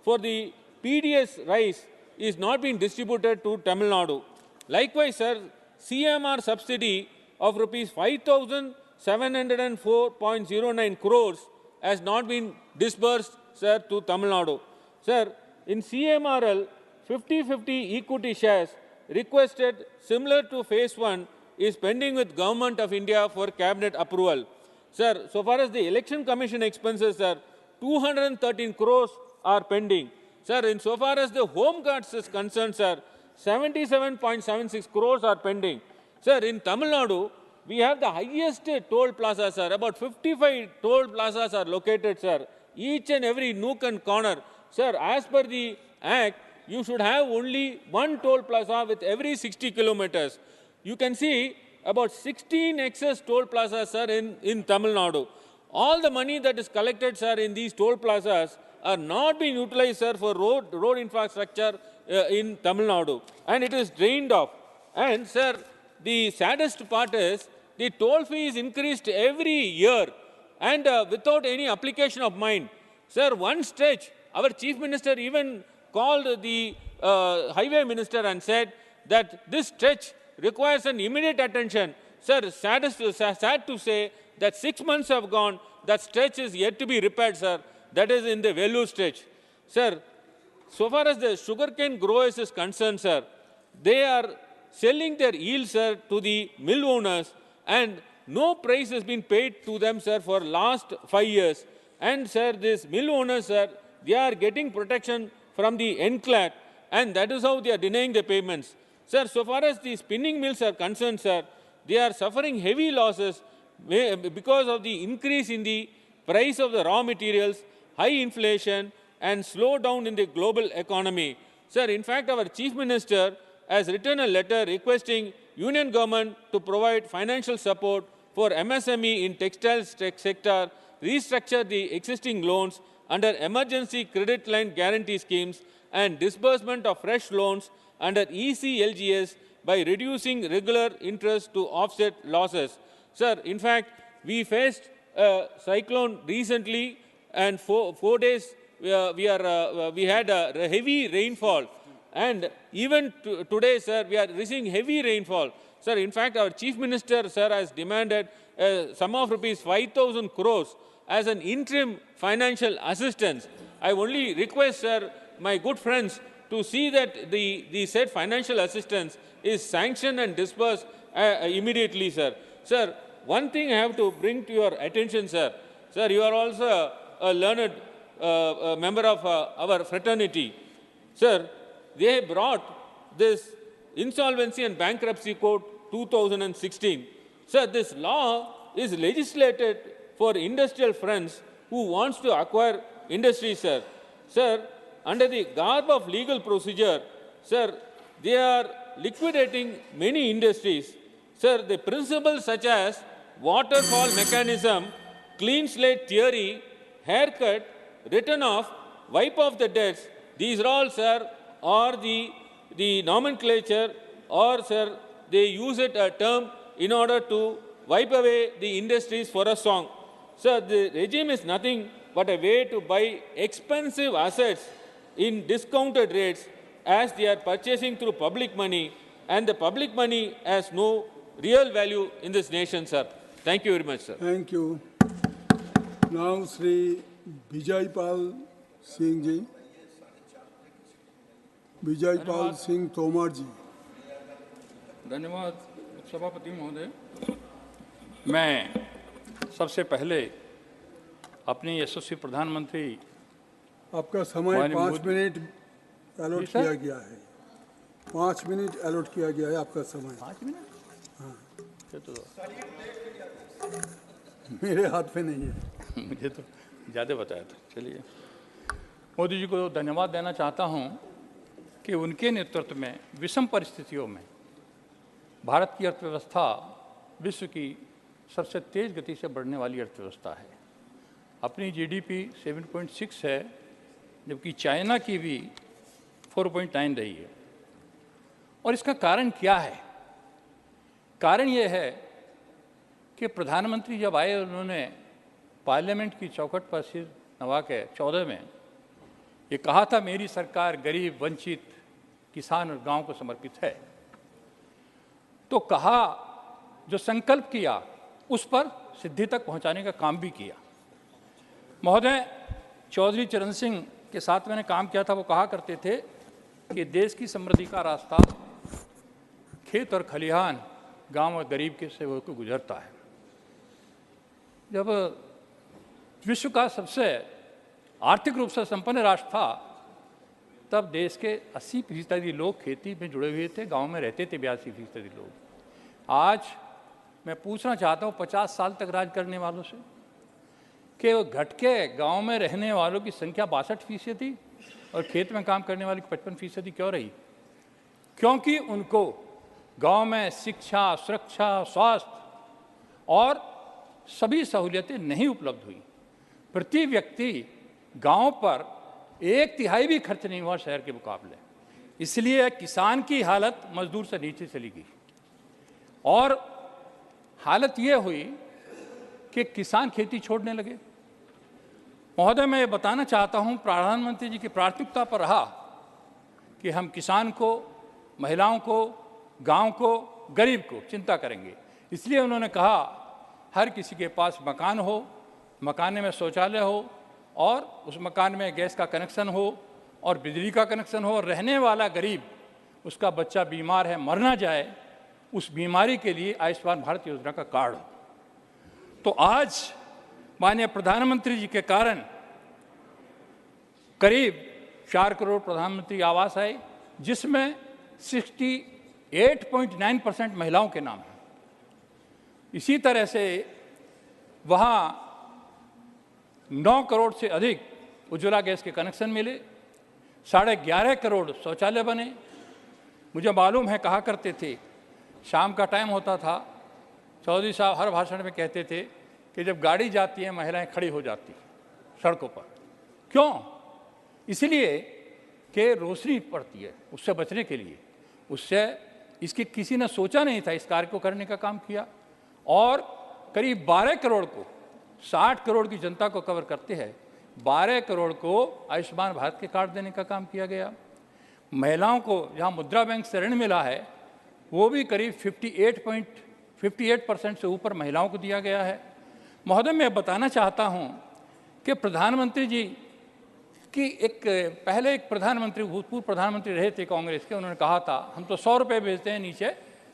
for the PDS rice is not being distributed to Tamil Nadu. Likewise, sir, CMR subsidy of rupees 5,704.09 crores has not been disbursed, sir, to Tamil Nadu. Sir, in CMRL, 50/50 equity shares requested similar to phase 1 is pending with Government of India for cabinet approval. Sir, so far as the Election Commission expenses, sir, 213 crores are pending. Sir, in so far as the Home Guards is concerned, sir, 77.76 crores are pending. Sir, in Tamil Nadu, we have the highest toll plaza, sir. About 55 toll plazas are located, sir. Each and every nook and corner. Sir, as per the Act, you should have only one toll plaza with every 60 kilometers. You can see about 16 excess toll plazas, sir, in Tamil Nadu. All the money that is collected, sir, in these toll plazas are not being utilized, sir, for road infrastructure in Tamil Nadu. And it is drained off. And, sir, the saddest part is the toll fee is increased every year and without any application of mine. Sir, one stretch, our Chief Minister even called the Highway Minister and said that this stretch requires an immediate attention. Sir, sad to say that 6 months have gone, that stretch is yet to be repaired, sir. That is in the Vellore stretch. Sir, so far as the sugarcane growers is concerned, sir, they are selling their yields, sir, to the mill owners, and no price has been paid to them, sir, for last 5 years. And, sir, these mill owners, sir, they are getting protection from the NCLAT, and that is how they are denying the payments. Sir, so far as the spinning mills are concerned, sir, they are suffering heavy losses because of the increase in the price of the raw materials, high inflation, and slowdown in the global economy. Sir, in fact, our Chief Minister has written a letter requesting Union government to provide financial support for MSME in textiles sector, restructure the existing loans under emergency credit line guarantee schemes and disbursement of fresh loans under ECLGS by reducing regular interest to offset losses. Sir, in fact, we faced a cyclone recently, and 4 days we had a heavy rainfall. And even today, sir, we are receiving heavy rainfall. Sir, in fact, our Chief Minister, sir, has demanded a sum of rupees 5,000 crores as an interim financial assistance. I only request, sir, my good friends, to see that the said financial assistance is sanctioned and disbursed immediately, sir. Sir, one thing I have to bring to your attention, sir. Sir, you are also a learned member of our fraternity. Sir, they brought this Insolvency and Bankruptcy Code 2016. Sir, this law is legislated for industrial friends who wants to acquire industry, sir. Sir, under the garb of legal procedure, sir, they are liquidating many industries. Sir, the principles such as waterfall mechanism, clean slate theory, haircut, written off, wipe off the debts, these are all, sir, are the nomenclature, or, sir, they use it a term in order to wipe away the industries for a song. Sir, the regime is nothing but a way to buy expensive assets in discounted rates as they are purchasing through public money, and the public money has no real value in this nation, sir. Thank you very much, sir.
Thank you. Now, Sri Vijaypal Singh ji. Vijaypal Singh Tomar ji.
धन्यवाद सभापति महोदय। मैं सबसे पहले अपने यशस्वी प्रधानमंत्री
आपका समय 5 मिनट अलॉट किया गया है। 5 मिनट अलॉट किया गया है आपका समय।
5 मिनट?
हाँ।
तो
मेरे हाथ पे नहीं है।
मुझे तो ज़्यादा बताया था। चलिए, मोदी जी को धन्यवाद देना चाहता हूँ कि उनके नेतृत्व में विषम परिस्थितियों में भारत की अर्थव्यवस्था विश्व की सबसे तेज़ गति से बढ़ने वाली अर्थव्यवस्था है। अपनी जीडीपी 7.6 है, जबकि चाइना की भी 4.9 रही है। और इसका कारण क्या है? कारण ये है कि प्रधानमंत्री जब आए, उन्होंने पार्लियामेंट की चौखट पर सिर नवा के 14 में ये कहा था, मेरी सरकार गरीब, वंचित, किसान और गांव को समर्पित है। तो कहा, जो संकल्प किया उस पर सिद्धि तक पहुंचाने का काम भी किया। महोदय, चौधरी चरण सिंह के साथ मैंने काम किया था। वो कहा करते थे कि देश की समृद्धि का रास्ता खेत और खलिहान, गांव और गरीब के से होकर गुजरता है। जब विश्व का सबसे आर्थिक रूप से संपन्न राष्ट्र था, तब देश के 80% लोग खेती में जुड़े हुए थे, गांव में रहते थे 82% लोग। आज मैं पूछना चाहता हूँ 50 साल तक राज करने वालों से कि वो घट के गांव में रहने वालों की संख्या 62% थी और खेत में काम करने वालों की 55% क्यों रही? क्योंकि उनको गांव में शिक्षा, सुरक्षा, स्वास्थ्य और सभी सहूलियतें नहीं उपलब्ध हुई। प्रति व्यक्ति गांव पर 1/3 भी खर्च नहीं हुआ शहर के मुकाबले। इसलिए किसान की हालत मजदूर से नीचे चली गई और हालत ये हुई कि किसान खेती छोड़ने लगे। महोदय, मैं ये बताना चाहता हूँ, प्रधानमंत्री जी की प्राथमिकता पर रहा कि हम किसान को, महिलाओं को, गांव को, गरीब को चिंता करेंगे। इसलिए उन्होंने कहा हर किसी के पास मकान हो, मकान में शौचालय हो और उस मकान में गैस का कनेक्शन हो और बिजली का कनेक्शन हो, और रहने वाला गरीब, उसका बच्चा बीमार है, मर ना जाए, उस बीमारी के लिए आयुष्मान भारत योजना का कार्ड हो। तो आज माननीय प्रधानमंत्री जी के कारण करीब 4 करोड़ प्रधानमंत्री आवास आए, जिसमें 68.9% महिलाओं के नाम है। इसी तरह से वहाँ 9 करोड़ से अधिक उज्ज्वला गैस के कनेक्शन मिले, 11.5 करोड़ शौचालय बने। मुझे मालूम है, कहा करते थे, शाम का टाइम होता था चौधरी साहब हर भाषण में कहते थे कि जब गाड़ी जाती है महिलाएं खड़ी हो जाती सड़कों पर। क्यों? इसलिए कि रोशनी पड़ती है, उससे बचने के लिए। उससे इसकी किसी ने सोचा नहीं था, इस कार्य को करने का काम किया। और करीब 12 करोड़ को, 60 करोड़ की जनता को कवर करते हैं, 12 करोड़ को आयुष्मान भारत के कार्ड देने का काम किया गया। महिलाओं को जहां मुद्रा बैंक से ऋण मिला है वो भी करीब 58% से ऊपर महिलाओं को दिया गया है। महोदय, मैं बताना चाहता हूं कि प्रधानमंत्री जी की पहले एक प्रधानमंत्री, भूतपूर्व प्रधानमंत्री रहे थे कांग्रेस के, उन्होंने कहा था हम तो 100 रुपये भेजते हैं नीचे